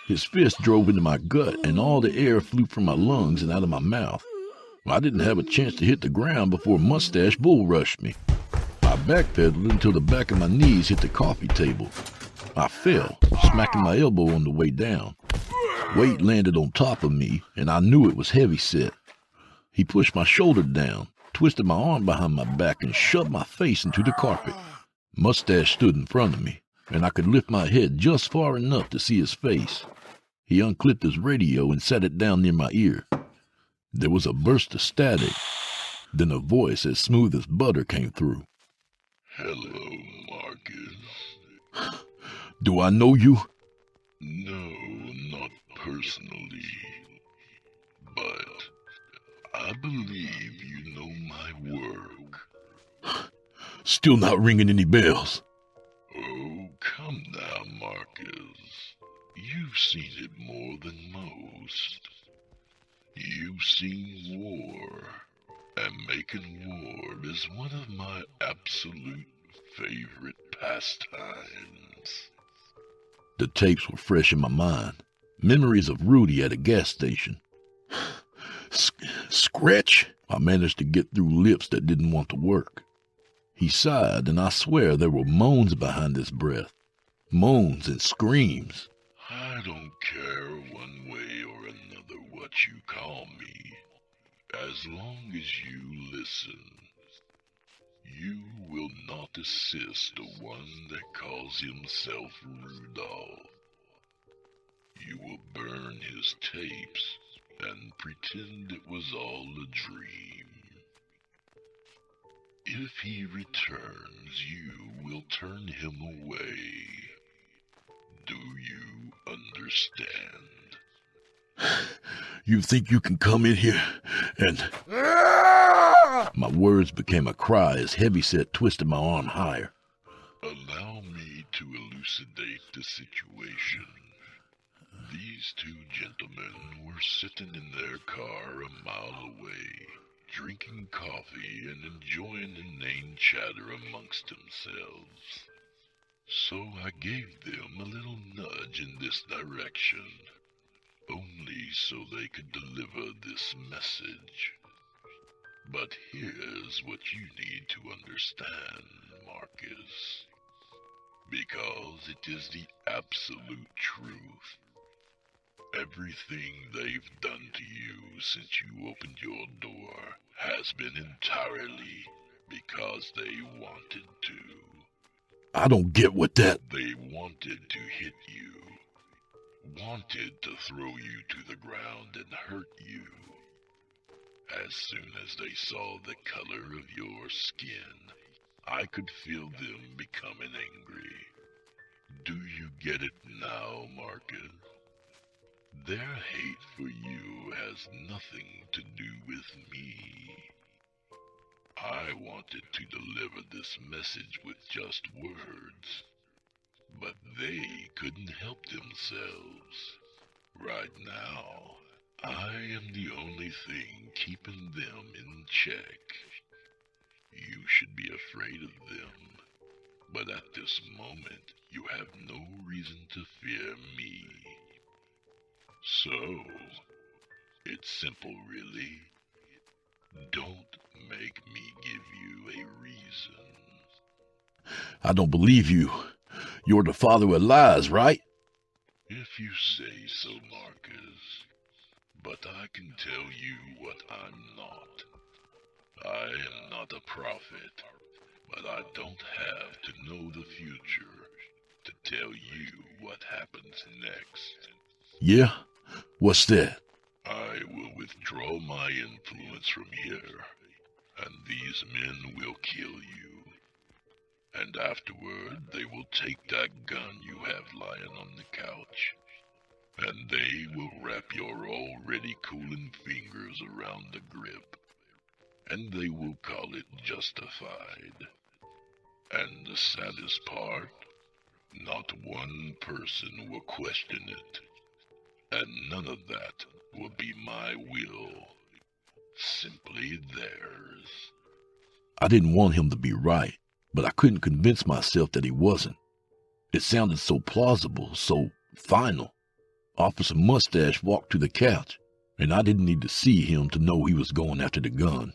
His fist drove into my gut and all the air flew from my lungs and out of my mouth. I didn't have a chance to hit the ground before Mustache bull rushed me. I backpedaled until the back of my knees hit the coffee table. I fell, smacking my elbow on the way down. Weight landed on top of me, and I knew it was Heavyset. He pushed my shoulder down, twisted my arm behind my back, and shoved my face into the carpet. Mustache stood in front of me, and I could lift my head just far enough to see his face. He unclipped his radio and sat it down near my ear. There was a burst of static. Then a voice as smooth as butter came through. Hello, Marcus. Do I know you? No, not personally. But I believe you know my work. Still not ringing any bells. Oh, come now, Marcus. You've seen it more than most. You've seen war, and making war is one of my absolute favorite pastimes. The tapes were fresh in my mind. Memories of Rudy at a gas station. Scratch! I managed to get through lips that didn't want to work. He sighed, and I swear there were moans behind his breath. Moans and screams. I don't care one way or another what you call me. As long as you listen, you will not assist the one that calls himself Rudolph. You will burn his tapes and pretend it was all a dream. If he returns, you will turn him away. Do you understand? You think you can come in here and... My words became a cry as Heavyset twisted my arm higher. Allow me to elucidate the situation. These two gentlemen were sitting in their car a mile away, drinking coffee and enjoying inane chatter amongst themselves. So I gave them a little nudge in this direction, only so they could deliver this message. But here's what you need to understand, Marcus, because it is the absolute truth. Everything they've done to you since you opened your door has been entirely because they wanted to. I don't get what that... They wanted to hit you. Wanted to throw you to the ground and hurt you. As soon as they saw the color of your skin, I could feel them becoming angry. Do you get it now, Marcus? Their hate for you has nothing to do with me. I wanted to deliver this message with just words, but they couldn't help themselves. Right now, I am the only thing keeping them in check. You should be afraid of them, but at this moment, you have no reason to fear me. So, it's simple really. Don't make me give you a reason. I don't believe you. You're the father of lies, right? If you say so, Marcus. But I can tell you what I'm not. I am not a prophet, but I don't have to know the future to tell you what happens next. Yeah? What's that? I will withdraw my influence from here, and these men will kill you. And afterward, they will take that gun you have lying on the couch, and they will wrap your already cooling fingers around the grip, and they will call it justified. And the saddest part, not one person will question it, and none of that will be my will, simply theirs. I didn't want him to be right, but I couldn't convince myself that he wasn't. It sounded so plausible, so final. Officer Mustache walked to the couch, and I didn't need to see him to know he was going after the gun.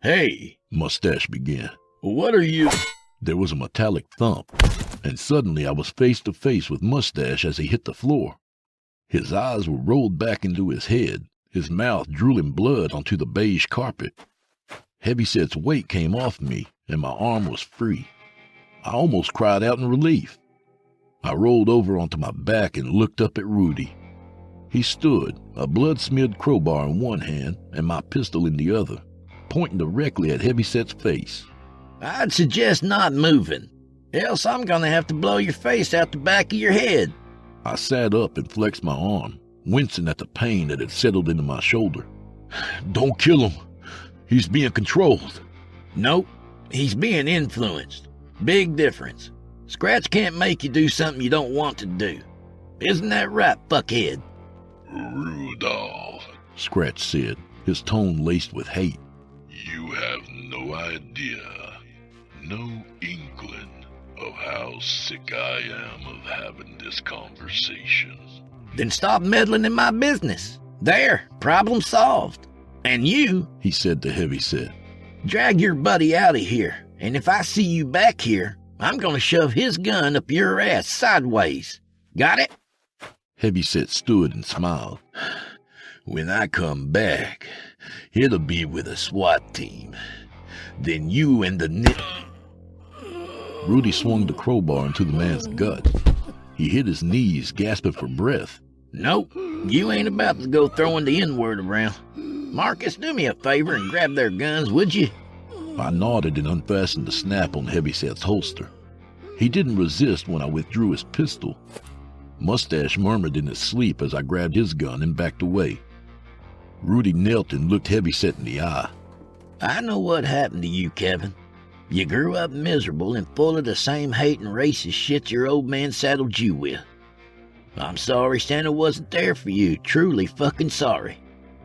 Hey, Mustache began. what are you... There was a metallic thump, and suddenly I was face to face with Mustache as he hit the floor. His eyes were rolled back into his head, his mouth drooling blood onto the beige carpet. Heavyset's weight came off me, and my arm was free. I almost cried out in relief. I rolled over onto my back and looked up at Rudy. He stood, a blood-smeared crowbar in one hand and my pistol in the other, pointing directly at Heavyset's face. I'd suggest not moving. else I'm gonna have to blow your face out the back of your head. I sat up and flexed my arm, wincing at the pain that had settled into my shoulder. Don't kill him. He's being controlled. Nope, he's being influenced. Big difference. Scratch can't make you do something you don't want to do. Isn't that right, fuckhead? Rudolph, Scratch said, his tone laced with hate. you have no idea, no inkling of how sick I am of having this conversation. Then stop meddling in my business. There, problem solved. And you, He said to Heavyset, drag your buddy out of here, and if I see you back here, I'm gonna shove his gun up your ass sideways. Got it? Heavyset stood and smiled. When I come back, it'll be with a SWAT team. Then you and the Rudy swung the crowbar into the man's gut. He hit his knees, gasping for breath. Nope, you ain't about to go throwing the N-word around. Marcus, do me a favor and grab their guns, would you? I nodded and unfastened the snap on Heavyset's holster. He didn't resist when I withdrew his pistol. Mustache murmured in his sleep as I grabbed his gun and backed away. Rudy knelt and looked Heavyset in the eye. I know what happened to you, Kevin. You grew up miserable and full of the same hate and racist shit your old man saddled you with. I'm sorry Santa wasn't there for you, truly fucking sorry.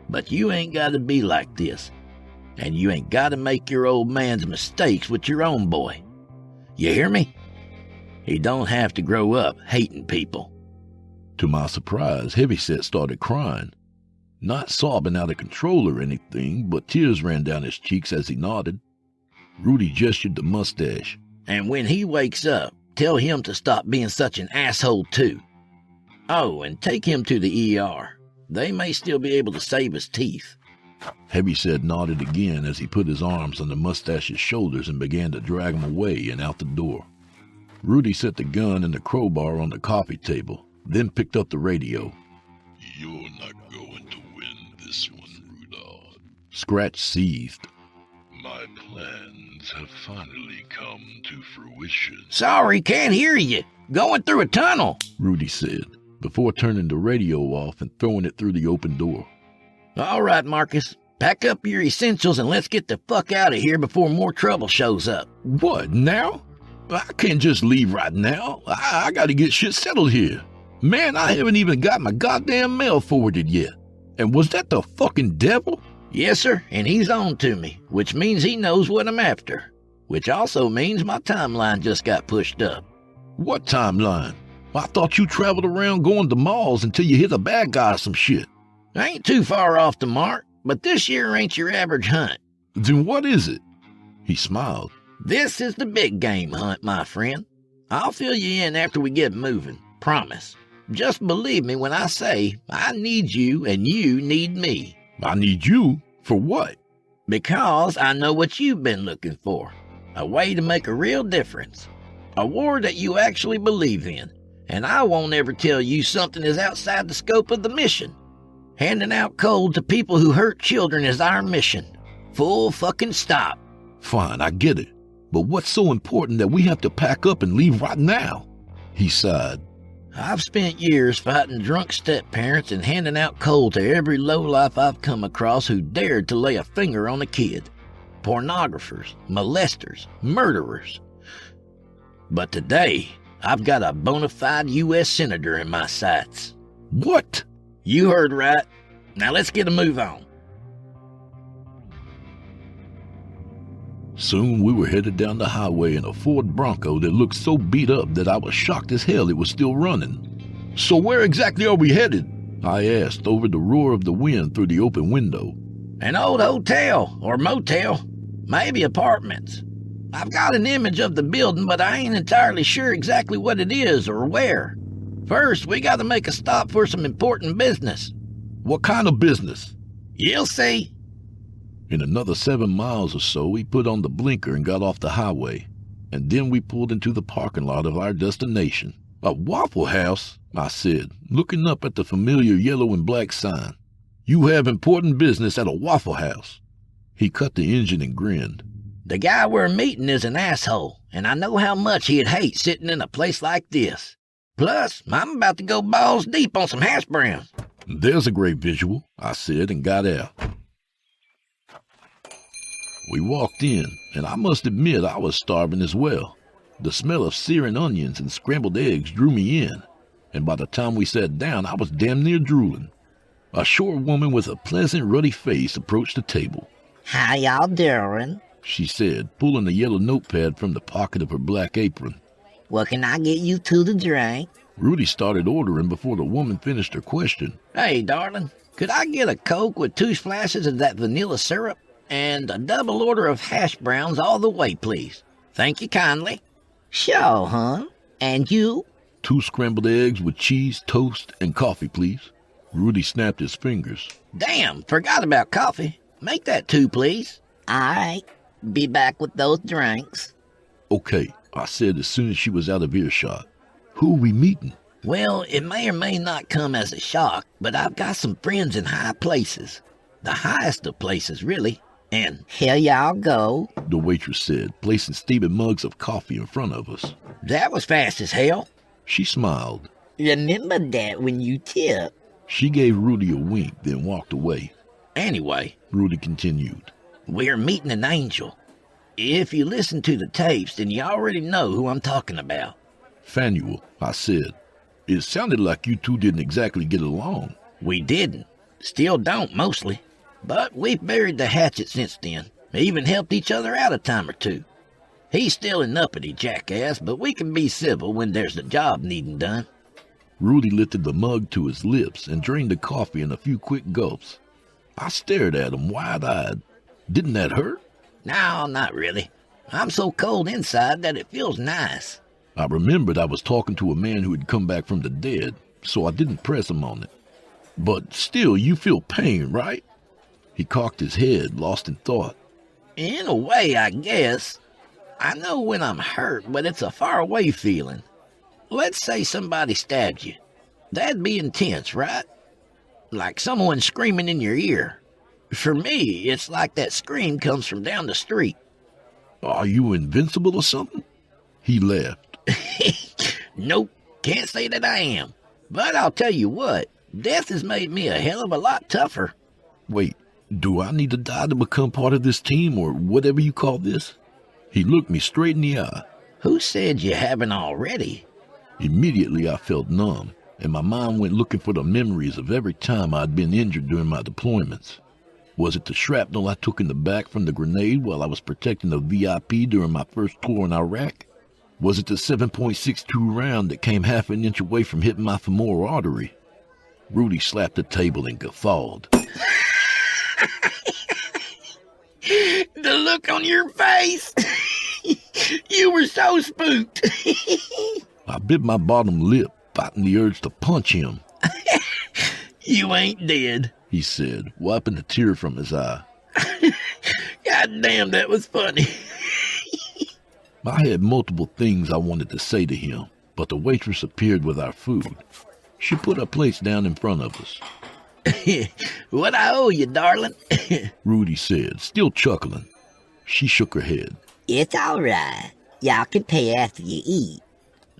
But you ain't gotta be like this. And you ain't gotta make your old man's mistakes with your own boy. You hear me? He don't have to grow up hating people. To my surprise, Heavyset started crying. Not sobbing out of control or anything, but tears ran down his cheeks as he nodded. Rudy gestured to Mustache. And when he wakes up, tell him to stop being such an asshole too. Oh, and take him to the ER. They may still be able to save his teeth. Heavyset nodded again as he put his arms on the Mustache's shoulders and began to drag him away and out the door. Rudy set the gun and the crowbar on the coffee table, then picked up the radio. You're not going to win this one, Rudolph. Scratch seethed. My plans have finally come to fruition. Sorry, can't hear you. Going through a tunnel, Rudy said, before turning the radio off and throwing it through the open door. All right, Marcus. Pack up your essentials and let's get the fuck out of here before more trouble shows up. What, now? I can't just leave right now. I gotta get shit settled here. Man, I haven't even got my goddamn mail forwarded yet. And was that the fucking devil? Yes, sir, and he's on to me, which means he knows what I'm after. Which also means my timeline just got pushed up. What timeline? I thought you traveled around going to malls until you hit a bad guy or some shit. I ain't too far off the mark, but this year ain't your average hunt. Then what is it? He smiled. This is the big game hunt, my friend. I'll fill you in after we get moving, promise. Just believe me when I say I need you and you need me. I need you? For what? Because I know what you've been looking for. A way to make a real difference. A war that you actually believe in. And I won't ever tell you something is outside the scope of the mission. Handing out coal to people who hurt children is our mission. Full fucking stop. Fine, I get it. But what's so important that we have to pack up and leave right now? He sighed. I've spent years fighting drunk step-parents and handing out coal to every lowlife I've come across who dared to lay a finger on a kid. Pornographers, molesters, murderers. But today, I've got a bona fide U.S. Senator in my sights. What? You heard right. Now let's get a move on. Soon we were headed down the highway in a Ford Bronco that looked so beat up that I was shocked as hell it was still running. So where exactly are we headed? I asked over the roar of the wind through the open window. An old hotel or motel, maybe apartments. I've got an image of the building, but I ain't entirely sure exactly what it is or where. First, we gotta make a stop for some important business. What kind of business? You'll see. In another 7 miles or so, we put on the blinker and got off the highway. And then we pulled into the parking lot of our destination. A Waffle House, I said, looking up at the familiar yellow and black sign. You have important business at a Waffle House. He cut the engine and grinned. The guy we're meeting is an asshole, and I know how much he'd hate sitting in a place like this. Plus, I'm about to go balls deep on some hash browns. There's a great visual, I said, and got out. We walked in, and I must admit I was starving as well. The smell of searing onions and scrambled eggs drew me in, and by the time we sat down, I was damn near drooling. A short woman with a pleasant, ruddy face approached the table. How y'all doing? She said, pulling a yellow notepad from the pocket of her black apron. What can I get you to the drink? Rudy started ordering before the woman finished her question. Hey, darling, could I get a Coke with 2 splashes of that vanilla syrup? And a double order of hash browns all the way, please. Thank you kindly. Sure, hon. And you? 2 scrambled eggs with cheese, toast, and coffee, please. Rudy snapped his fingers. Damn, forgot about coffee. Make that 2, please. All right. Be back with those drinks. Okay, I said as soon as she was out of earshot. Who are we meeting? Well, it may or may not come as a shock, but I've got some friends in high places. The highest of places, really. And here y'all go, the waitress said, placing steaming mugs of coffee in front of us. That was fast as hell. She smiled. Remember that when you tip. She gave Rudy a wink, then walked away. Anyway, Rudy continued, we're meeting an angel. If you listen to the tapes, then you already know who I'm talking about. Fanuel, I said. It sounded like you two didn't exactly get along. We didn't. Still don't, mostly. But we've buried the hatchet since then. Even helped each other out a time or two. He's still an uppity jackass, but we can be civil when there's a job needing done. Rudy lifted the mug to his lips and drained the coffee in a few quick gulps. I stared at him wide-eyed. Didn't that hurt? No, not really. I'm so cold inside that it feels nice. I remembered I was talking to a man who had come back from the dead, so I didn't press him on it. But still, you feel pain, right? He cocked his head, lost in thought. In a way, I guess. I know when I'm hurt, but it's a faraway feeling. Let's say somebody stabbed you. That'd be intense, right? Like someone screaming in your ear. For me, it's like that scream comes from down the street. Are you invincible or something? He laughed. Nope, can't say that I am. But I'll tell you what, death has made me a hell of a lot tougher. Wait, do I need to die to become part of this team or whatever you call this? He looked me straight in the eye. Who said you haven't already? Immediately I felt numb, and my mind went looking for the memories of every time I'd been injured during my deployments. Was it the shrapnel I took in the back from the grenade while I was protecting the VIP during my first tour in Iraq? Was it the 7.62 round that came half an inch away from hitting my femoral artery? Rudy slapped the table and guffawed. The look on your face! You were so spooked! I bit my bottom lip, fighting the urge to punch him. You ain't dead, he said, wiping a tear from his eye. God damn, that was funny. I had multiple things I wanted to say to him, but the waitress appeared with our food. She put her plates down in front of us. What I owe you, darling? Rudy said, still chuckling. She shook her head. It's all right. Y'all can pay after you eat.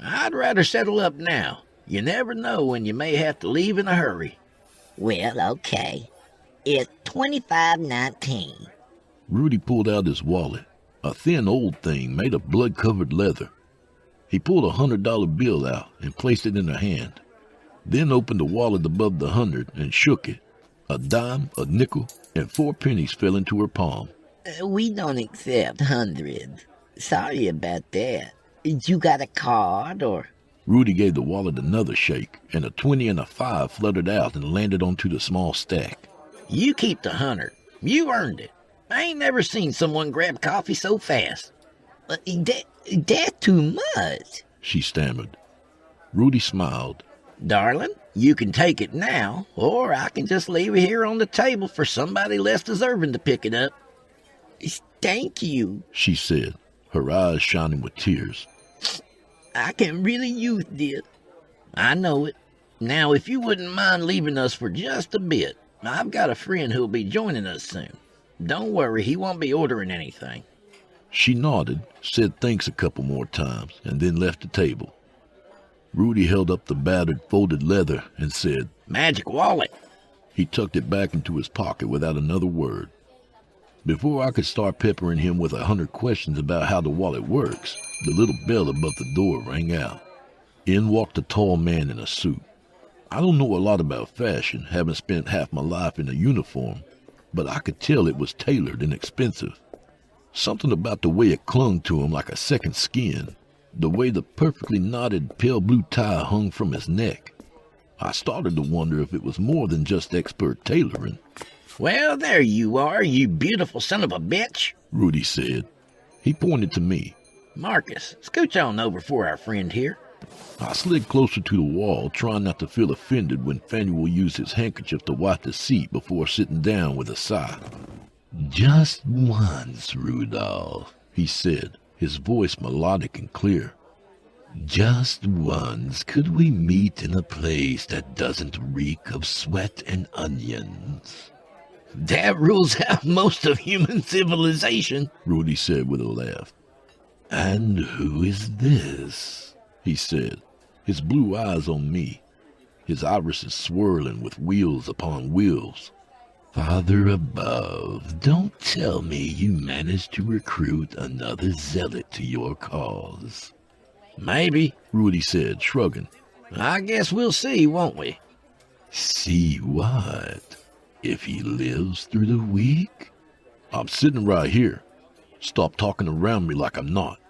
I'd rather settle up now. You never know when you may have to leave in a hurry. Well, okay. It's $25.19. Rudy pulled out his wallet, a thin old thing made of blood-covered leather. He pulled a $100 bill out and placed it in her hand, then opened the wallet above the 100 and shook it. A dime, a nickel, and 4 pennies fell into her palm. We don't accept hundreds. Sorry about that. You got a card, or? Rudy gave the wallet another shake, and a 20 and a 5 fluttered out and landed onto the small stack. You keep the 100. You earned it. I ain't never seen someone grab coffee so fast. That's too much, she stammered. Rudy smiled. Darling, you can take it now, or I can just leave it here on the table for somebody less deserving to pick it up. Thank you, she said, her eyes shining with tears. I can really use this. I know it. Now, if you wouldn't mind leaving us for just a bit, I've got a friend who'll be joining us soon. Don't worry, he won't be ordering anything. She nodded, said thanks a couple more times, and then left the table. Rudy held up the battered, folded leather and said, "Magic wallet." He tucked it back into his pocket without another word. Before I could start peppering him with 100 questions about how the wallet works, the little bell above the door rang out. In walked a tall man in a suit. I don't know a lot about fashion, having spent half my life in a uniform, but I could tell it was tailored and expensive. Something about the way it clung to him like a second skin, the way the perfectly knotted pale blue tie hung from his neck. I started to wonder if it was more than just expert tailoring. "Well, there you are, you beautiful son of a bitch," Rudy said. He pointed to me. "Marcus, scooch on over for our friend here." I slid closer to the wall, trying not to feel offended when Faneuil used his handkerchief to wipe the seat before sitting down with a sigh. "Just once, Rudolph," he said, his voice melodic and clear. "Just once could we meet in a place that doesn't reek of sweat and onions?" "That rules out most of human civilization," Rudy said with a laugh. "And who is this?" he said, his blue eyes on me, his irises swirling with wheels upon wheels. "Father above, don't tell me you managed to recruit another zealot to your cause." "Maybe," Rudy said, shrugging. "I guess we'll see, won't we?" "See what? If he lives through the week?" "I'm sitting right here. Stop talking around me like I'm not."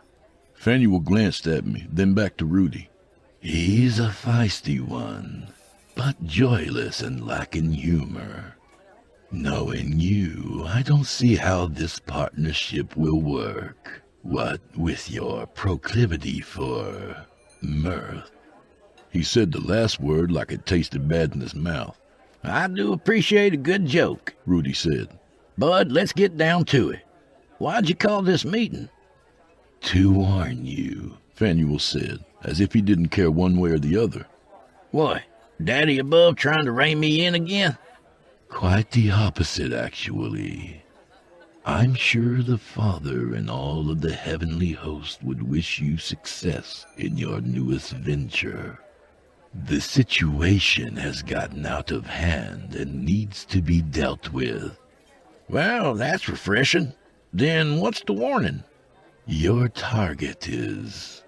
Faneuil glanced at me, then back to Rudy. "He's a feisty one, but joyless and lacking humor. Knowing you, I don't see how this partnership will work. What with your proclivity for mirth." He said the last word like it tasted bad in his mouth. "I do appreciate a good joke," Rudy said. "Bud, let's get down to it. Why'd you call this meeting?" "To warn you," Faneuil said, as if he didn't care one way or the other. "What, Daddy above trying to rein me in again?" "Quite the opposite, actually. I'm sure the Father and all of the heavenly host would wish you success in your newest venture. The situation has gotten out of hand and needs to be dealt with." "Well, that's refreshing. Then what's the warning?" "Your target is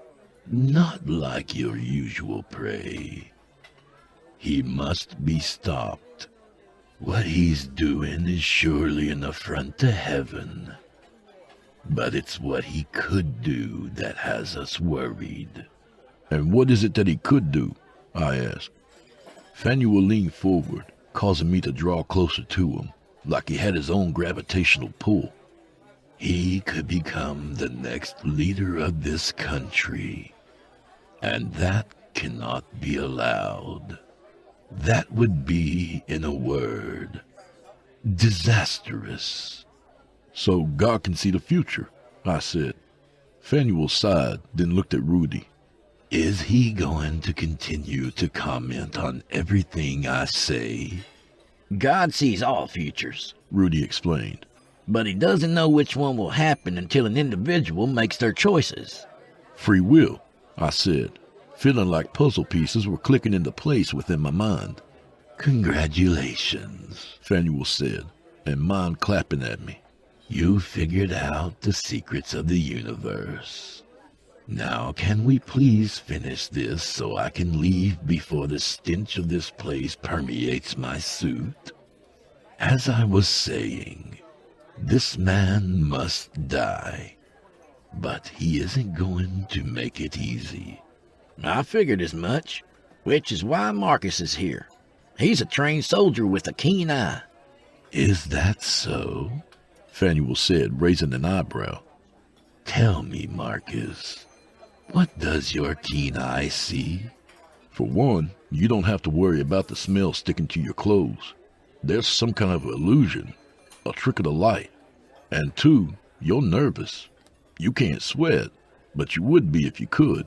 not like your usual prey. He must be stopped. What he's doing is surely an affront to heaven, but it's what he could do that has us worried." "And what is it that he could do?" I asked. Faneuil leaned forward, causing me to draw closer to him, like he had his own gravitational pull. "He could become the next leader of this country, and that cannot be allowed. That would be, in a word, disastrous." "So God can see the future," I said. Faneuil sighed, then looked at Rudy. "Is he going to continue to comment on everything I say?" "God sees all futures," Rudy explained. "but he doesn't know which one will happen until an individual makes their choices." "Free will," I said, feeling like puzzle pieces were clicking into place within my mind. "Congratulations," Faneuil said, and mind clapping at me. "You figured out the secrets of the universe. Now can we please finish this so I can leave before the stench of this place permeates my suit? As I was saying, this man must die, but he isn't going to make it easy." "I figured as much, which is why Marcus is here. He's a trained soldier with a keen eye." "Is that so?" Faneuil said, raising an eyebrow. "Tell me, Marcus, what does your keen eye see?" "For one, you don't have to worry about the smell sticking to your clothes. There's some kind of illusion, a trick of the light. And two, you're nervous. You can't sweat, but you would be if you could.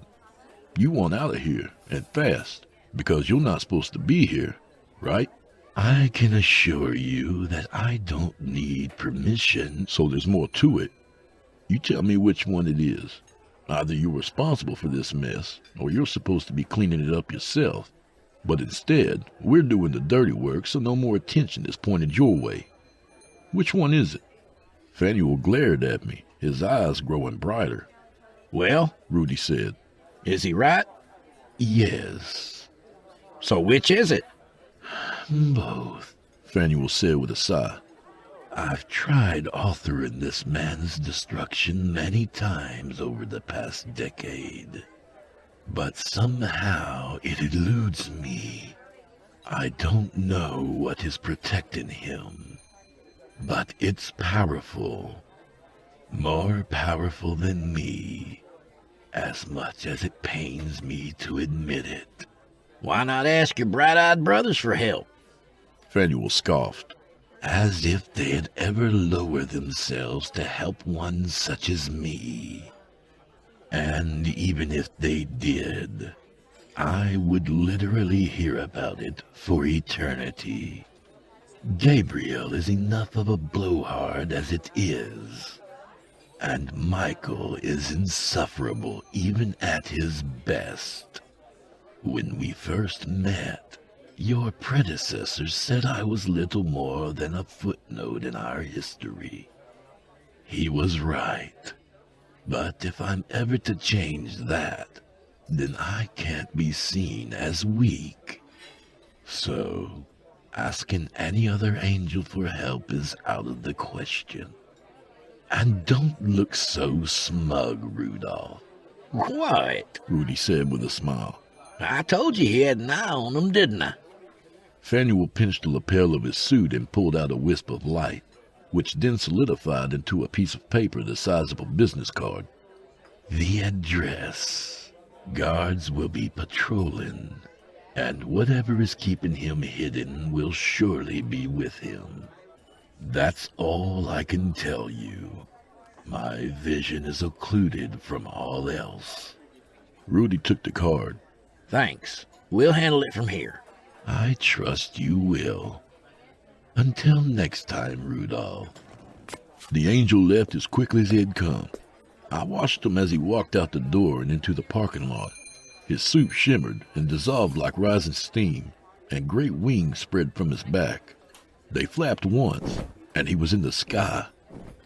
You want out of here, and fast, because you're not supposed to be here, right?" "I can assure you that I don't need permission." "So there's more to it. You tell me which one it is. Either you're responsible for this mess, or you're supposed to be cleaning it up yourself. But instead, we're doing the dirty work, so no more attention is pointed your way. Which one is it? Faneuil glared at me, his eyes growing brighter. Well, Rudy said. Is he right? Yes. So which is it? Both, Faneuil said with a sigh. I've tried authoring this man's destruction many times over the past decade, but somehow it eludes me. I don't know what is protecting him, but it's powerful. More powerful than me, as much as it pains me to admit it. Why not ask your bright-eyed brothers for help? Faneuil scoffed. As if they'd ever lower themselves to help one such as me. And even if they did, I would literally hear about it for eternity. Gabriel is enough of a blowhard as it is. And Michael is insufferable even at his best. When we first met, your predecessor said I was little more than a footnote in our history. He was right. But if I'm ever to change that, then I can't be seen as weak. So, asking any other angel for help is out of the question. And don't look so smug, Rudolph. What? Rudy said with a smile. I told you he had an eye on him, didn't I? Faneuil pinched the lapel of his suit and pulled out a wisp of light, which then solidified into a piece of paper the size of a business card. The address. Guards will be patrolling, and whatever is keeping him hidden will surely be with him. That's all I can tell you. My vision is occluded from all else. Rudy took the card. Thanks. We'll handle it from here. I trust you will. Until next time, Rudolph. The angel left as quickly as he had come. I watched him as he walked out the door and into the parking lot. His suit shimmered and dissolved like rising steam, and great wings spread from his back. They flapped once, and he was in the sky,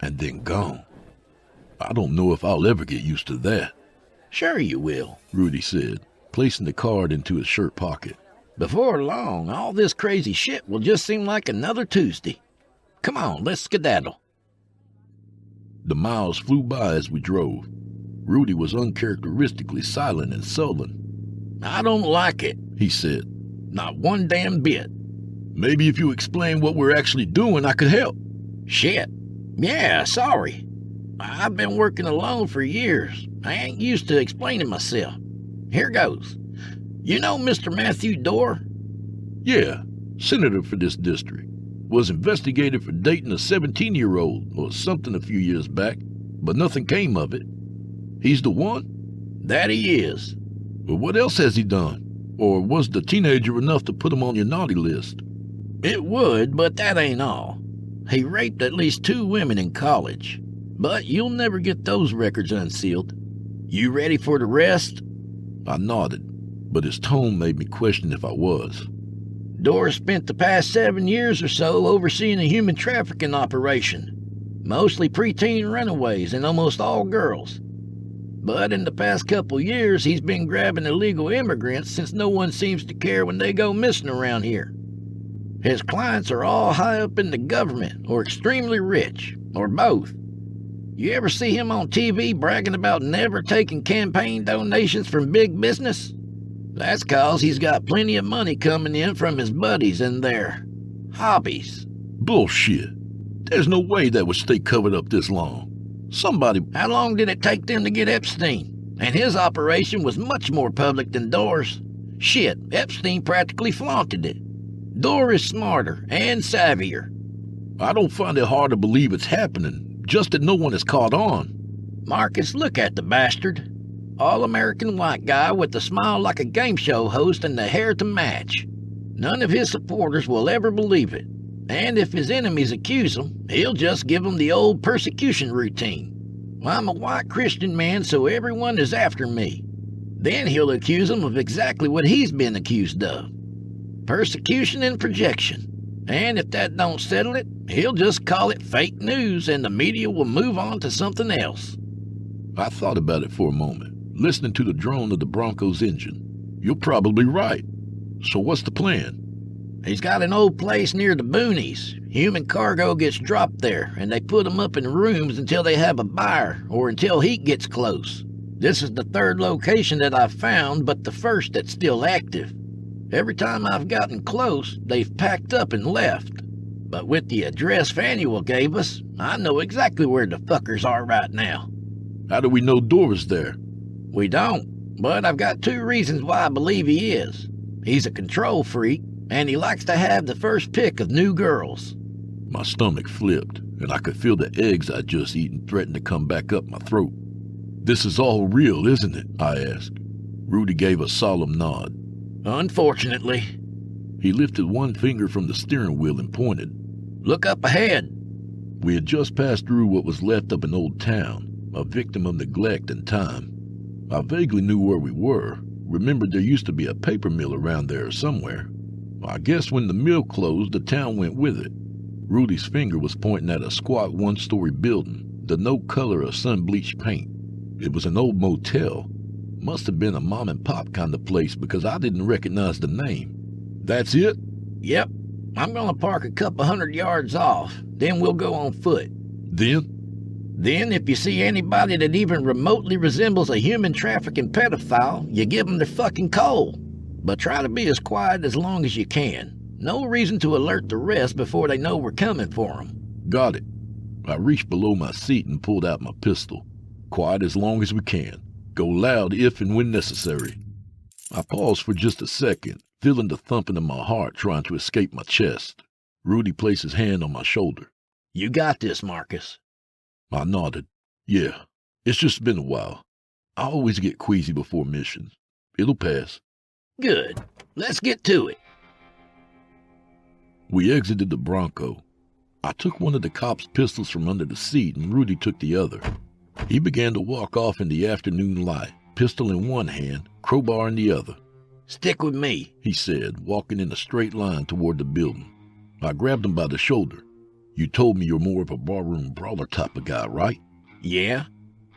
and then gone. I don't know if I'll ever get used to that. Sure you will, Rudy said, placing the card into his shirt pocket. Before long, all this crazy shit will just seem like another Tuesday. Come on, let's skedaddle. The miles flew by as we drove. Rudy was uncharacteristically silent and sullen. I don't like it, he said. Not one damn bit. Maybe if you explain what we're actually doing, I could help. Shit. Yeah, sorry. I've been working alone for years. I ain't used to explaining myself. Here goes. You know Mr. Matthew Dorr? Yeah, senator for this district. Was investigated for dating a 17-year-old or something a few years back, but nothing came of it. He's the one? That he is. But what else has he done? Or was the teenager enough to put him on your naughty list? It would, but that ain't all. He raped at least 2 women in college. But you'll never get those records unsealed. You ready for the rest? I nodded, but his tone made me question if I was. Dorr spent the past 7 years or so overseeing a human trafficking operation. Mostly preteen runaways and almost all girls. But in the past couple years, he's been grabbing illegal immigrants since no one seems to care when they go missing around here. His clients are all high up in the government or extremely rich, or both. You ever see him on TV bragging about never taking campaign donations from big business? That's 'cause he's got plenty of money coming in from his buddies and their hobbies. Bullshit. There's no way that would stay covered up this long. Somebody... How long did it take them to get Epstein? And his operation was much more public than Dorr's. Shit, Epstein practically flaunted it. Dorr is smarter and savvier. I don't find it hard to believe it's happening, just that no one has caught on. Marcus, look at the bastard. All-American white guy with a smile like a game show host and the hair to match. None of his supporters will ever believe it. And if his enemies accuse him, he'll just give them the old persecution routine. I'm a white Christian man, so everyone is after me. Then he'll accuse them of exactly what he's been accused of. Persecution and projection. And if that don't settle it, he'll just call it fake news and the media will move on to something else. I thought about it for a moment, listening to the drone of the Bronco's engine. You're probably right. So what's the plan? He's got an old place near the boonies. Human cargo gets dropped there, and they put them up in rooms until they have a buyer or until heat gets close. This is the third location that I've found, but the first that's still active. Every time I've gotten close, they've packed up and left. But with the address Faneuil gave us, I know exactly where the fuckers are right now. How do we know Dora's there? We don't, but I've got 2 reasons why I believe he is. He's a control freak, and he likes to have the first pick of new girls. My stomach flipped, and I could feel the eggs I'd just eaten threaten to come back up my throat. This is all real, isn't it? I asked. Rudy gave a solemn nod. Unfortunately. He lifted one finger from the steering wheel and pointed. Look up ahead. We had just passed through what was left of an old town, a victim of neglect and time. I vaguely knew where we were, remembered there used to be a paper mill around there somewhere. I guess when the mill closed, the town went with it. Rudy's finger was pointing at a squat 1-story building, the no color of sun-bleached paint. It was an old motel. Must have been a mom-and-pop kind of place because I didn't recognize the name. That's it? Yep. I'm gonna park a couple 100 yards off, then we'll go on foot. Then? Then, if you see anybody that even remotely resembles a human trafficking pedophile, you give them their fucking coal. But try to be as quiet as long as you can. No reason to alert the rest before they know we're coming for them. Got it. I reached below my seat and pulled out my pistol. Quiet as long as we can. Go loud if and when necessary. I paused for just a second, feeling the thumping of my heart trying to escape my chest. Rudy placed his hand on my shoulder. You got this, Marcus. I nodded. Yeah, it's just been a while. I always get queasy before missions. It'll pass. Good. Let's get to it. We exited the Bronco. I took one of the cop's pistols from under the seat and Rudy took the other. He began to walk off in the afternoon light, pistol in one hand, crowbar in the other. Stick with me, he said, walking in a straight line toward the building. I grabbed him by the shoulder. You told me you're more of a barroom brawler type of guy, right? Yeah.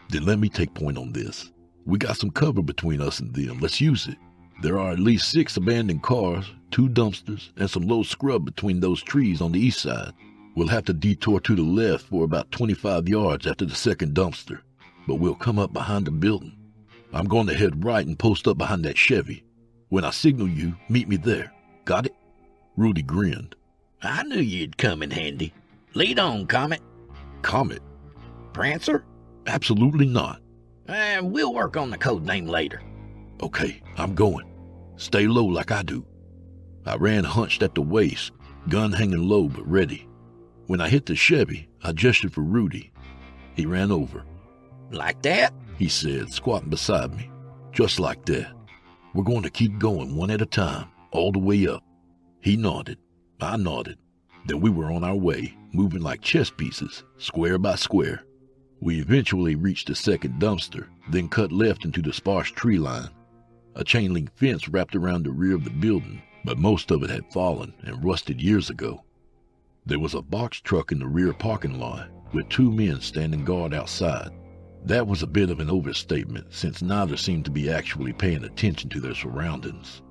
Then let me take point on this. We got some cover between us and them. Let's use it. There are at least 6 abandoned cars, 2 dumpsters, and some low scrub between those trees on the east side. We'll have to detour to the left for about 25 yards after the second dumpster, but we'll come up behind the building. I'm going to head right and post up behind that Chevy. When I signal you, meet me there. Got it? Rudy grinned. I knew you'd come in handy. Lead on, Comet. Comet? Prancer? Absolutely not. And we'll work on the code name later. Okay, I'm going. Stay low like I do. I ran hunched at the waist, gun hanging low but ready. When I hit the Chevy, I gestured for Rudy. He ran over. Like that? He said, squatting beside me. Just like that. We're going to keep going one at a time, all the way up. He nodded. I nodded. Then we were on our way, moving like chess pieces, square by square. We eventually reached the second dumpster, then cut left into the sparse tree line. A chain-link fence wrapped around the rear of the building, but most of it had fallen and rusted years ago. There was a box truck in the rear parking lot, with 2 men standing guard outside. That was a bit of an overstatement, since neither seemed to be actually paying attention to their surroundings.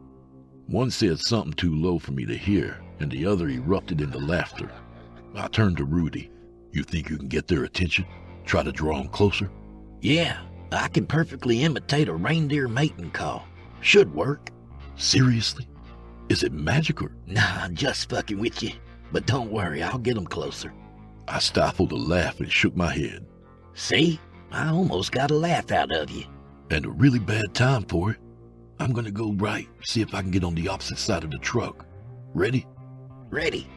One said something too low for me to hear, and the other erupted into laughter. I turned to Rudy. You think you can get their attention? Try to draw them closer? Yeah, I can perfectly imitate a reindeer mating call. Should work. Seriously? Is it magic or? Nah, I'm just fucking with you. But don't worry, I'll get them closer. I stifled a laugh and shook my head. See? I almost got a laugh out of you. And a really bad time for it. I'm gonna go right, see if I can get on the opposite side of the truck. Ready? Ready.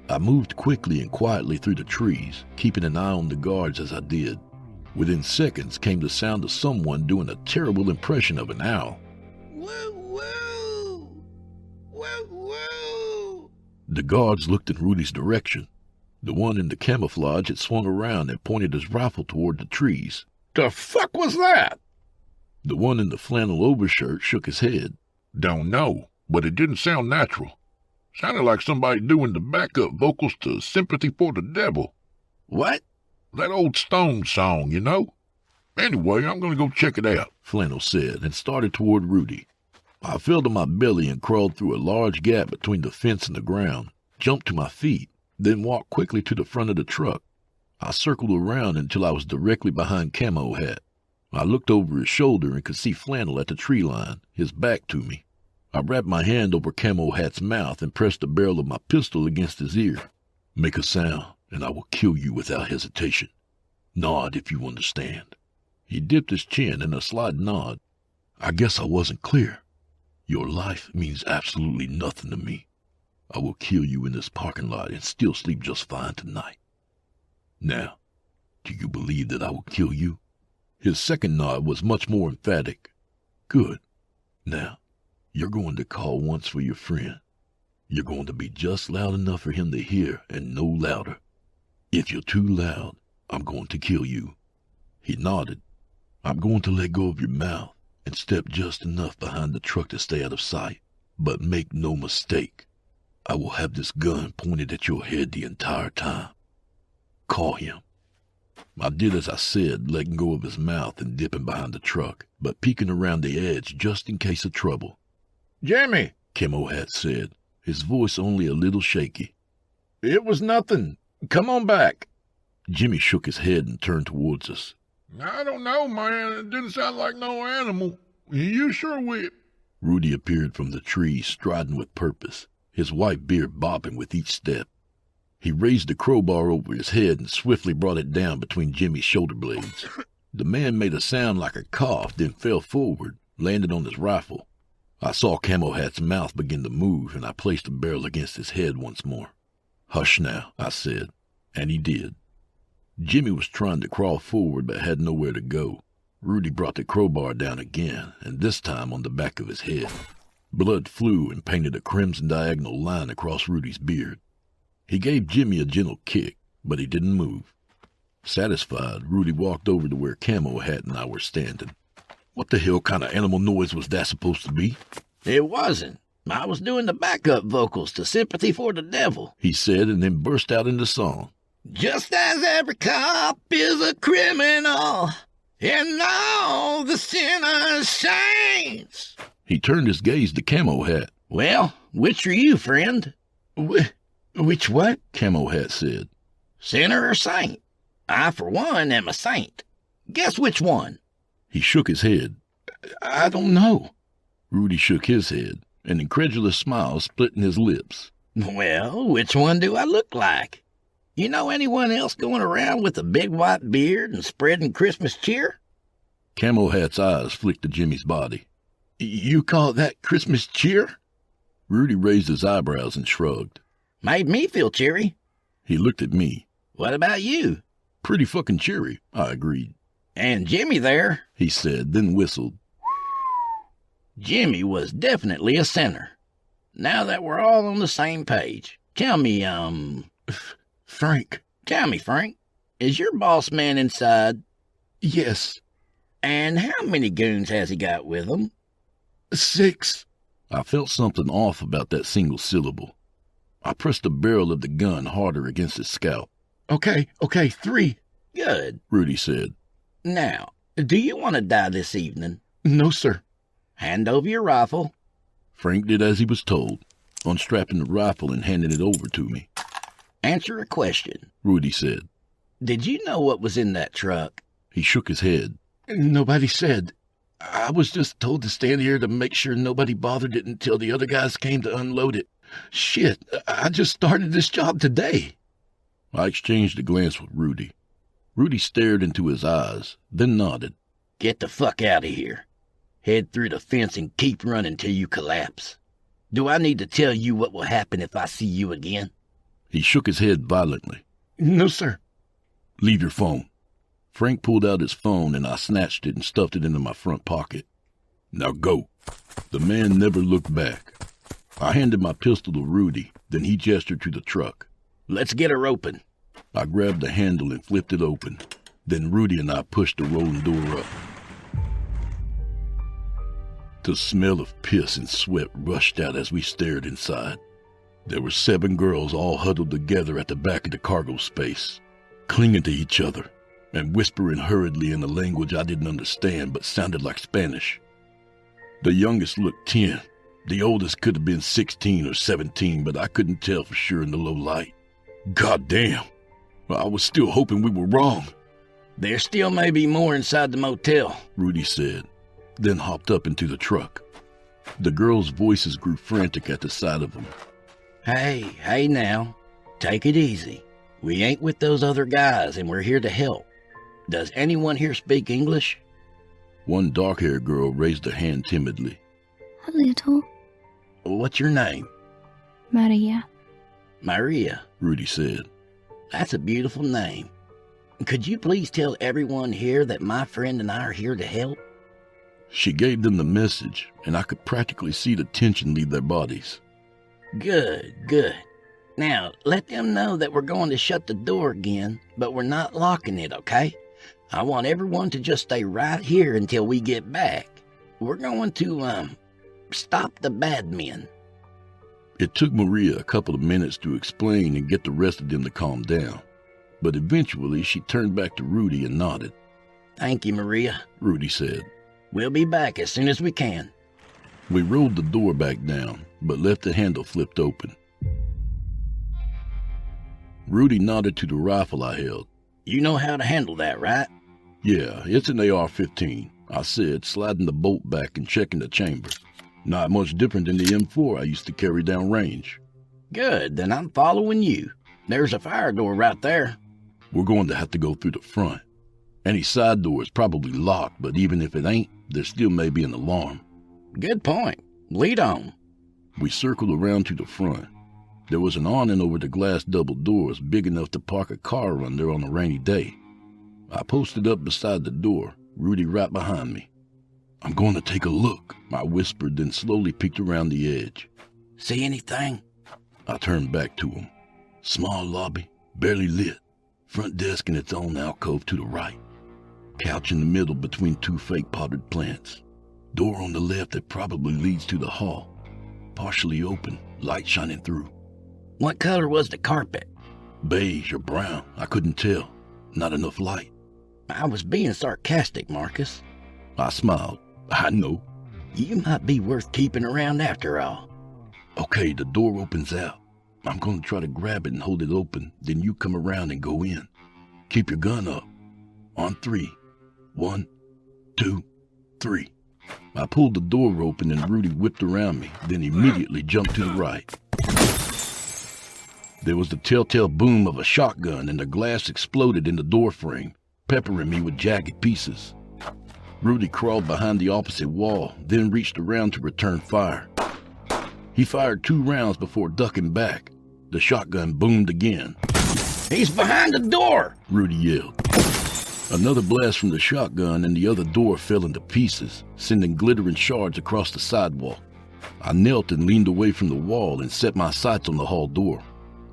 I moved quickly and quietly through the trees, keeping an eye on the guards as I did. Within seconds came the sound of someone doing a terrible impression of an owl. Woo woo! Woo woo! The guards looked in Rudy's direction. The one in the camouflage had swung around and pointed his rifle toward the trees. The fuck was that? The one in the flannel overshirt shook his head. Don't know, but it didn't sound natural. Sounded like somebody doing the backup vocals to Sympathy for the Devil. What? That old Stone song, you know? Anyway, I'm gonna go check it out, Flannel said, and started toward Rudy. I fell to my belly and crawled through a large gap between the fence and the ground, jumped to my feet, then walked quickly to the front of the truck. I circled around until I was directly behind Camo Hat. I looked over his shoulder and could see Flannel at the tree line, his back to me. I wrapped my hand over Camo Hat's mouth and pressed the barrel of my pistol against his ear. Make a sound, and I will kill you without hesitation. Nod if you understand. He dipped his chin in a slight nod. I guess I wasn't clear. Your life means absolutely nothing to me. I will kill you in this parking lot and still sleep just fine tonight. Now, do you believe that I will kill you? His second nod was much more emphatic. Good. Now, you're going to call once for your friend. You're going to be just loud enough for him to hear and no louder. If you're too loud, I'm going to kill you. He nodded. I'm going to let go of your mouth and step just enough behind the truck to stay out of sight. But make no mistake, I will have this gun pointed at your head the entire time. Call him. I did as I said, letting go of his mouth and dipping behind the truck, but peeking around the edge just in case of trouble. Jimmy, Camo Hat said, his voice only a little shaky. it was nothing. Come on back. Jimmy shook his head and turned towards us. I don't know, man. It didn't sound like no animal. You sure will. Rudy appeared from the trees, striding with purpose, his white beard bobbing with each step. He raised the crowbar over his head and swiftly brought it down between Jimmy's shoulder blades. The man made a sound like a cough, then fell forward, landed on his rifle. I saw Camo Hat's mouth begin to move, and I placed the barrel against his head once more. Hush now, I said, and he did. Jimmy was trying to crawl forward but had nowhere to go. Rudy brought the crowbar down again, and this time on the back of his head. Blood flew and painted a crimson diagonal line across Rudy's beard. He gave Jimmy a gentle kick, but he didn't move. Satisfied, Rudy walked over to where Camo Hat and I were standing. What the hell kind of animal noise was that supposed to be? It wasn't. I was doing the backup vocals to Sympathy for the Devil, He said, and then burst out into song. Just as every cop is a criminal, and all the sinners saints. He turned his gaze to Camo Hat. Well, which are you, friend? Which what? Camo Hat said. Sinner or saint? I, for one, am a saint. Guess which one? He shook his head. I don't know. Rudy shook his head, an incredulous smile splitting his lips. Well, which one do I look like? You know anyone else going around with a big white beard and spreading Christmas cheer? Camo Hat's eyes flicked to Jimmy's body. You call that Christmas cheer? Rudy raised his eyebrows and shrugged. Made me feel cheery. He looked at me. What about you? Pretty fucking cheery, I agreed. And Jimmy there, He said, then whistled. Jimmy was definitely a sinner. Now that we're all on the same page, tell me, Frank. tell me, Frank, is your boss man inside? Yes. And how many goons has he got with him? 6. I felt something off about that single syllable. I pressed the barrel of the gun harder against his scalp. Okay, 3. Good. Rudy said. Now, do you want to die this evening? No, sir. Hand over your rifle. Frank did as he was told, unstrapping the rifle and handing it over to me. Answer a question. Rudy said. Did you know what was in that truck? He shook his head. Nobody said. I was just told to stand here to make sure nobody bothered it until the other guys came to unload it. Shit, I just started this job today. I exchanged a glance with Rudy. Rudy stared into his eyes, then nodded. Get the fuck out of here. Head through the fence and keep running till you collapse. Do I need to tell you what will happen if I see you again? He shook his head violently. No, sir. Leave your phone. Frank pulled out his phone and I snatched it and stuffed it into my front pocket. Now go. The man never looked back. I handed my pistol to Rudy, then he gestured to the truck. Let's get her open. I grabbed the handle and flipped it open. Then Rudy and I pushed the rolling door up. The smell of piss and sweat rushed out as we stared inside. There were 7 girls all huddled together at the back of the cargo space, clinging to each other and whispering hurriedly in a language I didn't understand but sounded like Spanish. The youngest looked 10. The oldest could have been 16 or 17, but I couldn't tell for sure in the low light. God damn! I was still hoping we were wrong. There still may be more inside the motel, Rudy said, then hopped up into the truck. The girls' voices grew frantic at the sight of him. Hey now, take it easy. We ain't with those other guys and we're here to help. Does anyone here speak English? One dark-haired girl raised a hand timidly. A little. What's your name? Maria. Maria, Rudy said. That's a beautiful name. Could you please tell everyone here that my friend and I are here to help? She gave them the message, and I could practically see the tension leave their bodies. Good. Now, let them know that we're going to shut the door again, but we're not locking it, okay? I want everyone to just stay right here until we get back. We're going to, stop the bad men. It took Maria a couple of minutes to explain and get the rest of them to calm down. But eventually she turned back to Rudy and nodded. Thank you, Maria, Rudy said. We'll be back as soon as we can. We rolled the door back down, but left the handle flipped open. Rudy nodded to the rifle I held. You know how to handle that, right? Yeah, it's an AR-15, I said, sliding the bolt back and checking the chamber. Not much different than the M4 I used to carry down range. Good, then I'm following you. There's a fire door right there. We're going to have to go through the front. Any side door is probably locked, but even if it ain't, there still may be an alarm. Good point. Lead on. We circled around to the front. There was an awning over the glass double doors big enough to park a car under on a rainy day. I posted up beside the door, Rudy right behind me. I'm going to take a look, I whispered, then slowly peeked around the edge. See anything? I turned back to him. Small lobby, barely lit. Front desk in its own alcove to the right. Couch in the middle between 2 fake potted plants. Door on the left that probably leads to the hall. Partially open, light shining through. What color was the carpet? Beige or brown, I couldn't tell. Not enough light. I was being sarcastic, Marcus. I smiled. I know. You might be worth keeping around after all. Okay, the door opens out. I'm going to try to grab it and hold it open, then you come around and go in. Keep your gun up. On 3. 1, 2, 3. I pulled the door open and Rudy whipped around me, then immediately jumped to the right. There was the telltale boom of a shotgun and the glass exploded in the door frame, peppering me with jagged pieces. Rudy crawled behind the opposite wall, then reached around to return fire. He fired 2 rounds before ducking back. The shotgun boomed again. He's behind the door, Rudy yelled. Another blast from the shotgun and the other door fell into pieces, sending glittering shards across the sidewalk. I knelt and leaned away from the wall and set my sights on the hall door.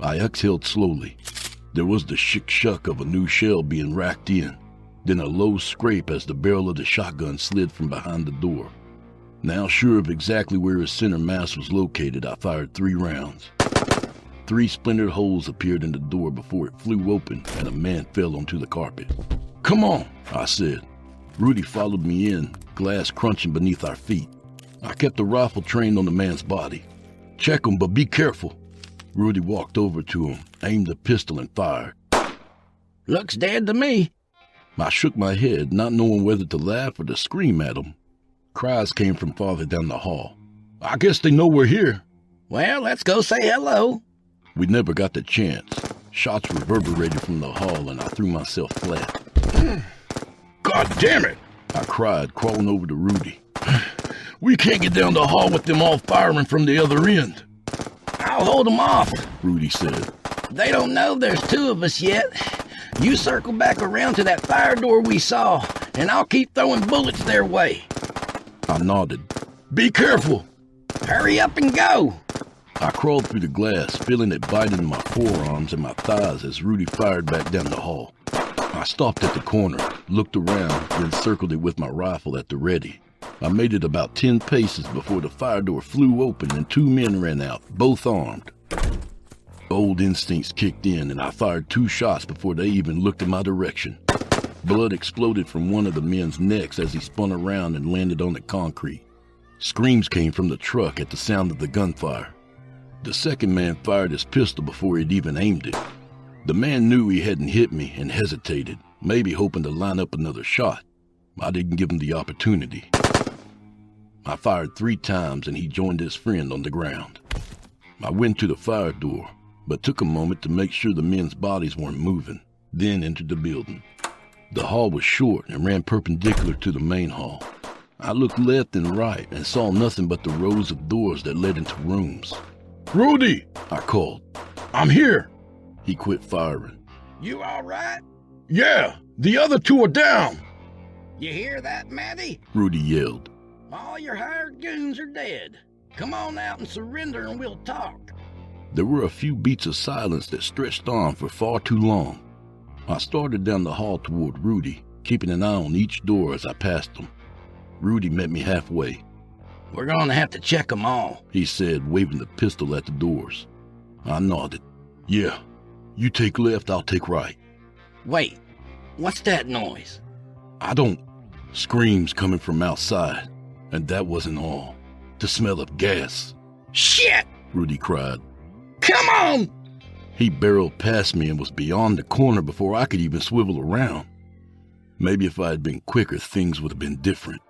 I exhaled slowly. There was the shick-shuck of a new shell being racked in, then a low scrape as the barrel of the shotgun slid from behind the door. Now sure of exactly where his center mass was located, I fired 3 rounds. 3 splintered holes appeared in the door before it flew open and a man fell onto the carpet. Come on, I said. Rudy followed me in, glass crunching beneath our feet. I kept the rifle trained on the man's body. Check him, but be careful. Rudy walked over to him, aimed the pistol and fired. Looks dead to me. I shook my head, not knowing whether to laugh or to scream at him. Cries came from farther down the hall. I guess they know we're here. Well, let's go say hello. We never got the chance. Shots reverberated from the hall and I threw myself flat. God damn it! I cried, crawling over to Rudy. We can't get down the hall with them all firing from the other end. I'll hold them off, Rudy said. They don't know there's 2 of us yet. You circle back around to that fire door we saw, and I'll keep throwing bullets their way. I nodded. Be careful. Hurry up and go. I crawled through the glass, feeling it biting my forearms and my thighs as Rudy fired back down the hall. I stopped at the corner, looked around, then circled it with my rifle at the ready. I made it about 10 paces before the fire door flew open and 2 men ran out, both armed. Old instincts kicked in and I fired 2 shots before they even looked in my direction. Blood exploded from one of the men's necks as he spun around and landed on the concrete. Screams came from the truck at the sound of the gunfire. The second man fired his pistol before he'd even aimed it. The man knew he hadn't hit me and hesitated, maybe hoping to line up another shot. I didn't give him the opportunity. I fired 3 times and he joined his friend on the ground. I went to the fire door, but took a moment to make sure the men's bodies weren't moving, then entered the building. The hall was short and ran perpendicular to the main hall. I looked left and right and saw nothing but the rows of doors that led into rooms. "Rudy!" I called. "I'm here." He quit firing. You all right? "Yeah, the other 2 are down." You hear that, Matty? Rudy yelled. All your hired goons are dead. Come on out and surrender and we'll talk. There were a few beats of silence that stretched on for far too long. I started down the hall toward Rudy, keeping an eye on each door as I passed them. Rudy met me halfway. We're gonna have to check them all, he said, waving the pistol at the doors. I nodded. Yeah, you take left, I'll take right. Wait, what's that noise? I don't... Screams coming from outside. And that wasn't all. The smell of gas. Shit! Rudy cried. Come on! He barreled past me and was beyond the corner before I could even swivel around. Maybe if I had been quicker, things would have been different.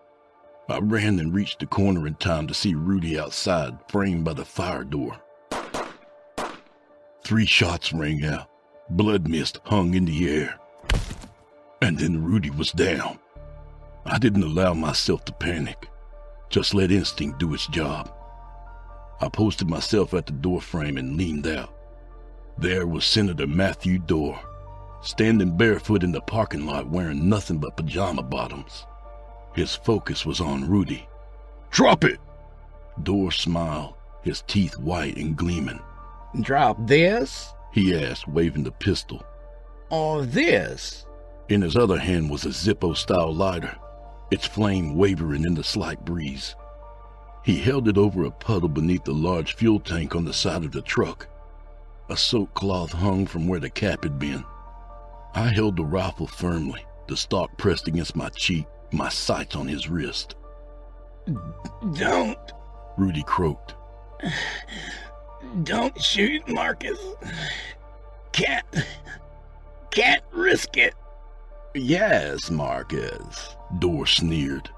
I ran and reached the corner in time to see Rudy outside, framed by the fire door. 3 shots rang out. Blood mist hung in the air. And then Rudy was down. I didn't allow myself to panic. Just let instinct do its job. I posted myself at the doorframe and leaned out. There was Senator Matthew Dorr, standing barefoot in the parking lot wearing nothing but pajama bottoms. His focus was on Rudy. "Drop it!" Dorr smiled, his teeth white and gleaming. Drop this? He asked, waving the pistol. Or this? In his other hand was a Zippo-style lighter, its flame wavering in the slight breeze. He held it over a puddle beneath the large fuel tank on the side of the truck. A soaked cloth hung from where the cap had been. I held the rifle firmly, the stock pressed against my cheek, my sights on his wrist. Don't, Rudy croaked. Don't shoot, Marcus. Can't risk it. "Yes, Marcus," Dorr sneered.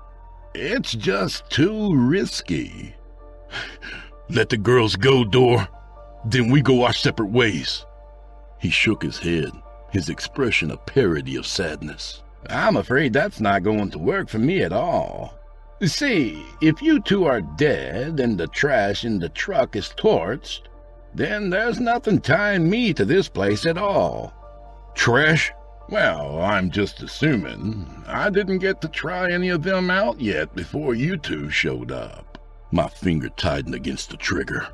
"It's just too risky." Let the girls go, Dorr. Then we go our separate ways. He shook his head, his expression a parody of sadness. "I'm afraid that's not going to work for me at all. See, if you 2 are dead and the trash in the truck is torched, then there's nothing tying me to this place at all." Trash? Well, I'm just assuming. I didn't get to try any of them out yet before you 2 showed up. My finger tightened against the trigger.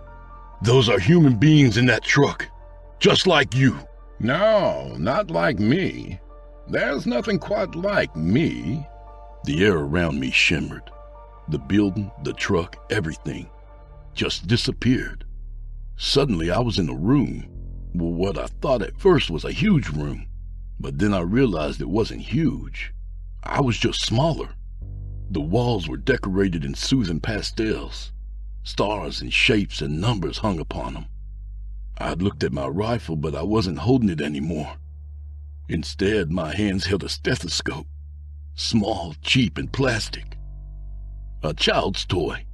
Those are human beings in that truck, just like you. No, not like me. There's nothing quite like me. The air around me shimmered. The building, the truck, everything just disappeared. Suddenly I was in a room. Well, what I thought at first was a huge room. But then I realized it wasn't huge. I was just smaller. The walls were decorated in soothing pastels. Stars and shapes and numbers hung upon them. I'd looked at my rifle, but I wasn't holding it anymore. Instead, my hands held a stethoscope. Small, cheap, and plastic. A child's toy.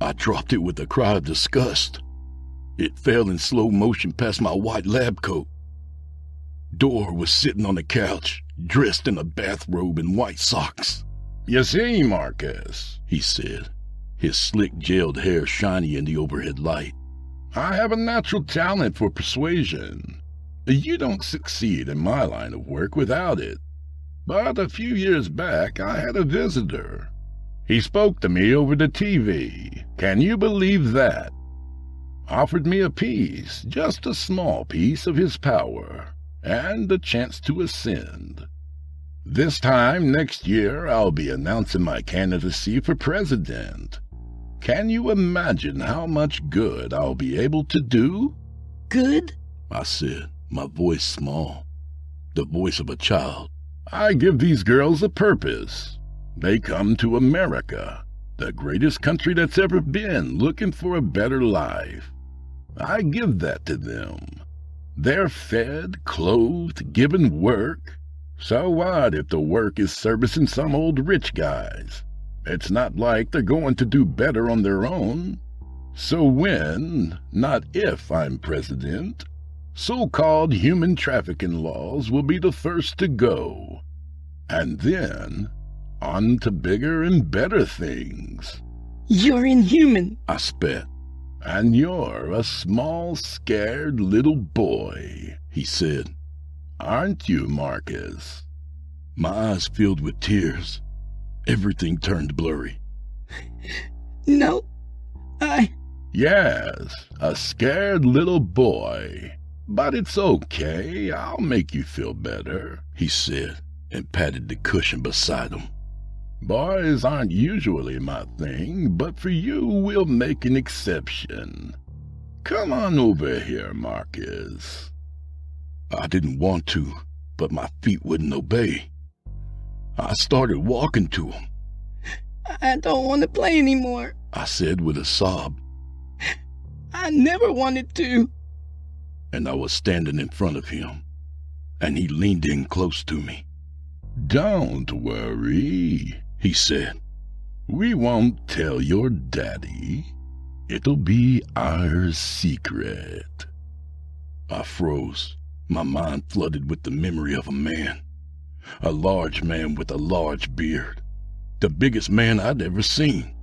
I dropped it with a cry of disgust. It fell in slow motion past my white lab coat. Dorr was sitting on the couch, dressed in a bathrobe and white socks. "You see, Marcus," he said, his slick gelled hair shiny in the overhead light. "I have a natural talent for persuasion. You don't succeed in my line of work without it. But a few years back, I had a visitor. He spoke to me over the TV. Can you believe that?" offered me a piece, just a small piece of his power, and a chance to ascend. This time next year, I'll be announcing my candidacy for president. Can you imagine how much good I'll be able to do? Good? I said, my voice small, the voice of a child. I give these girls a purpose. They come to America, the greatest country that's ever been, looking for a better life. I give that to them. They're fed, clothed, given work. So what if the work is servicing some old rich guys? It's not like they're going to do better on their own. So when, not if I'm president, so-called human trafficking laws will be the first to go. And then, on to bigger and better things. You're inhuman, I spat. And you're a small, scared little boy, he said. Aren't you, Marcus? My eyes filled with tears. Everything turned blurry. No, Yes, a scared little boy. But it's okay, I'll make you feel better, he said, and patted the cushion beside him. Boys aren't usually my thing, but for you we'll make an exception. Come on over here, Marcus. I didn't want to, but my feet wouldn't obey. I started walking to him. I don't want to play anymore, I said with a sob. I never wanted to. And I was standing in front of him, and he leaned in close to me. Don't worry, he said. We won't tell your daddy. It'll be our secret. I froze, my mind flooded with the memory of a large man with a large beard, the biggest man I'd ever seen.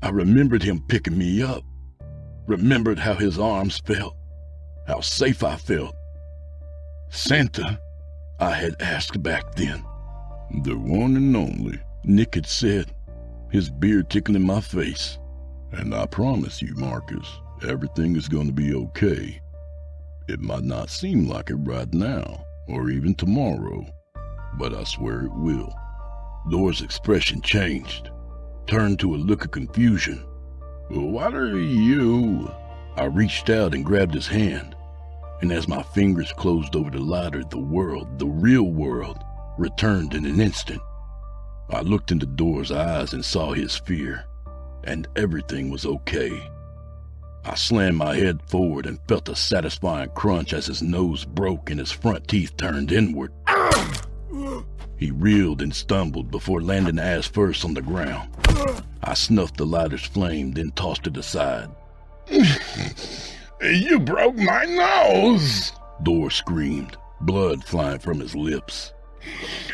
I remembered him picking me up, remembered how his arms felt, how safe I felt. Santa, I had asked back then. The one and only, Nick had said, his beard tickling my face. And I promise you, Marcus, everything is going to be okay. It might not seem like it right now, or even tomorrow, but I swear it will. Dora's expression changed, turned to a look of confusion. What are you? I reached out and grabbed his hand, and as my fingers closed over the lighter, the world, the real world, returned in an instant. I looked into Dora's eyes and saw his fear, and everything was okay. I slammed my head forward and felt a satisfying crunch as his nose broke and his front teeth turned inward. He reeled and stumbled before landing ass first on the ground. I snuffed the lighter's flame, then tossed it aside. You broke my nose! Dora screamed, blood flying from his lips.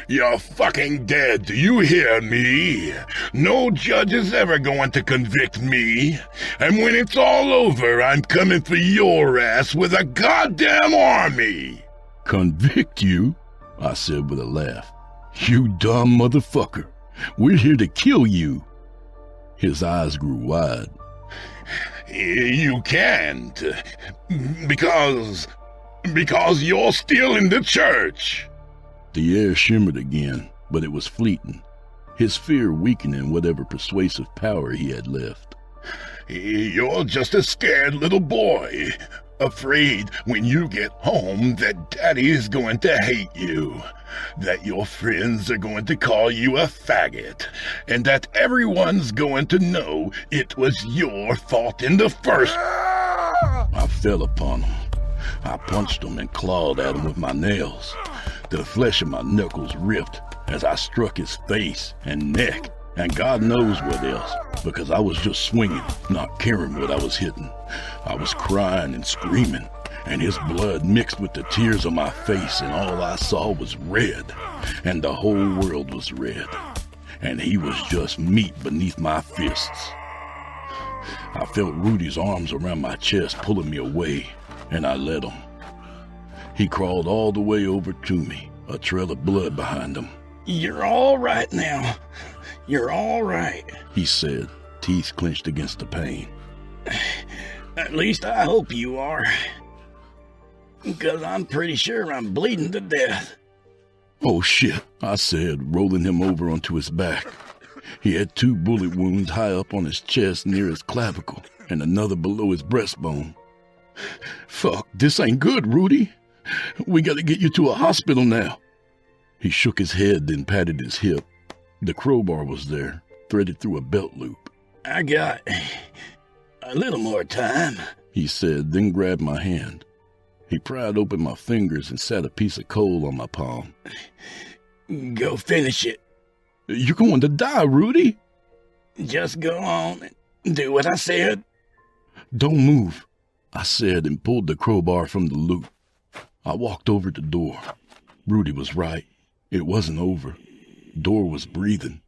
You're fucking dead, do you hear me? No judge is ever going to convict me. And when it's all over, I'm coming for your ass with a goddamn army. Convict you? I said with a laugh. You dumb motherfucker. We're here to kill you. His eyes grew wide. You can't. Because you're still in the church. The air shimmered again, but it was fleeting, his fear weakening whatever persuasive power he had left. You're just a scared little boy, afraid when you get home that Daddy is going to hate you, that your friends are going to call you a faggot, and that everyone's going to know it was your fault in the first... I fell upon him. I punched him and clawed at him with my nails. The flesh of my knuckles ripped as I struck his face and neck, and God knows what else, because I was just swinging, not caring what I was hitting. I was crying and screaming, and his blood mixed with the tears on my face, and all I saw was red, and the whole world was red, and he was just meat beneath my fists. I felt Rudy's arms around my chest pulling me away, and I let him. He crawled all the way over to me, a trail of blood behind him. You're all right now. You're all right, he said, teeth clenched against the pain. At least I hope you are. Because I'm pretty sure I'm bleeding to death. Oh shit, I said, rolling him over onto his back. He had 2 bullet wounds high up on his chest near his clavicle, and another below his breastbone. Fuck, this ain't good, Rudy. We gotta get you to a hospital now. He shook his head, then patted his hip. The crowbar was there, threaded through a belt loop. I got a little more time, he said, then grabbed my hand. He pried open my fingers and sat a piece of coal on my palm. Go finish it. You're going to die, Rudy. Just go on and do what I said. Don't move, I said, and pulled the crowbar from the loop. I walked over the door. Rudy was right. It wasn't over. Door was breathing,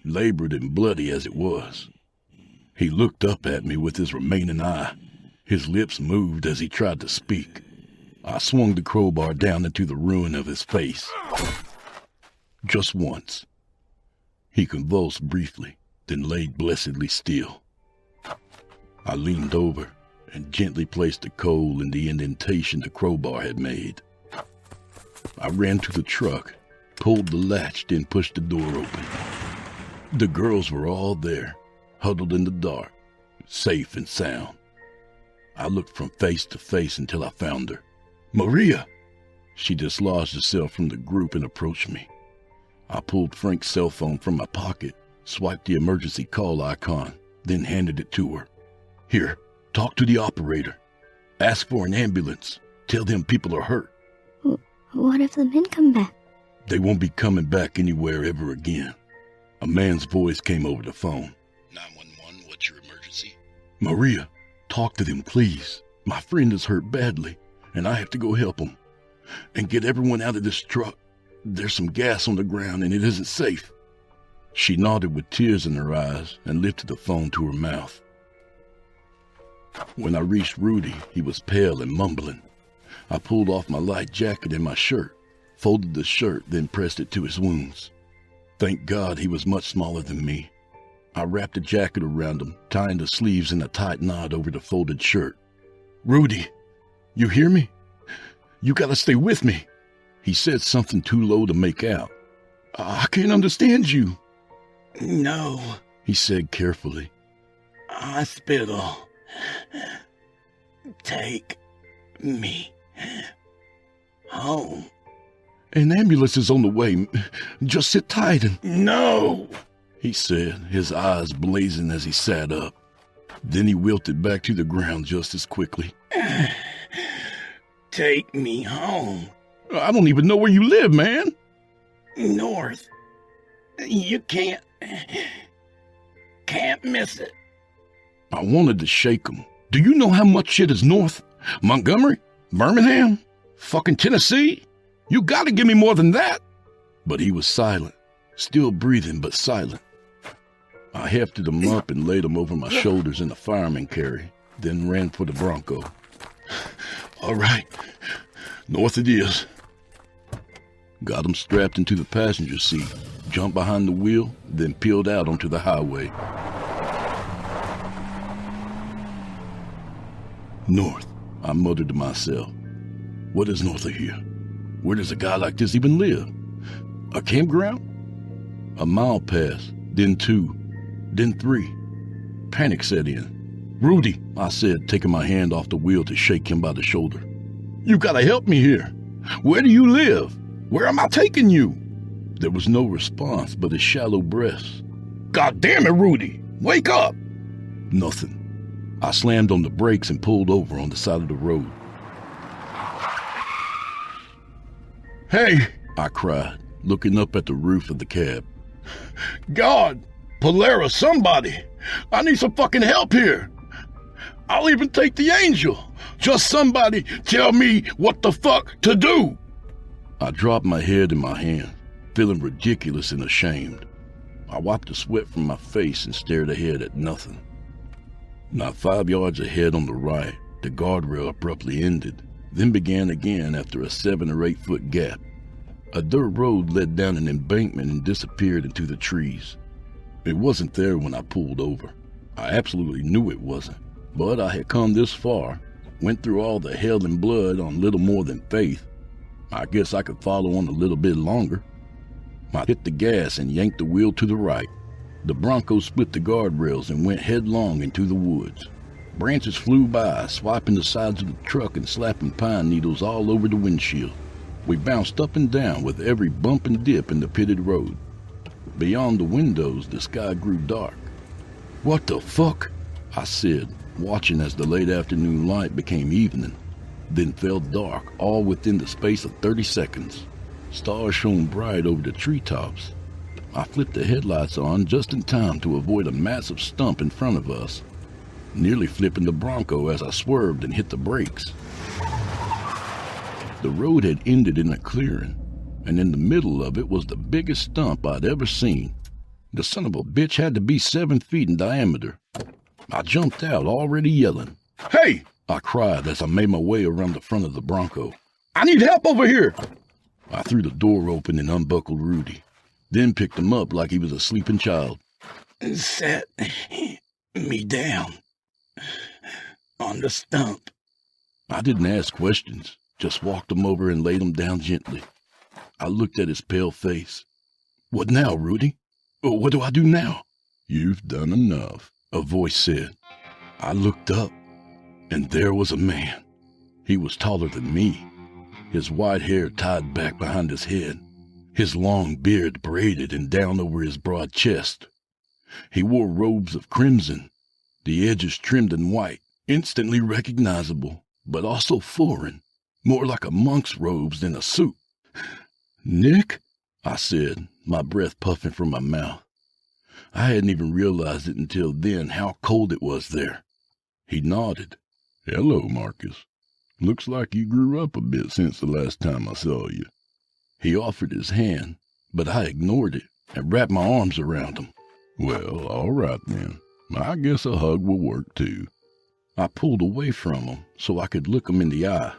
labored and bloody as it was. He looked up at me with his remaining eye. His lips moved as he tried to speak. I swung the crowbar down into the ruin of his face. Just once. He convulsed briefly, then laid blessedly still. I leaned over and gently placed the coal in the indentation the crowbar had made. I ran to the truck, pulled the latch, then pushed the door open. The girls were all there, huddled in the dark, safe and sound. I looked from face to face until I found her. Maria! She dislodged herself from the group and approached me. I pulled Frank's cell phone from my pocket, swiped the emergency call icon, then handed it to her. Here, talk to the operator. Ask for an ambulance. Tell them people are hurt. What if the men come back? They won't be coming back anywhere ever again. A man's voice came over the phone. 911, what's your emergency? Maria, talk to them, please. My friend is hurt badly, and I have to go help him. And get everyone out of this truck. There's some gas on the ground, and it isn't safe. She nodded with tears in her eyes and lifted the phone to her mouth. When I reached Rudy, he was pale and mumbling. I pulled off my light jacket and my shirt, folded the shirt, then pressed it to his wounds. Thank God he was much smaller than me. I wrapped the jacket around him, tying the sleeves in a tight knot over the folded shirt. Rudy, you hear me? You gotta stay with me. He said something too low to make out. I can't understand you. No, he said carefully. Hospital. Take me home. An ambulance is on the way. Just sit tight and... No, he said, his eyes blazing as he sat up. Then he wilted back to the ground just as quickly. Take me home. I don't even know where you live, man. North. You can't miss it. I wanted to shake him. Do you know how much shit is north? Montgomery? Birmingham? Fucking Tennessee? You gotta give me more than that. But he was silent, still breathing but silent. I hefted him up and laid him over my shoulders in a fireman carry, then ran for the Bronco. All right, north it is. Got him strapped into the passenger seat, jumped behind the wheel, then peeled out onto the highway. North, I muttered to myself. What is north of here? Where does a guy like this even live? A campground? A mile passed, then 2, then 3. Panic set in. Rudy, I said, taking my hand off the wheel to shake him by the shoulder. You gotta help me here. Where do you live? Where am I taking you? There was no response but his shallow breaths. God damn it, Rudy! Wake up! Nothing. I slammed on the brakes and pulled over on the side of the road. Hey! I cried, looking up at the roof of the cab. God! Polaris, somebody! I need some fucking help here! I'll even take the angel! Just somebody tell me what the fuck to do! I dropped my head in my hand, feeling ridiculous and ashamed. I wiped the sweat from my face and stared ahead at nothing. Not 5 yards ahead on the right, the guardrail abruptly ended, then began again after a 7 or 8 foot gap. A dirt road led down an embankment and disappeared into the trees. It wasn't there when I pulled over. I absolutely knew it wasn't. But I had come this far, went through all the hell and blood on little more than faith. I guess I could follow on a little bit longer. I hit the gas and yanked the wheel to the right. The Bronco split the guardrails and went headlong into the woods. Branches flew by, swiping the sides of the truck and slapping pine needles all over the windshield. We bounced up and down with every bump and dip in the pitted road. Beyond the windows, the sky grew dark. "What the fuck?" I said, watching as the late afternoon light became evening, then fell dark, all within the space of 30 seconds. Stars shone bright over the treetops. I flipped the headlights on just in time to avoid a massive stump in front of us, nearly flipping the Bronco as I swerved and hit the brakes. The road had ended in a clearing, and in the middle of it was the biggest stump I'd ever seen. The son of a bitch had to be 7 feet in diameter. I jumped out, already yelling. "Hey!" I cried as I made my way around the front of the Bronco. "I need help over here!" I threw the door open and unbuckled Rudy, then picked him up like he was a sleeping child. "Set me down on the stump." I didn't ask questions, just walked him over and laid him down gently. I looked at his pale face. "What now, Rudy? What do I do now?" "You've done enough," a voice said. I looked up, and there was a man. He was taller than me, his white hair tied back behind his head, his long beard braided and down over his broad chest. He wore robes of crimson, the edges trimmed in white, instantly recognizable, but also foreign, more like a monk's robes than a suit. "Nick?" I said, my breath puffing from my mouth. I hadn't even realized it until then how cold it was there. He nodded. "Hello, Marcus. Looks like you grew up a bit since the last time I saw you." He offered his hand, but I ignored it and wrapped my arms around him. "Well, all right then. I guess a hug will work too." I pulled away from him so I could look him in the eye.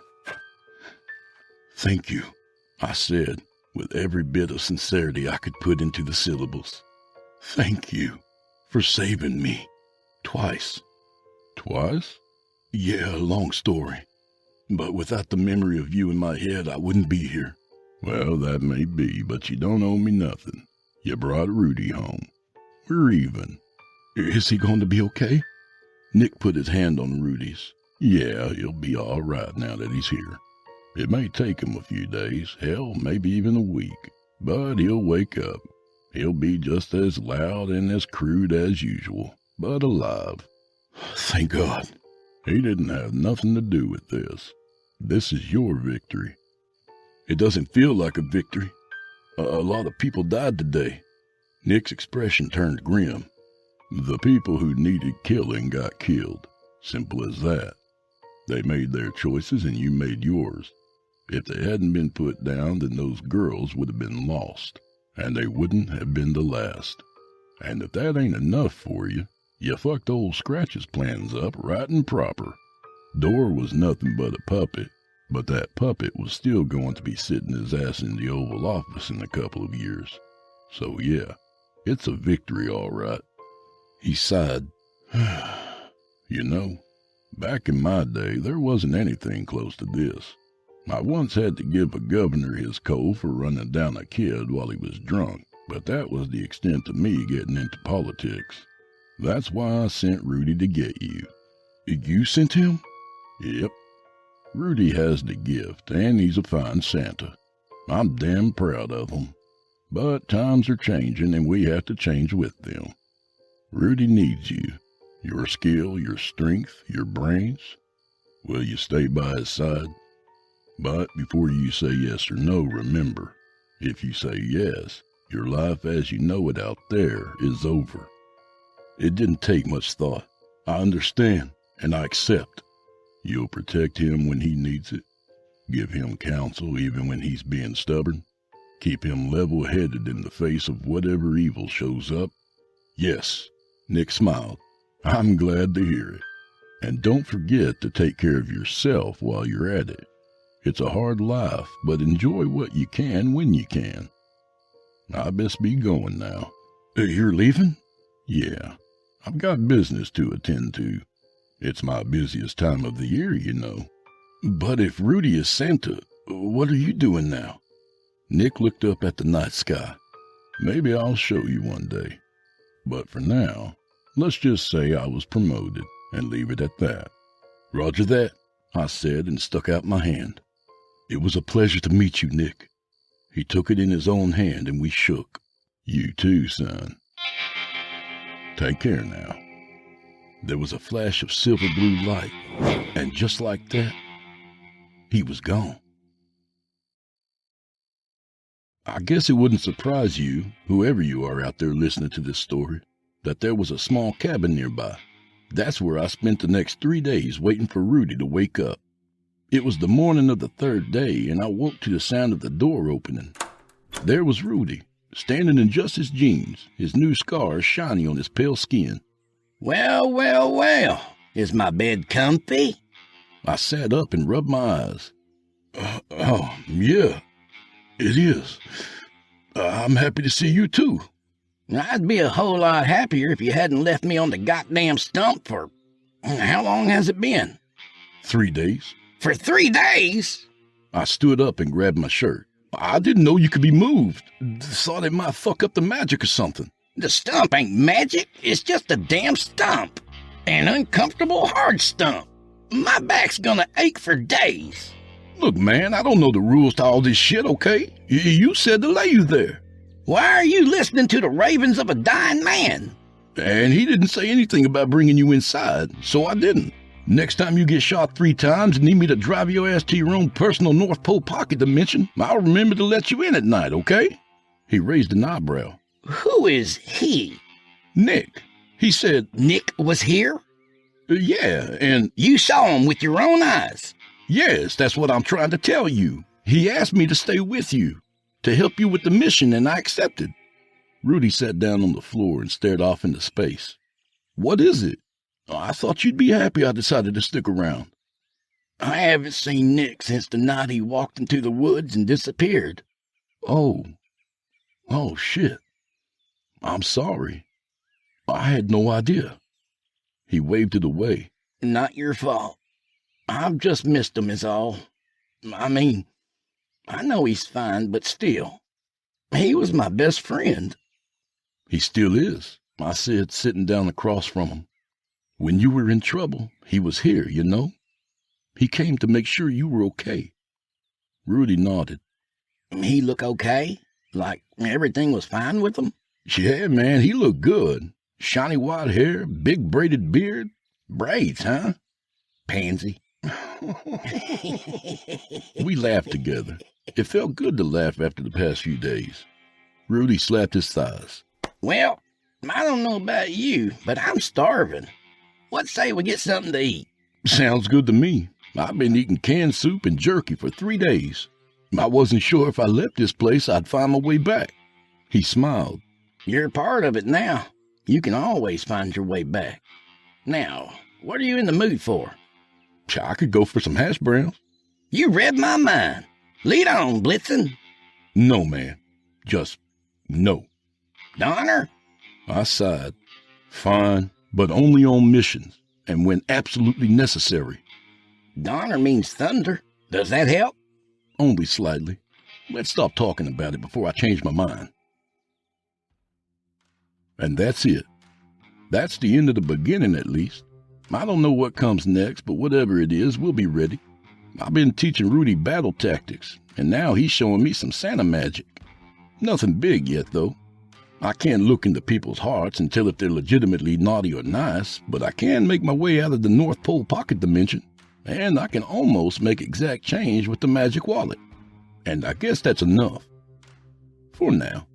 "Thank you," I said, with every bit of sincerity I could put into the syllables. "Thank you for saving me. Twice." "Twice?" "Yeah, long story. But without the memory of you in my head, I wouldn't be here." "Well, that may be, but you don't owe me nothing. You brought Rudy home. We're even." "Is he going to be okay?" Nick put his hand on Rudy's. "Yeah, he'll be all right now that he's here. It may take him a few days, hell, maybe even a week, but he'll wake up. He'll be just as loud and as crude as usual, but alive." "Thank God." "He didn't have nothing to do with this. This is your victory." "It doesn't feel like a victory. A lot of people died today." Nick's expression turned grim. "The people who needed killing got killed. Simple as that. They made their choices and you made yours. If they hadn't been put down, then those girls would have been lost, and they wouldn't have been the last. And if that ain't enough for you, you fucked old Scratch's plans up right and proper. Door was nothing but a puppet, but that puppet was still going to be sitting his ass in the Oval Office in a couple of years. So yeah, it's a victory all right." He sighed. "You know, back in my day, there wasn't anything close to this. I once had to give a governor his coal for running down a kid while he was drunk, but that was the extent of me getting into politics. That's why I sent Rudy to get you." "You sent him?" "Yep. Rudy has the gift, and he's a fine Santa. I'm damn proud of him. But times are changing, and we have to change with them. Rudy needs you. Your skill, your strength, your brains. Will you stay by his side? But before you say yes or no, remember, if you say yes, your life as you know it out there is over." It didn't take much thought. "I understand, and I accept." You'll protect him when he needs it. Give him counsel even when he's being stubborn. Keep him level-headed in the face of whatever evil shows up. "Yes." Nick smiled. "I'm glad to hear it. And don't forget to take care of yourself while you're at it. It's a hard life, but enjoy what you can when you can. I best be going now." "You're leaving?" "Yeah. I've got business to attend to. It's my busiest time of the year, you know. But if Rudy is Santa, what are you doing now? Nick looked up at the night sky. Maybe I'll show you one day. But for now, let's just say I was promoted and leave it at that. Roger that, I said and stuck out my hand. It was a pleasure to meet you, Nick. He took it in his own hand and we shook. You too, son. Take care now. There was a flash of silver blue light, and just like that, he was gone. I guess it wouldn't surprise you, whoever you are out there listening to this story, that there was a small cabin nearby. That's where I spent the next 3 days waiting for Rudy to wake up. It was the morning of the third day, and I woke to the sound of the door opening. There was Rudy, standing in just his jeans, his new scars shiny on his pale skin. Well, well, well, is my bed comfy? I sat up and rubbed my eyes. Yeah, it is. I'm happy to see you too. I'd be a whole lot happier if you hadn't left me on the goddamn stump for... How long has it been? 3 days. For 3 days? I stood up and grabbed my shirt. I didn't know you could be moved. Thought it might fuck up the magic or something. The stump ain't magic. It's just a damn stump. An uncomfortable hard stump. My back's gonna ache for days. Look, man, I don't know the rules to all this shit, okay? You said to lay you there. Why are you listening to the ravings of a dying man? And he didn't say anything about bringing you inside, so I didn't. Next time you get shot 3 times and need me to drive your ass to your own personal North Pole pocket dimension, I'll remember to let you in at night, okay? He raised an eyebrow. Who is he? Nick. He said... Nick was here? Yeah, and... You saw him with your own eyes? Yes, that's what I'm trying to tell you. He asked me to stay with you, to help you with the mission, and I accepted. Rudy sat down on the floor and stared off into space. What is it? I thought you'd be happy I decided to stick around. I haven't seen Nick since the night he walked into the woods and disappeared. Oh, shit. I'm sorry. I had no idea. He waved it away. Not your fault. I've just missed him is all. I mean, I know he's fine, but still. He was my best friend. He still is, I said, sitting down across from him. When you were in trouble, he was here, you know. He came to make sure you were okay. Rudy nodded. He look okay? Like everything was fine with him? Yeah, man, he looked good. Shiny white hair, big braided beard. Braids, huh? Pansy. We laughed together. It felt good to laugh after the past few days. Rudy slapped his thighs. Well, I don't know about you, but I'm starving. What say we get something to eat? Sounds good to me. I've been eating canned soup and jerky for 3 days. I wasn't sure if I left this place I'd find my way back. He smiled. You're part of it now. You can always find your way back. Now, what are you in the mood for? I could go for some hash browns. You read my mind. Lead on, Blitzen. No, man. Just no. Donner? I sighed. Fine, but only on missions and when absolutely necessary. Donner means thunder. Does that help? Only slightly. Let's stop talking about it before I change my mind. And that's it. That's the end of the beginning, at least. I don't know what comes next, but whatever it is, we'll be ready. I've been teaching Rudy battle tactics, and now he's showing me some Santa magic. Nothing big yet, though. I can't look into people's hearts and tell if they're legitimately naughty or nice, but I can make my way out of the North Pole pocket dimension, and I can almost make exact change with the magic wallet. And I guess that's enough. For now.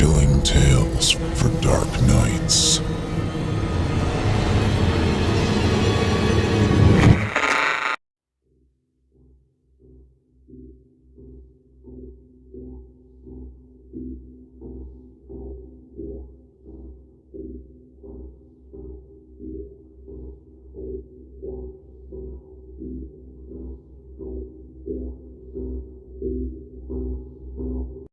chilling tales for dark nights.